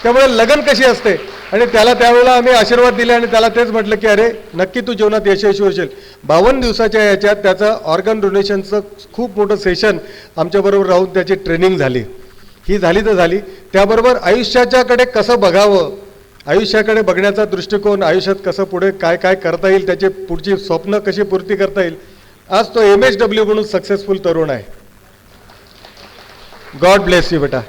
त्यामुळे लगन कशी असते. आणि त्याला त्यावेळेला आम्ही आशीर्वाद दिले आणि त्याला तेच म्हटलं की अरे नक्की तू जीवनात यशस्वी होशील. 52 दिवसाच्या याच्यात त्याचं ऑर्गन डोनेशनचं खूप मोठं सेशन आमच्याबरोबर राहून त्याची ट्रेनिंग झाली. ही झाली तर झाली. त्याबरोबर आयुष्याच्याकडे कसं बघावं, आयुष्याकडे बघण्याचा दृष्टिकोन, आयुष्यात कसं पुढे काय काय करता येईल, त्याची पुढची स्वप्न कशी पूर्ती करता येईल. आज तो MSW म्हणून सक्सेसफुल तरुण आहे. गॉड ब्लेस यू बेटा.